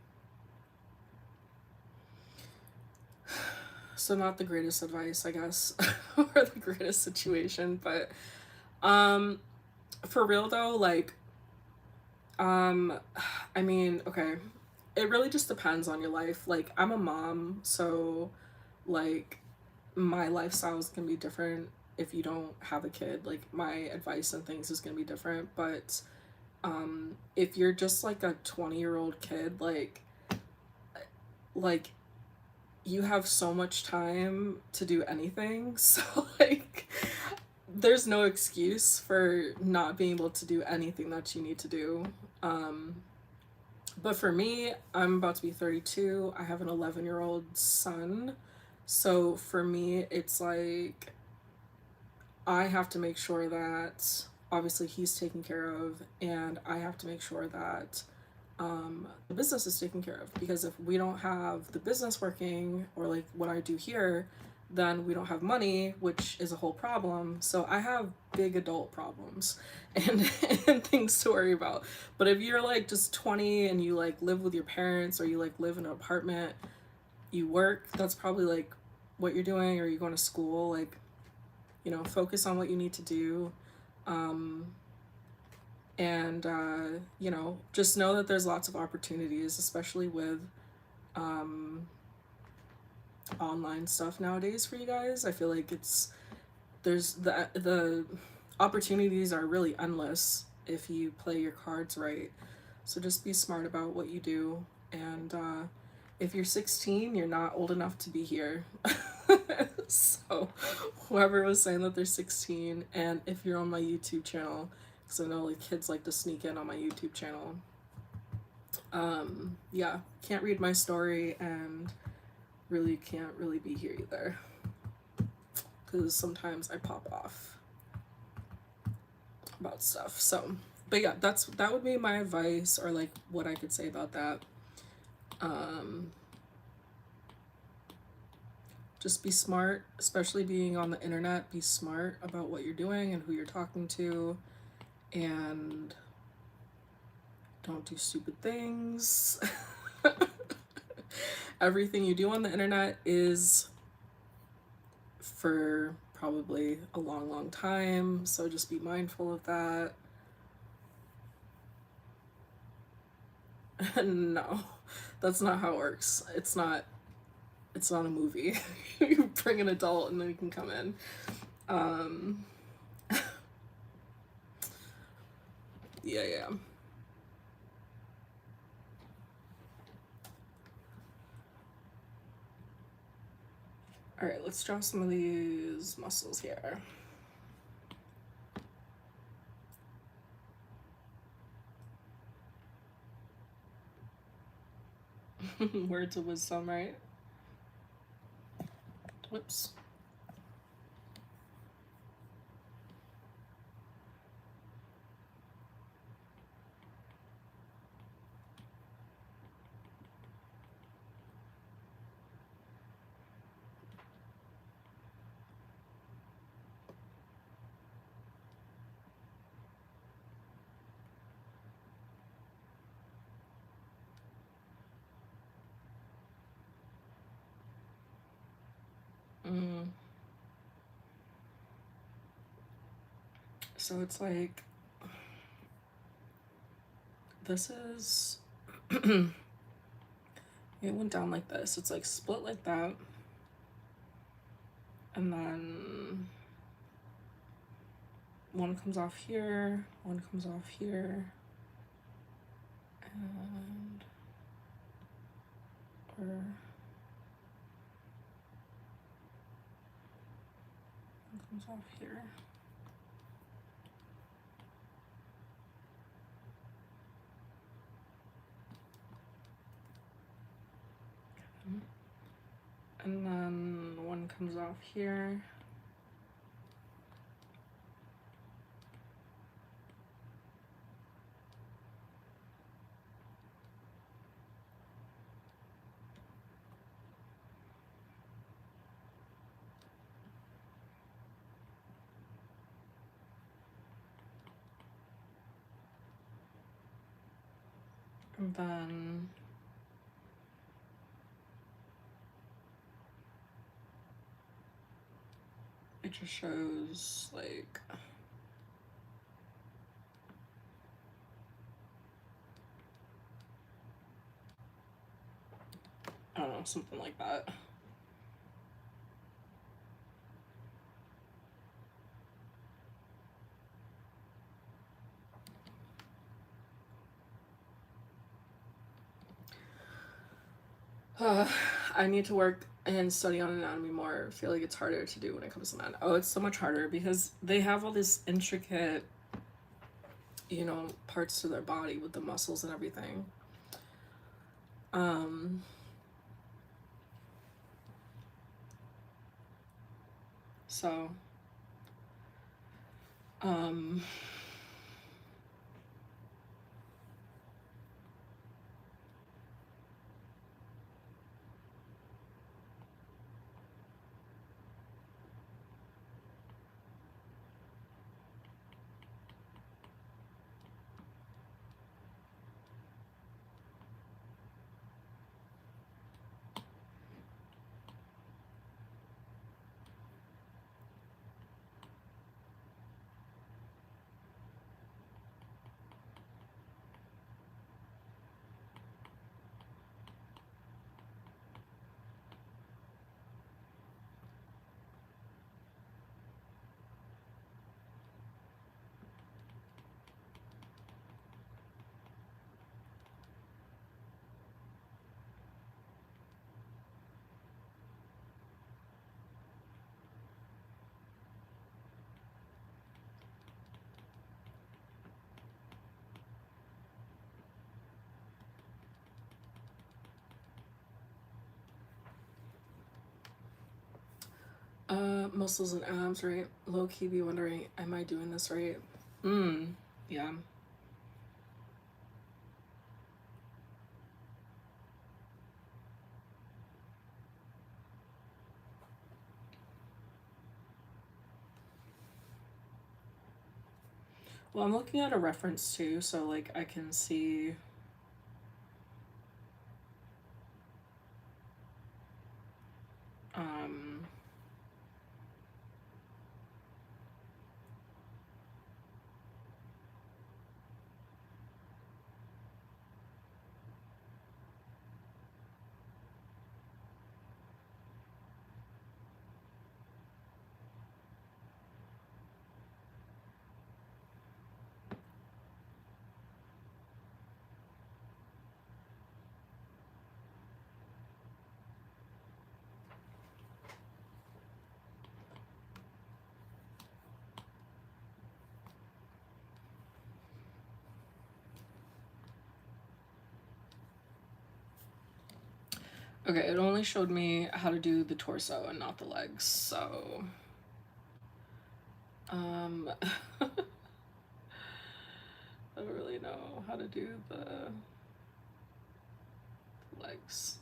So not the greatest advice, I guess, or the greatest situation, but um for real though, like um I mean, okay, it really just depends on your life. Like, I'm a mom, so like my lifestyle is gonna be different if you don't have a kid. Like, my advice and things is gonna be different. But if you're just like a 20-year-old kid, like you have so much time to do anything. So like there's no excuse for not being able to do anything that you need to do. Um but for me, I'm about to be 32. I have an 11-year-old son. So for me, it's like I have to make sure that obviously he's taken care of, and I have to make sure that the business is taken care of. Because if we don't have the business working, or like what I do here, then we don't have money, which is a whole problem. So I have big adult problems and, and things to worry about. But if you're like just 20 and you like live with your parents, or you like live in an apartment, you work, that's probably like what you're doing, or you're going to school, like, you know, focus on what you need to do. Um, and you know, just know that there's lots of opportunities, especially with um, online stuff nowadays for you guys. I feel like there's the opportunities are really endless if you play your cards right. So just be smart about what you do. And if you're 16, you're not old enough to be here. So whoever was saying that they're 16, and if you're on my YouTube channel, because I know like kids like to sneak in on my YouTube channel, yeah, can't read my story and really can't really be here either, because sometimes I pop off about stuff. So but yeah, that would be my advice, or like what I could say about that. um just be smart, especially being on the internet. Be smart about what you're doing and who you're talking to, and don't do stupid things. Everything you do on the internet is for probably a long, long time, so just be mindful of that. No, that's not how it works. It's not a movie. You bring an adult and then you can come in. Um Yeah, yeah. All right, let's draw some of these muscles here. Words of wisdom, right? Whoops. Mm. So it's like, this is, it went down like this. It's like split like that. And then one comes off here, one comes off here, and, or, one comes off here. And then one comes off here. And then it just shows like, I don't know, something like that. I need to work and study on anatomy more. I feel like it's harder to do when it comes to that. Oh, it's so much harder because they have all this intricate, you know, parts to their body with the muscles and everything. So, muscles and abs, right? Low key be wondering, am I doing this right? Yeah. Well, I'm looking at a reference too, so like I can see. Um, Okay, it only showed me how to do the torso and not the legs, so I don't really know how to do the legs.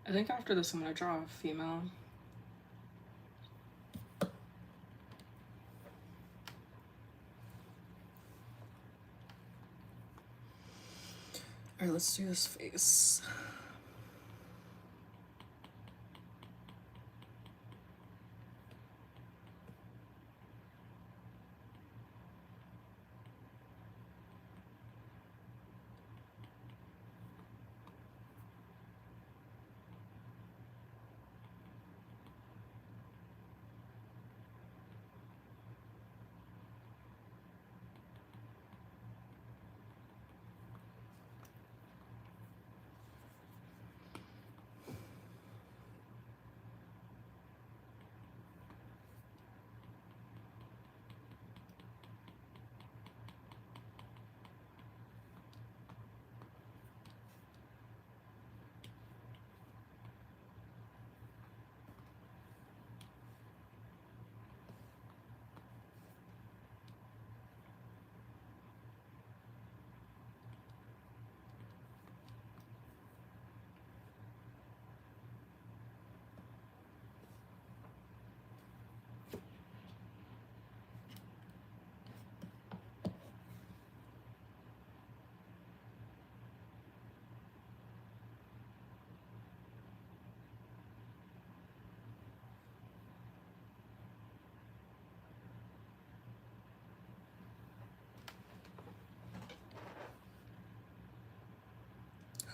I think after this I'm gonna draw a female. Alright, let's do this face.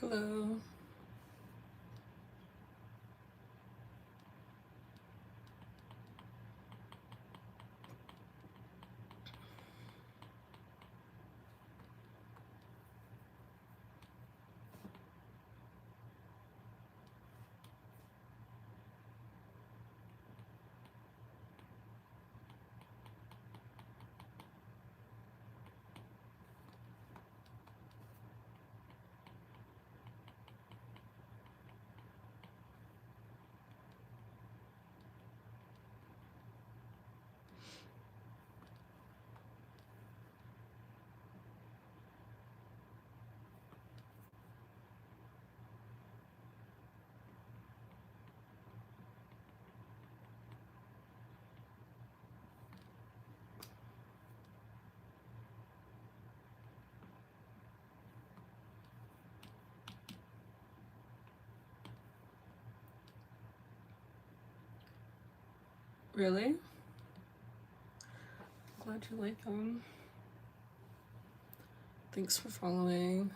Hello. Really? Glad you like them. Thanks for following.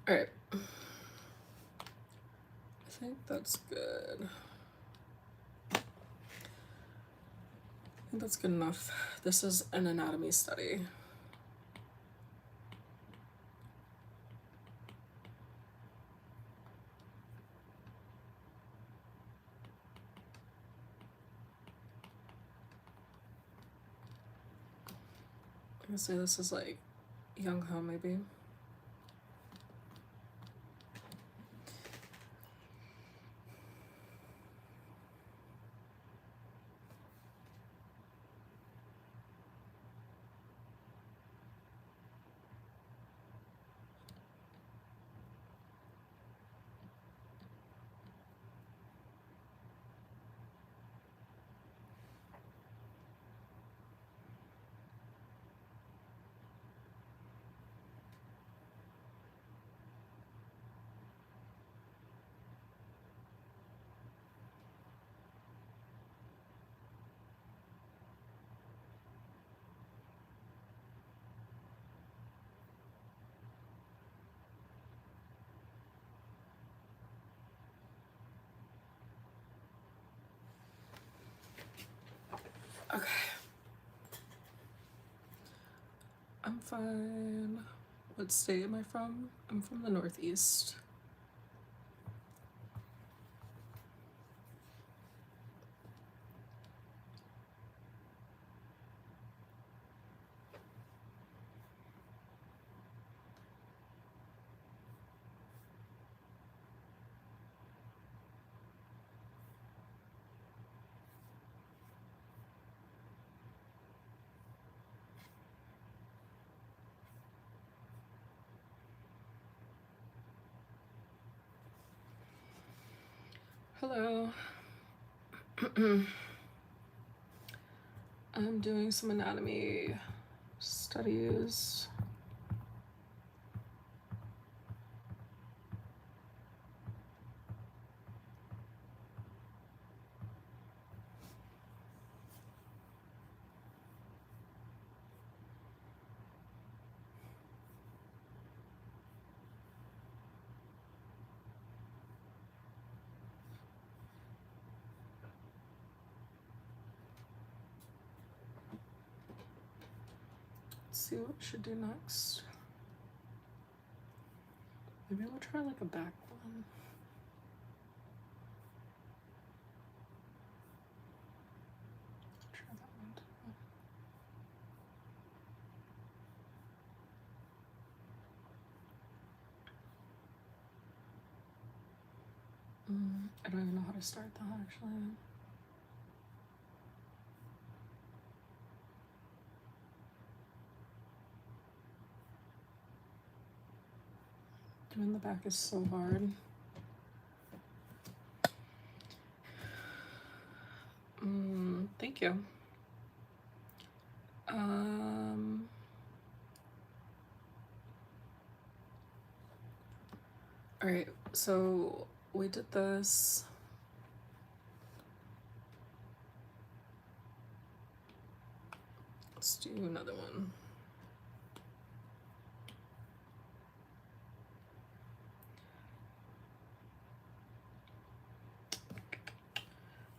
All right. I think that's good. I think that's good enough. This is an anatomy study. I'm gonna say this is like Young Ho, maybe. Okay. I'm fine. What state am I from? I'm from the Northeast. Hello. I'm doing some anatomy studies. Let's see what we should do next. Maybe we'll try like a back one. Try that one too. I don't even know how to start that actually. Doing the back is so hard. Thank you. All right, so we did this. Let's do another one.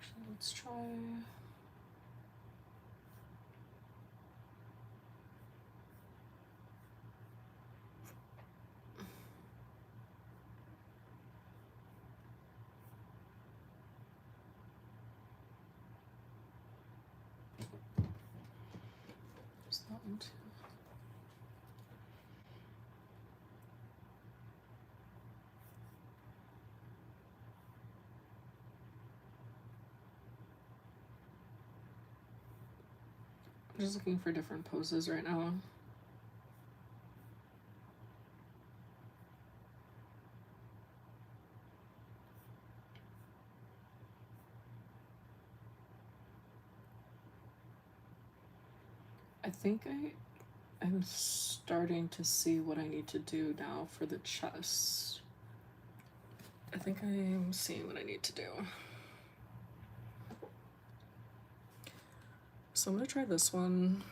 Actually, let's try. There's that one too. I'm just looking for different poses right now. I think I'm starting to see what I need to do now for the chest. I think I'm seeing what I need to do. So I'm gonna try this one.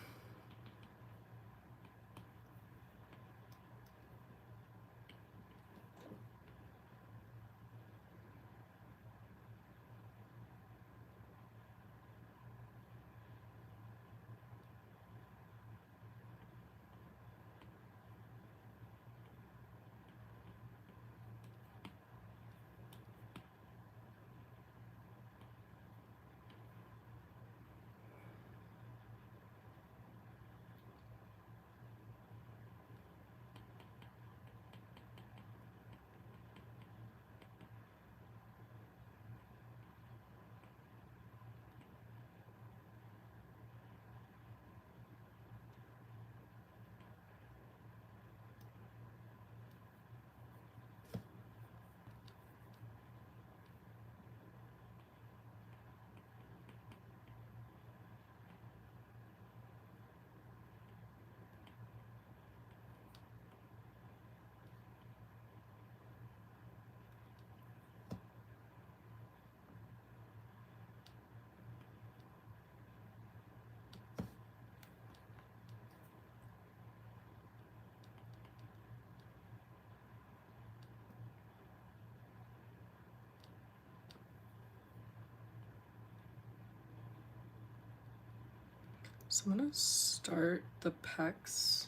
So I'm gonna start the pecs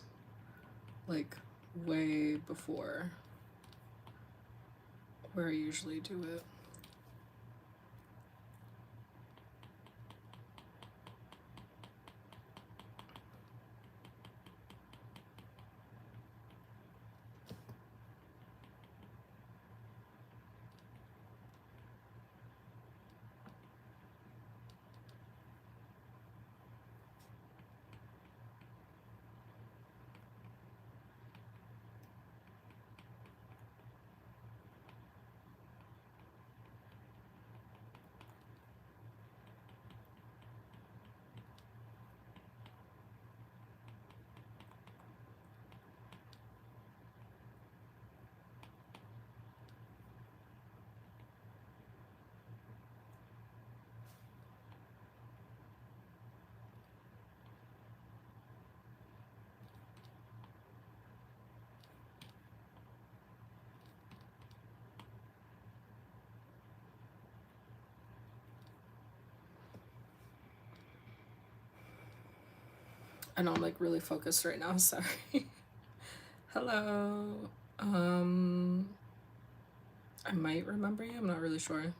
like way before where I usually do it. I know I'm like really focused right now, sorry. Hello. I might remember you, I'm not really sure.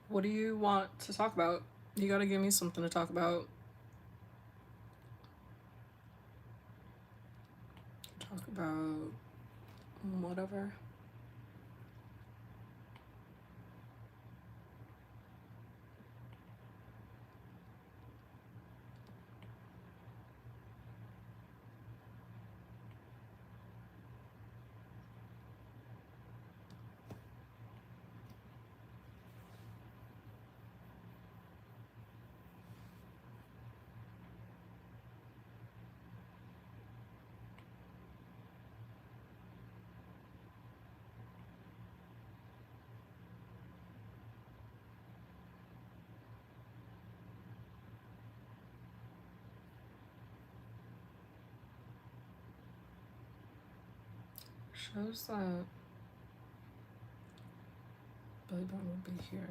What do you want to talk about? You gotta give me something to talk about. Talk about whatever. Shows that belly button would be here.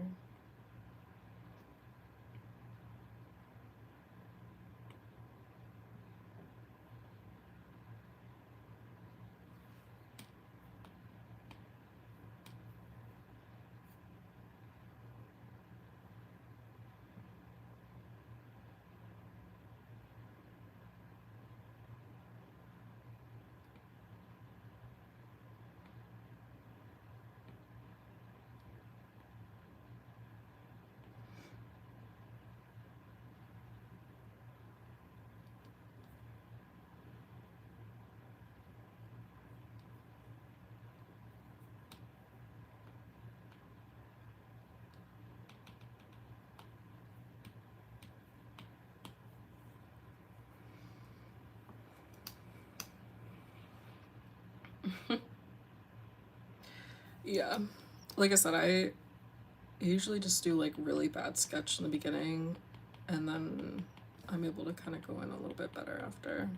Yeah. Like I said, I usually just do like really bad sketch in the beginning and then I'm able to kind of go in a little bit better after.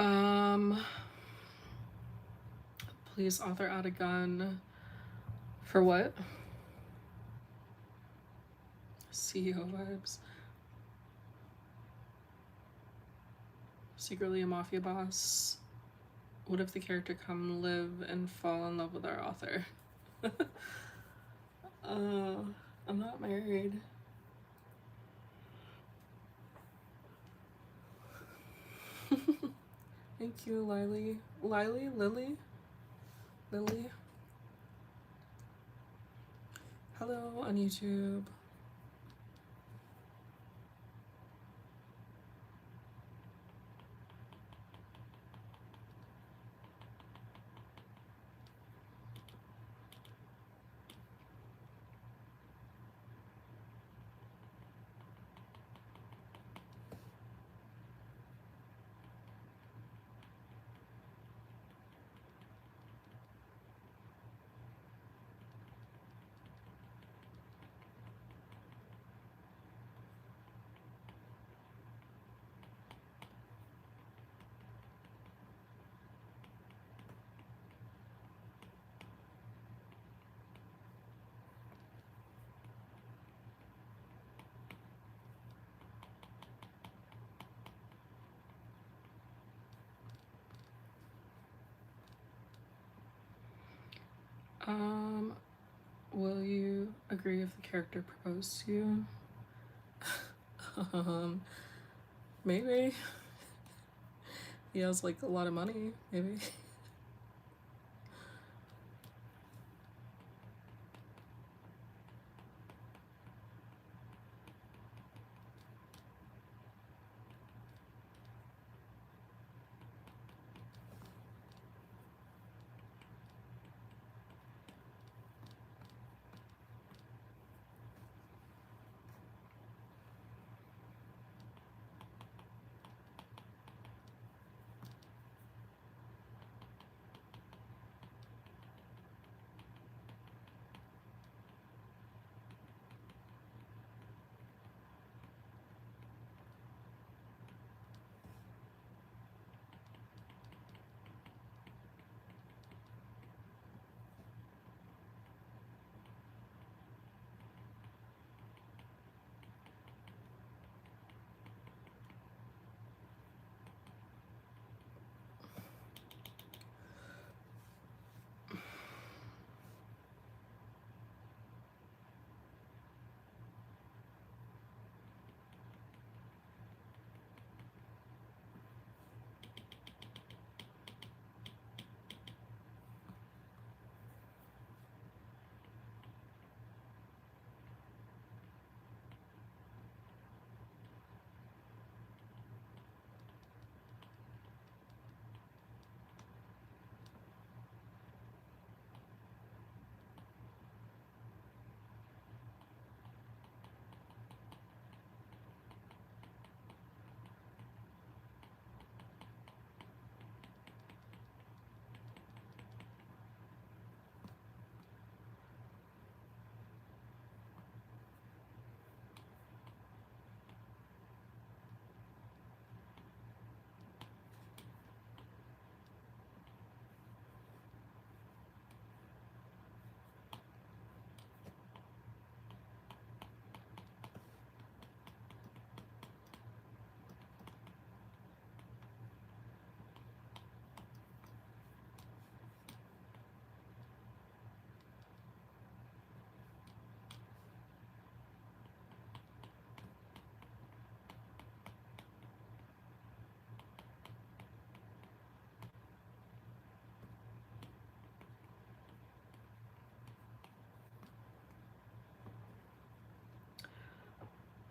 Um, please author out a gun. For what? CEO vibes. Secretly a mafia boss. What if the character come live and fall in love with our author? I'm not married. Thank you, Lily. Lily? Lily? Hello on YouTube. Will you agree if the character proposed to you? Maybe. He has like a lot of money, maybe.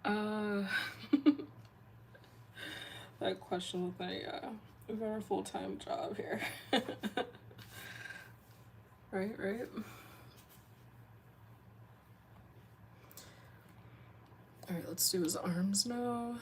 Uh, that question with my very full-time job here. Right, right. All right, let's do his arms now.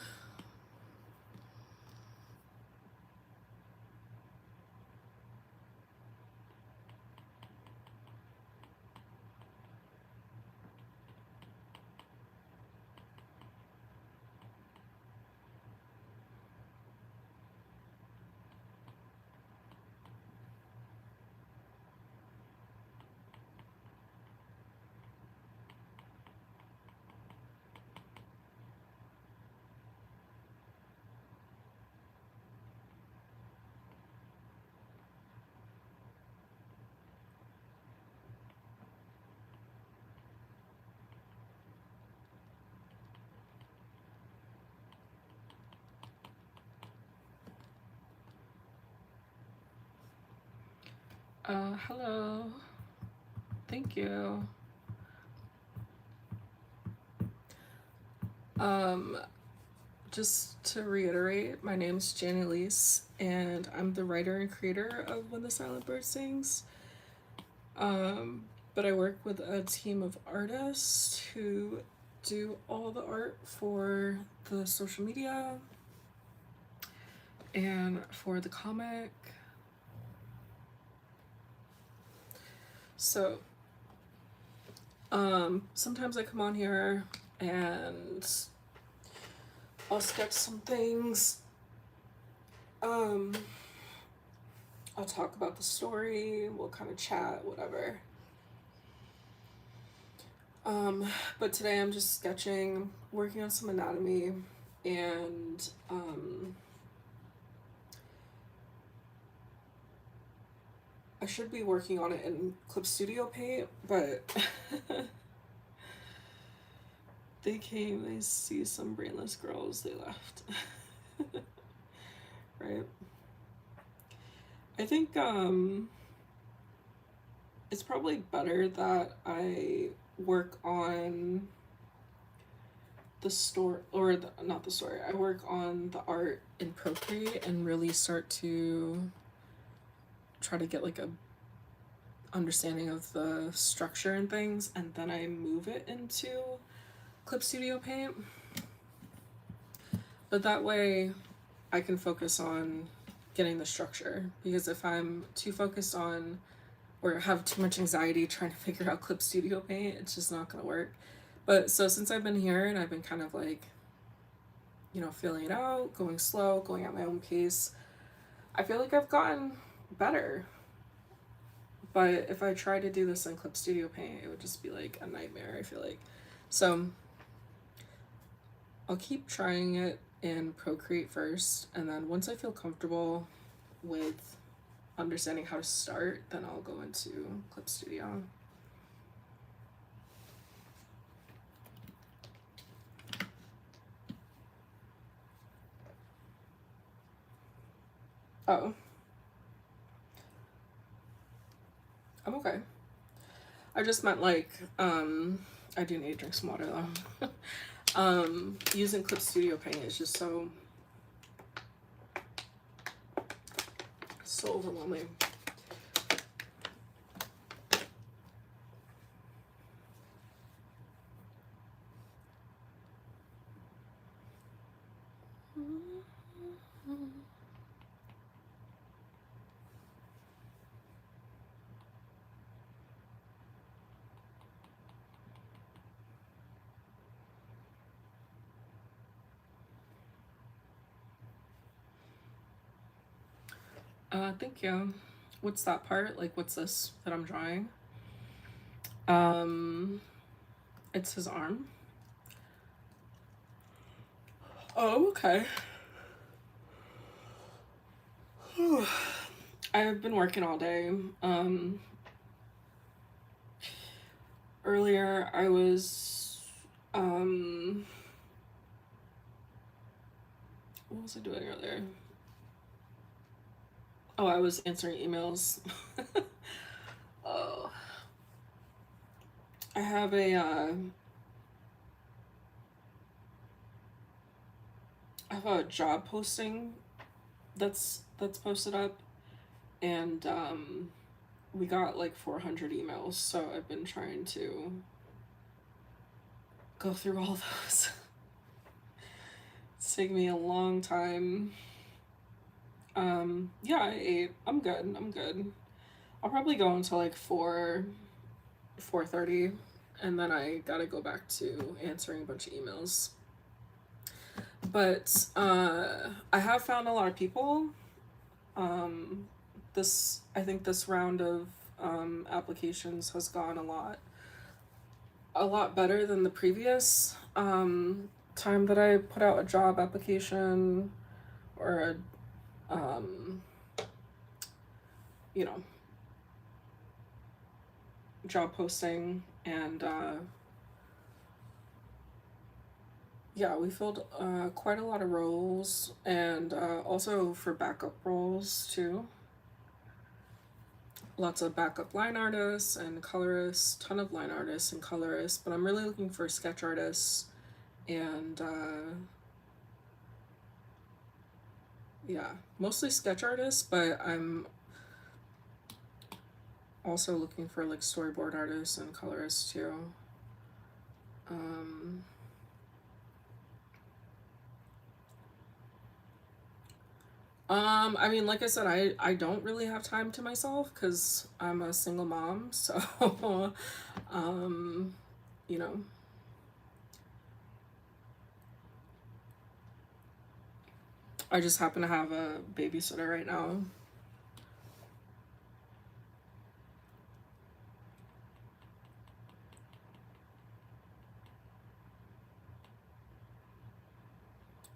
Hello. Thank you. Um, just to reiterate, my name's Janie Elise, and I'm the writer and creator of When the Silent Bird Sings. But I work with a team of artists who do all the art for the social media and for the comic. So, sometimes I come on here and I'll sketch some things. I'll talk about the story, we'll kind of chat, whatever. But today I'm just sketching, working on some anatomy, and I should be working on it in Clip Studio Paint, but they came, they see some brainless girls, they left. Right? I think it's probably better that I work on the story, or not the story, I work on the art in Procreate and really start to try to get like a understanding of the structure and things, and then I move it into Clip Studio Paint. But that way I can focus on getting the structure, because if I'm too focused on or have too much anxiety trying to figure out Clip Studio Paint, it's just not gonna work. But so since I've been here and I've been kind of like, you know, feeling it out, going slow, going at my own pace, I feel like I've gotten better. But if I try to do this in Clip Studio Paint, it would just be like a nightmare, I feel like. So I'll keep trying it in Procreate first, and then once I feel comfortable with understanding how to start, then I'll go into Clip Studio. Oh. I'm okay. I just meant like, I do need to drink some water though. Using Clip Studio Paint is just so overwhelming. Thank you. What's that part? Like, what's this that I'm drawing? It's his arm. Oh, okay. I've been working all day. Earlier I was, what was I doing earlier? Oh, I was answering emails. Oh. I have a, I have a job posting that's posted up, and we got like 400 emails, so I've been trying to go through all those. It's taking me a long time. Yeah, I ate. I'm good. I'll probably go until like 4:30, and then I gotta go back to answering a bunch of emails. But I have found a lot of people. I think this round of applications has gone a lot better than the previous time that I put out a job application or a you know, job posting, and yeah, we filled quite a lot of roles, and also for backup roles too. lots of backup line artists and colorists, ton of line artists and colorists, but I'm really looking for sketch artists and yeah, mostly sketch artists, but I'm also looking for like storyboard artists and colorists too. Um, I mean, like I said, I don't really have time to myself because I'm a single mom, so um, you know, I just happen to have a babysitter right now.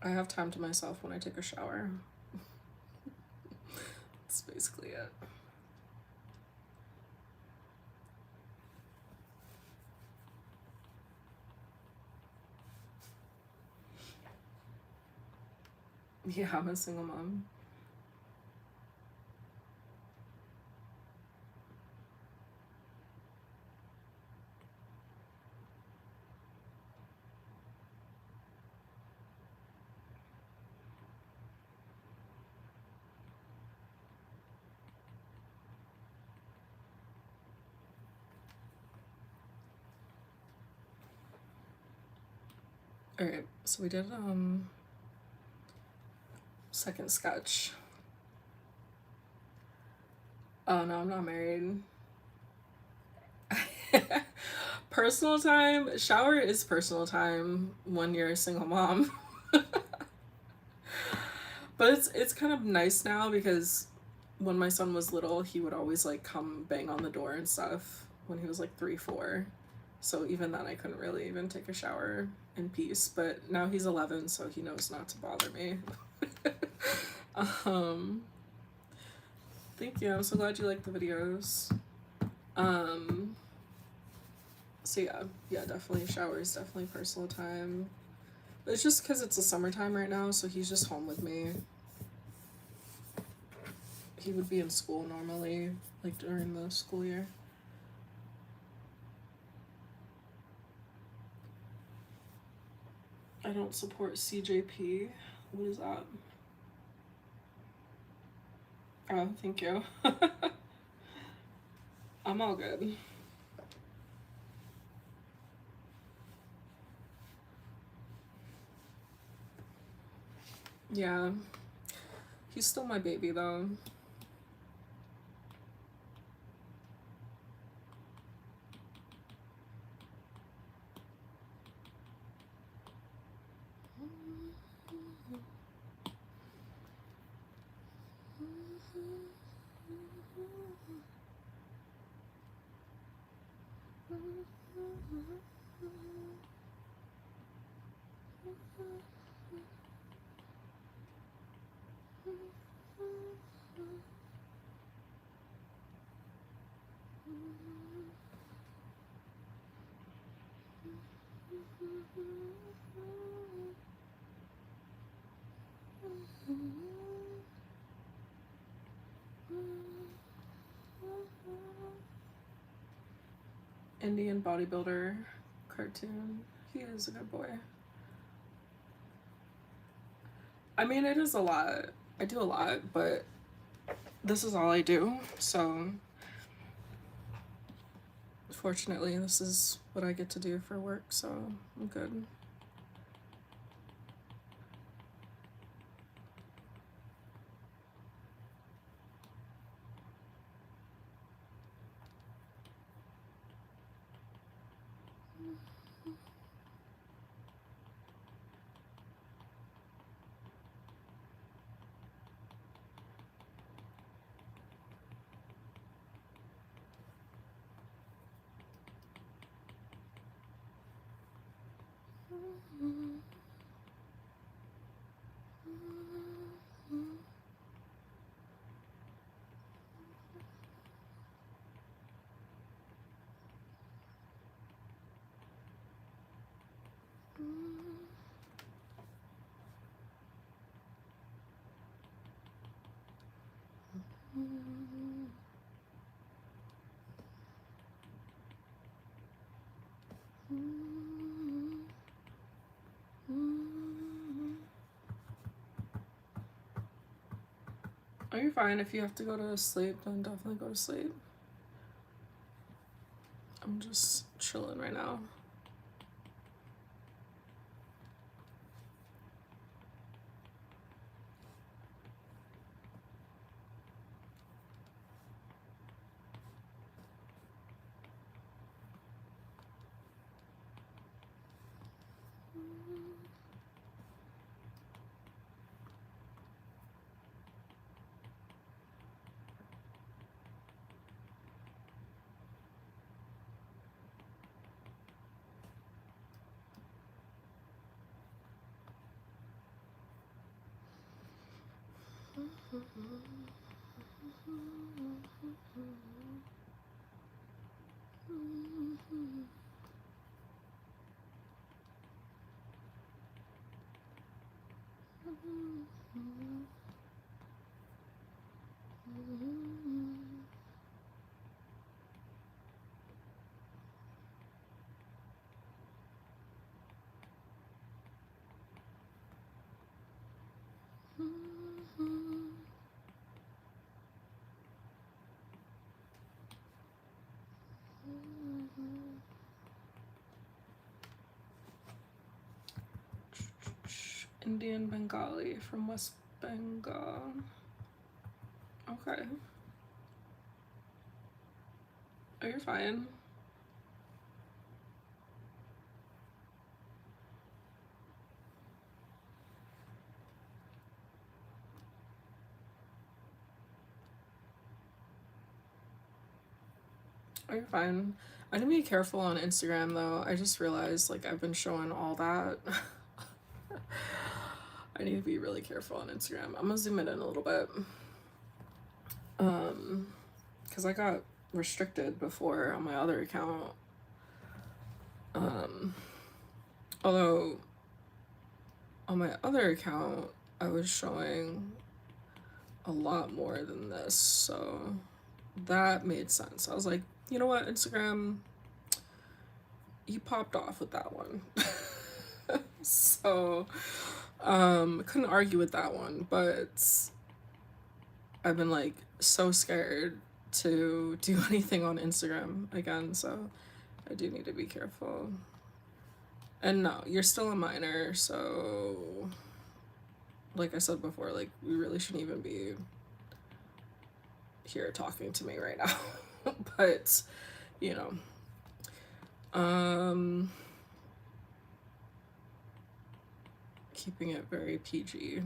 I have time to myself when I take a shower. That's basically it. Yeah, I'm a single mom. All right, so we did second sketch. Oh no, I'm not married. Personal time, shower is personal time when you're a single mom. But it's kind of nice now because when my son was little, he would always like come bang on the door and stuff when he was like 3, 4. So even then, I couldn't really even take a shower in peace. But now he's 11, so he knows not to bother me. um, Thank you. I'm so glad you like the videos. Um, so yeah, definitely showers, definitely personal time. But it's just because it's the summertime right now, so he's just home with me. He would be in school normally, like during the school year. I don't support CJP. What is that? Oh, thank you. I'm all good. Yeah. He's still my baby though. Indian bodybuilder cartoon. He is a good boy. I mean, it is a lot. I do a lot, but this is all I do. So, fortunately, this is what I get to do for work. So, I'm good. Are you fine? If you have to go to sleep, then definitely go to sleep. I'm just chilling right now. Indian Bengali from West Bengal. Okay. Oh, you're fine. Oh, you're fine. I need to be careful on Instagram though. I just realized like I've been showing all that. I need to be really careful on Instagram. I'm gonna zoom it in a little bit. Because I got restricted before on my other account. Although on my other account I was showing a lot more than this, so that made sense. I was like, you know what, Instagram, you popped off with that one. So couldn't argue with that one, but I've been like so scared to do anything on Instagram again, so I do need to be careful. And no, you're still a minor, so like I said before, like we really shouldn't even be here talking to me right now. But you know, keeping it very PG.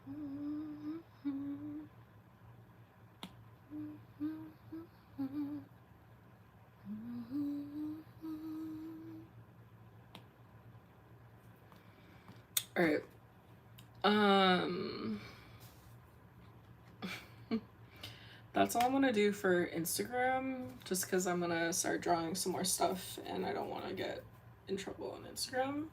All right. That's all I'm gonna do for Instagram, just because I'm gonna start drawing some more stuff and I don't want to get in trouble on Instagram.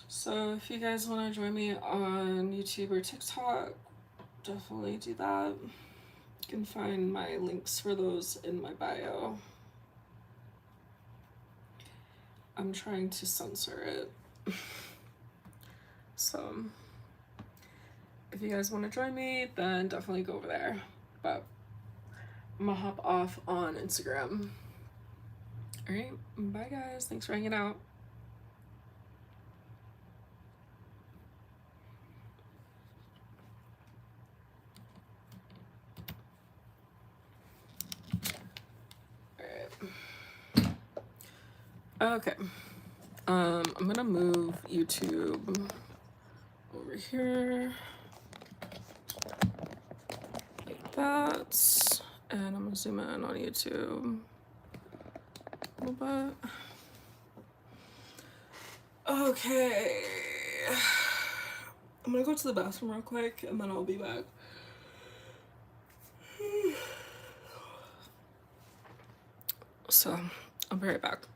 So if you guys want to join me on YouTube or TikTok, definitely do that. You can find my links for those in my bio. I'm trying to censor it. So if you guys want to join me, then definitely go over there. But I'm gonna hop off on Instagram. All right, bye guys. Thanks for hanging out. Okay. I'm gonna move YouTube over here like that, and I'm gonna zoom in on YouTube a little bit. Okay. I'm gonna go to the bathroom real quick and then I'll be back. So, I'll be right back.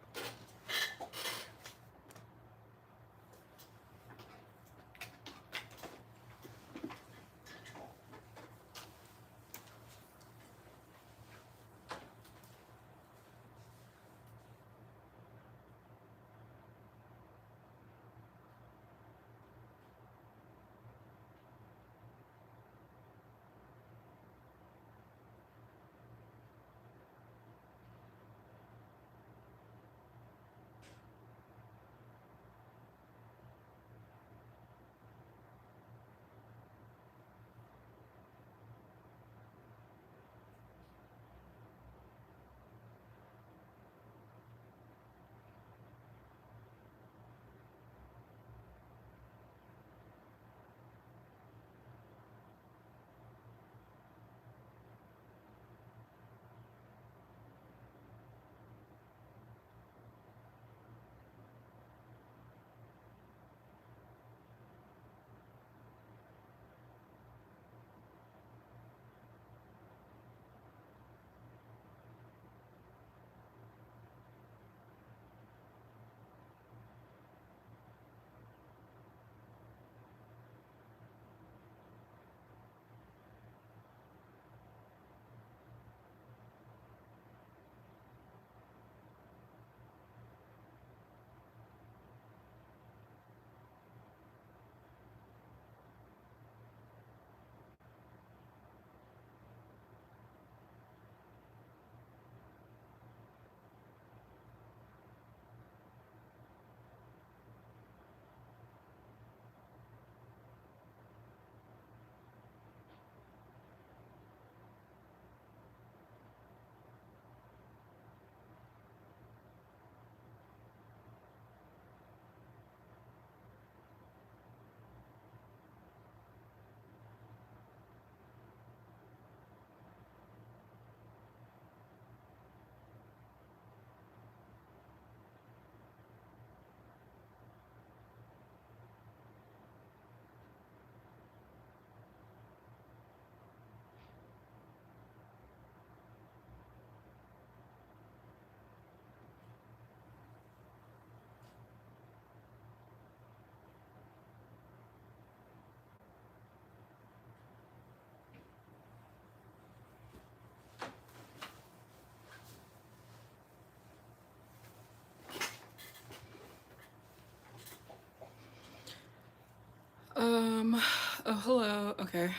Oh, hello. Okay.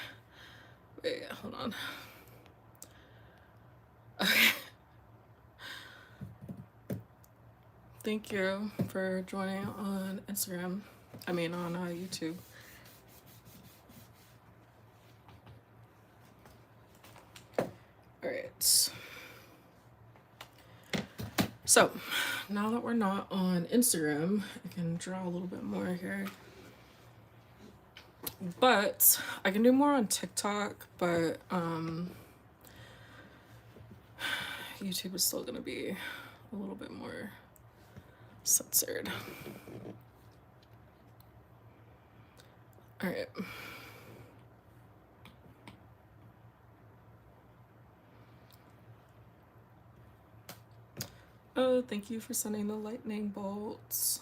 Wait, hold on. Okay. Thank you for joining on Instagram. I mean, on YouTube. All right. So, now that we're not on Instagram, I can draw a little bit more here. But I can do more on TikTok, but YouTube is still gonna be a little bit more censored. All right. Oh, thank you for sending the lightning bolts.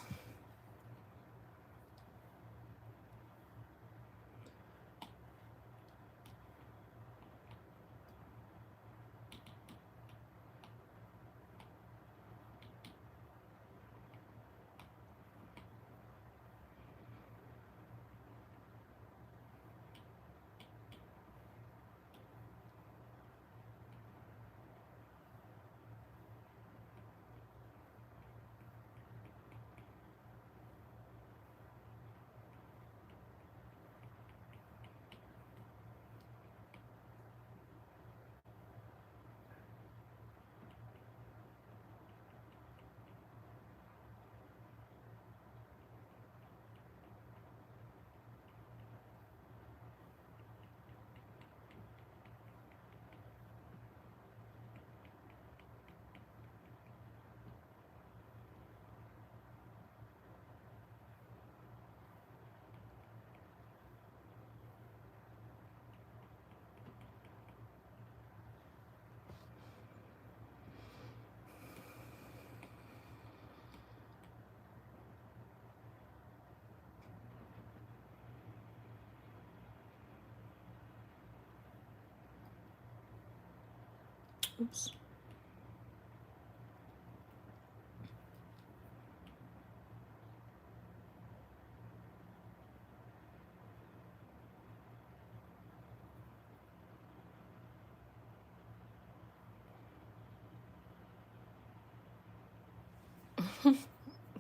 Oops.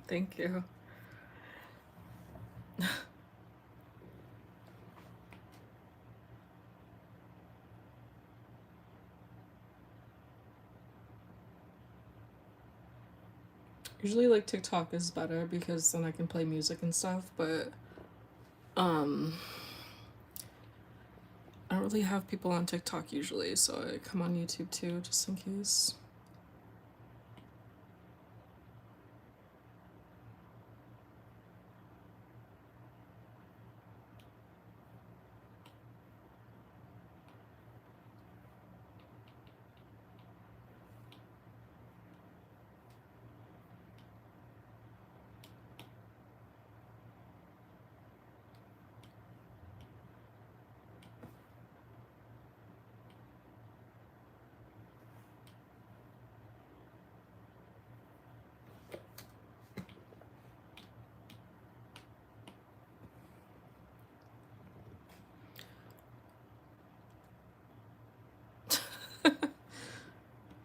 Thank you. Usually like TikTok is better because then I can play music and stuff, but I don't really have people on TikTok usually, so I come on YouTube too, just in case.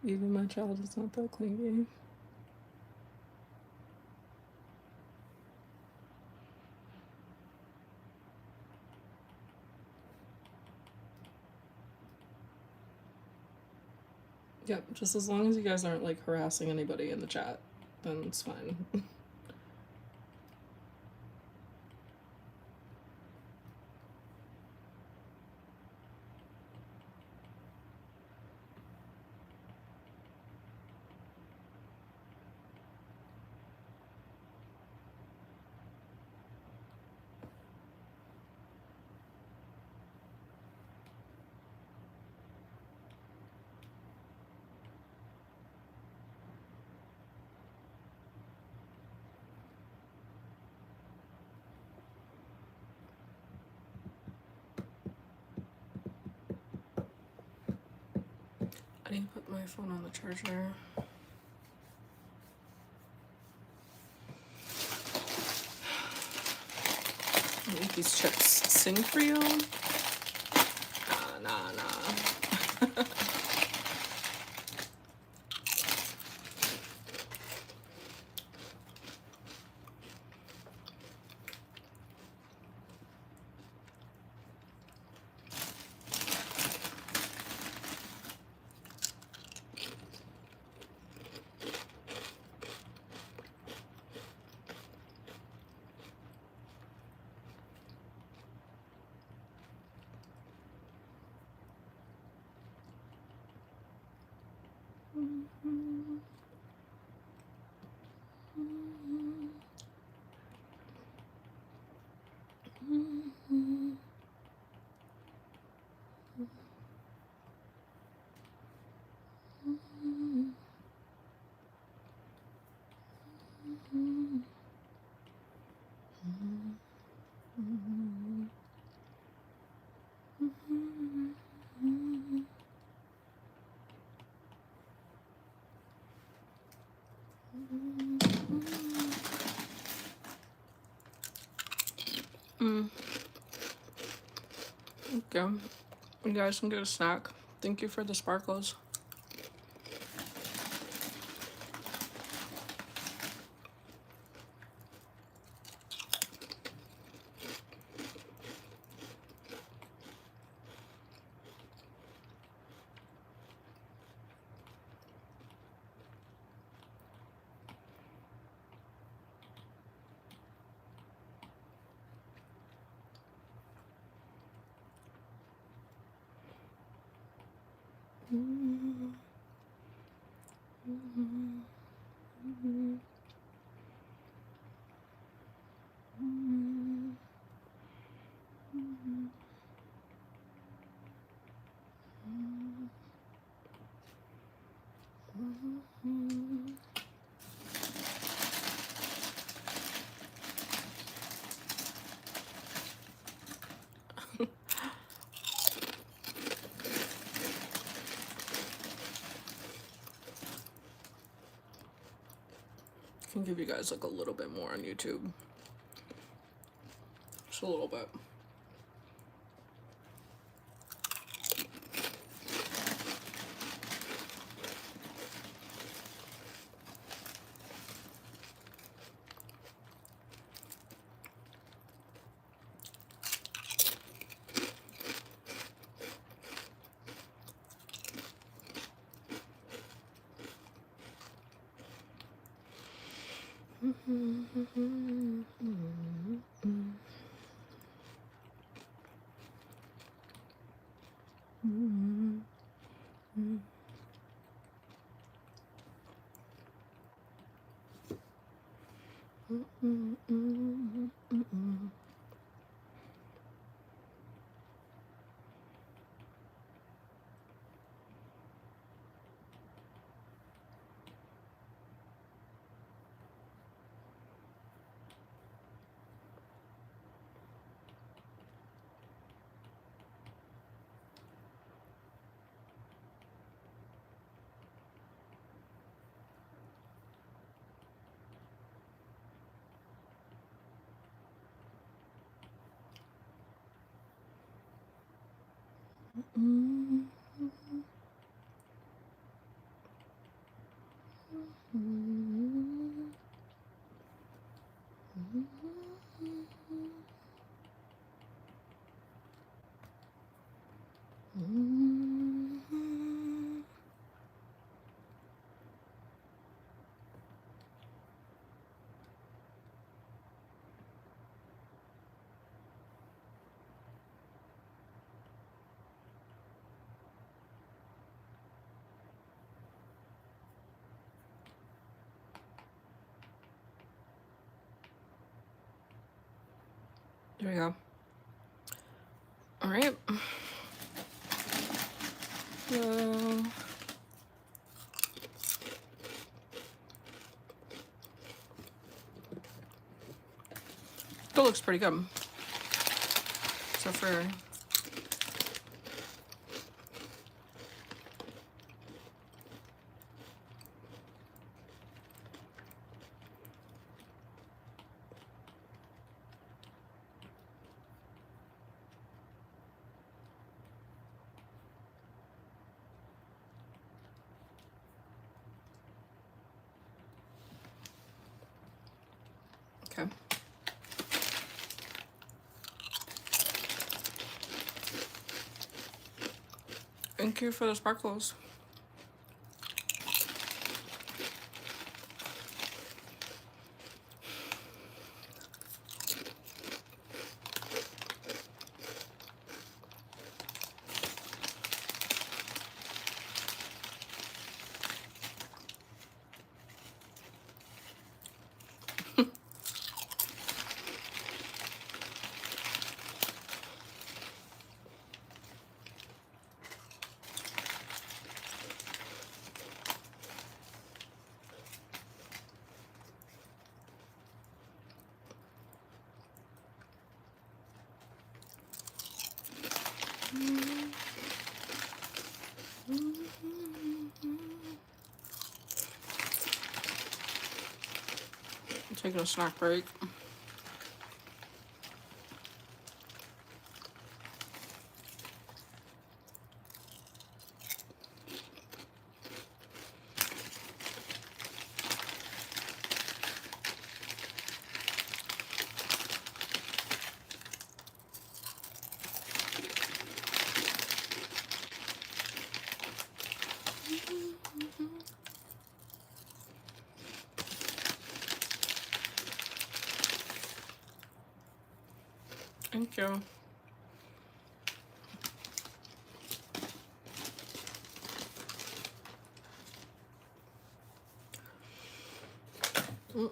Even my child is not that clingy. Yep, just as long as you guys aren't like harassing anybody in the chat, then it's fine. I need to put my phone on the charger. Make these chips sing for you? Nah. Okay, you guys can get a snack. Thank you for the sparkles. I can give you guys like a little bit more on YouTube. Just a little bit. There we go. All right. Still looks pretty good. Except for okay. Thank you for the sparkles. Taking a snack break. Thank you. Okay.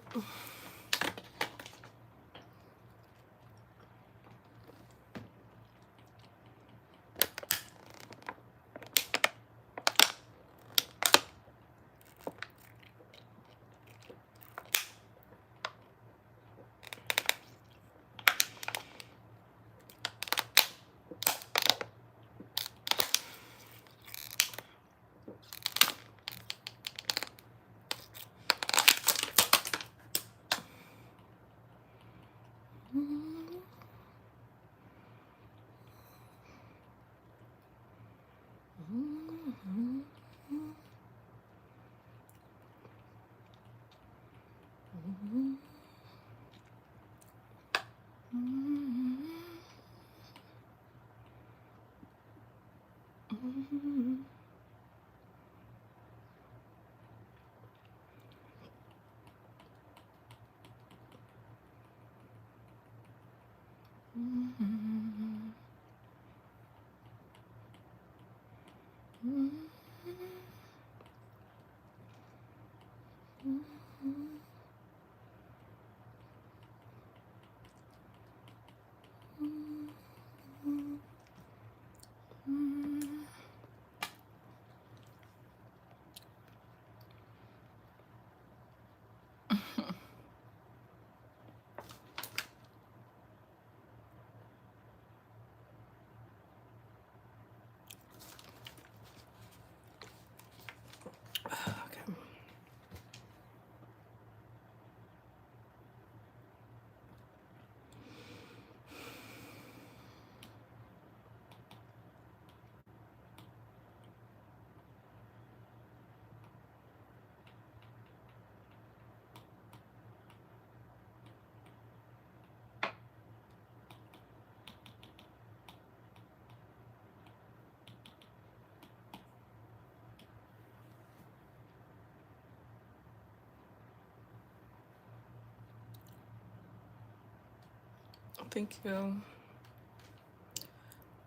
Thank you.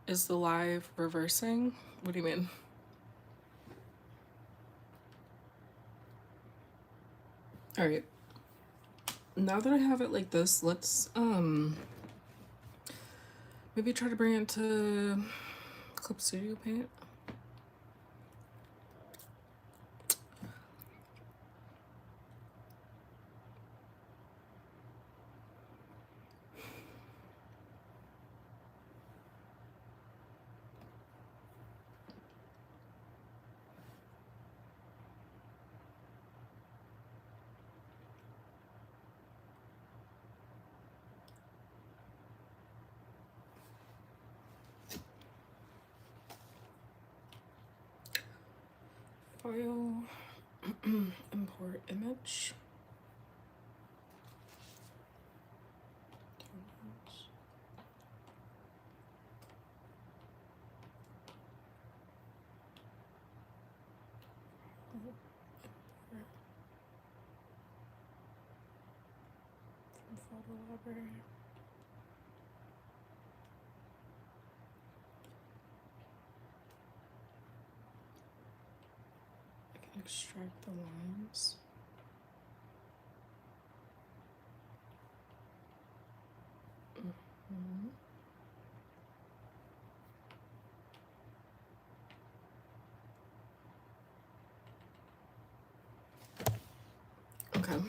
Is the live reversing? What do you mean? All right. Now that I have it like this, let's maybe try to bring it to Clip Studio Paint. File, import image. From photo library. I can extract the lines. Okay.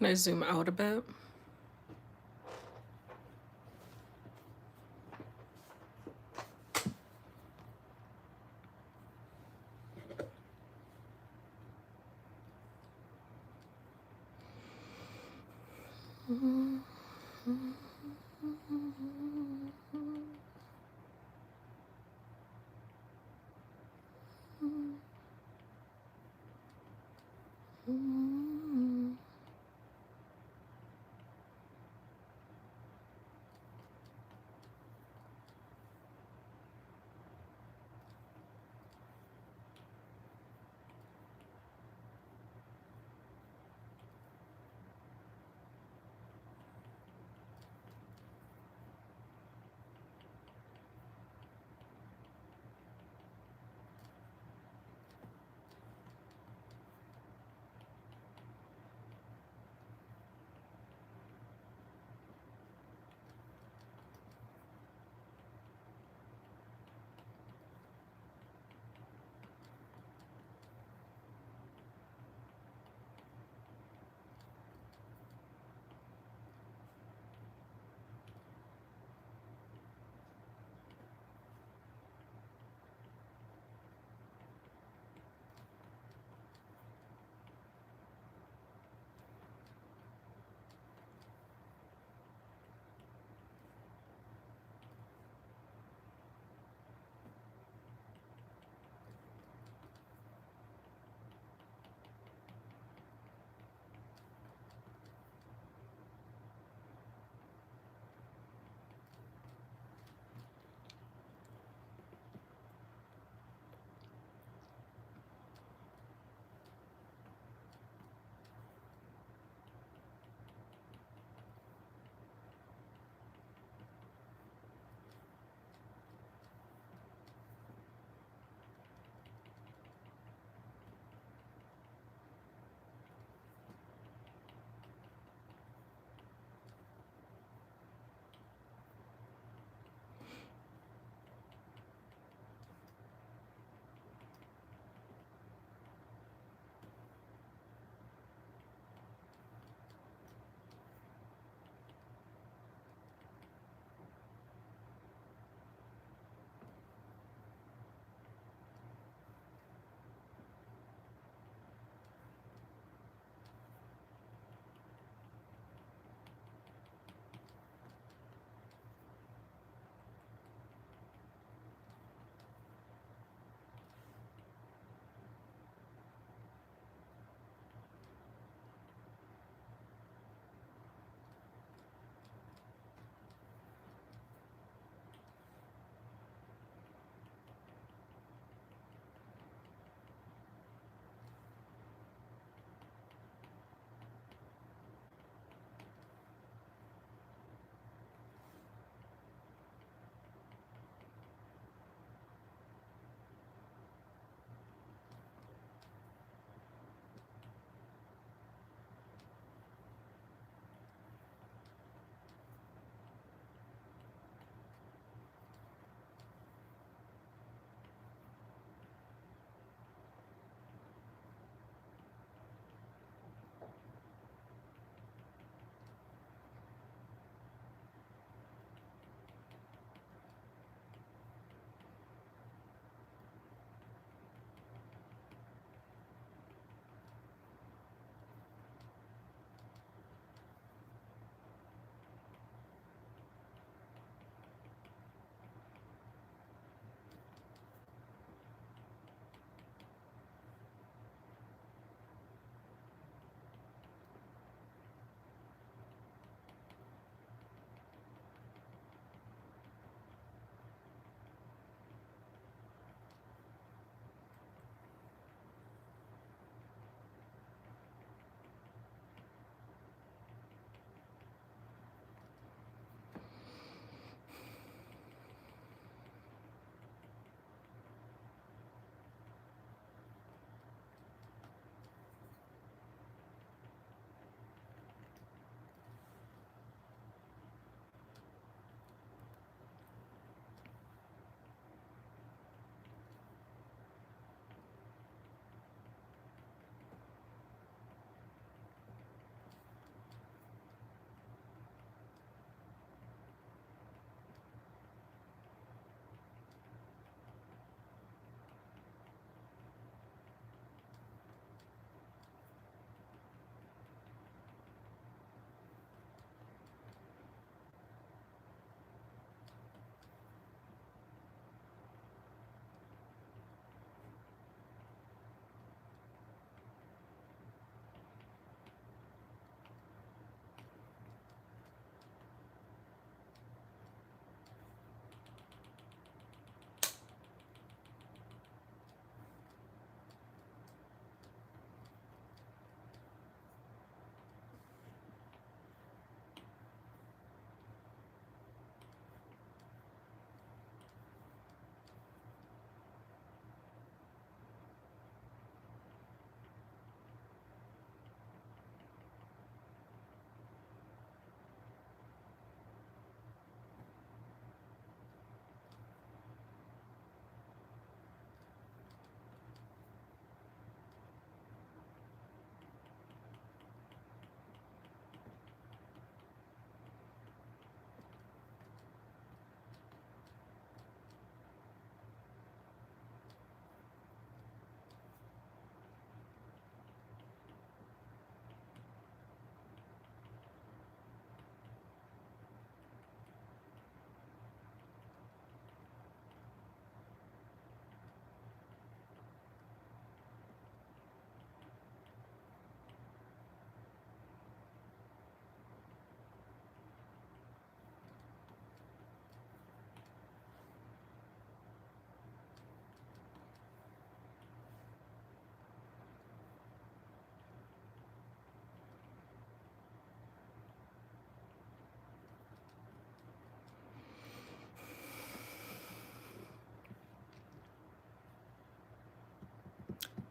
Can I zoom out a bit?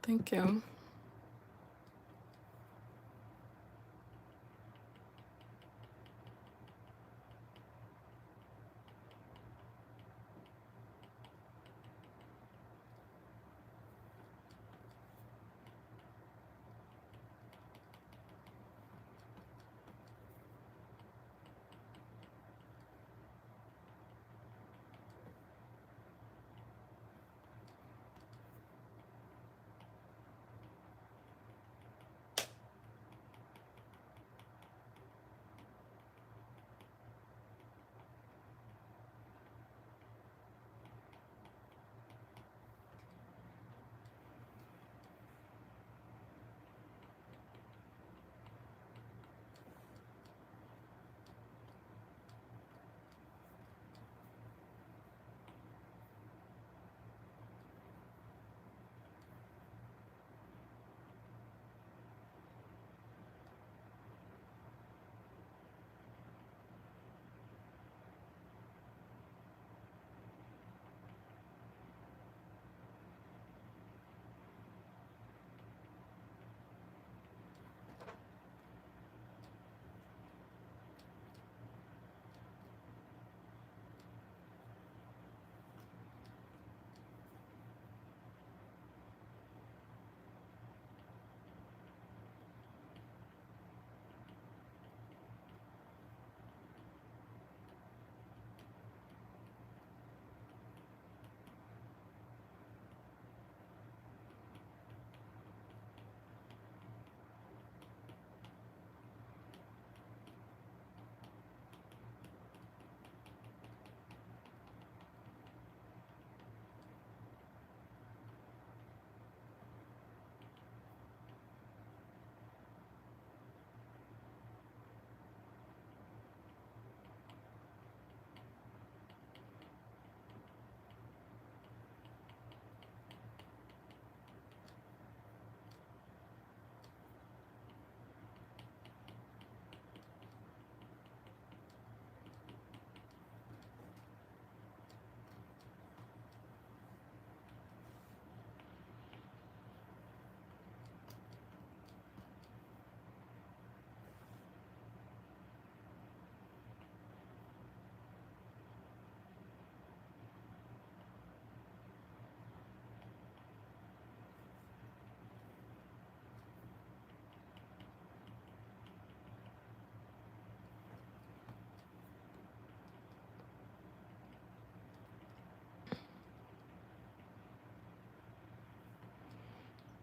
Thank you.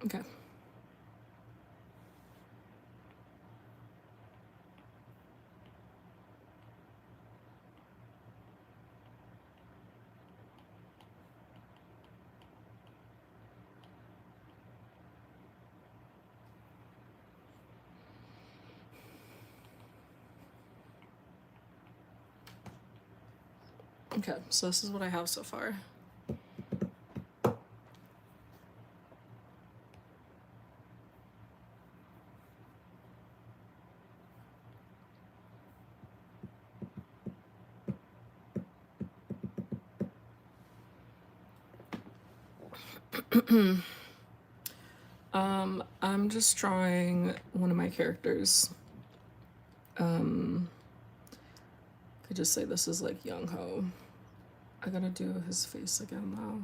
Okay. Okay, so this is what I have so far. I'm just drawing one of my characters. Could just say this is like Young Ho. I gotta do his face again though.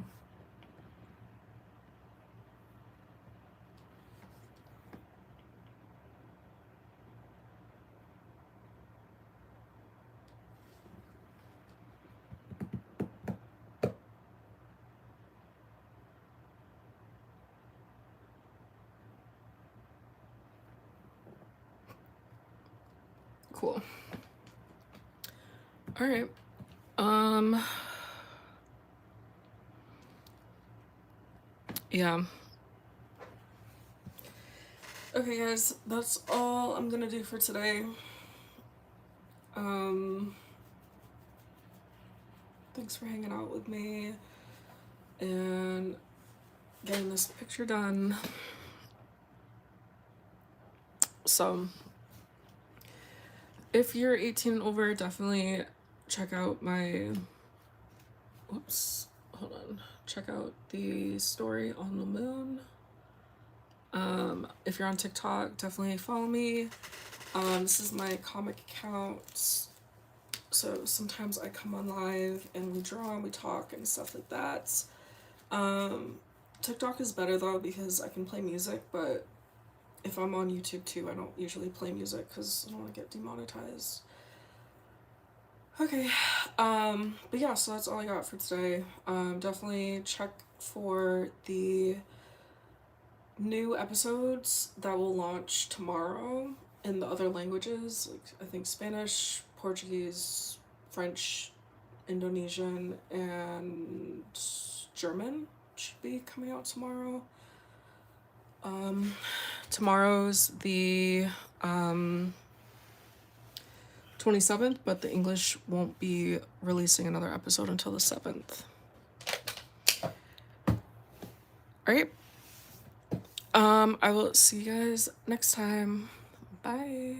Cool. All right. Yeah. Okay, guys, that's all I'm gonna do for today. Thanks for hanging out with me and getting this picture done. So, if you're 18 and over, definitely check out my. Whoops, hold on. Check out the story on the moon. If you're on TikTok, definitely follow me. This is my comic account. So sometimes I come on live and we draw and we talk and stuff like that. TikTok is better though because I can play music, but if I'm on YouTube too, I don't usually play music because I don't want to get demonetized. Okay, but yeah, so that's all I got for today. Definitely check for the new episodes that will launch tomorrow in the other languages, like I think Spanish, Portuguese, French, Indonesian, and German should be coming out tomorrow. Tomorrow's the 27th, but the English won't be releasing another episode until the 7th. Alright. I will see you guys next time. Bye.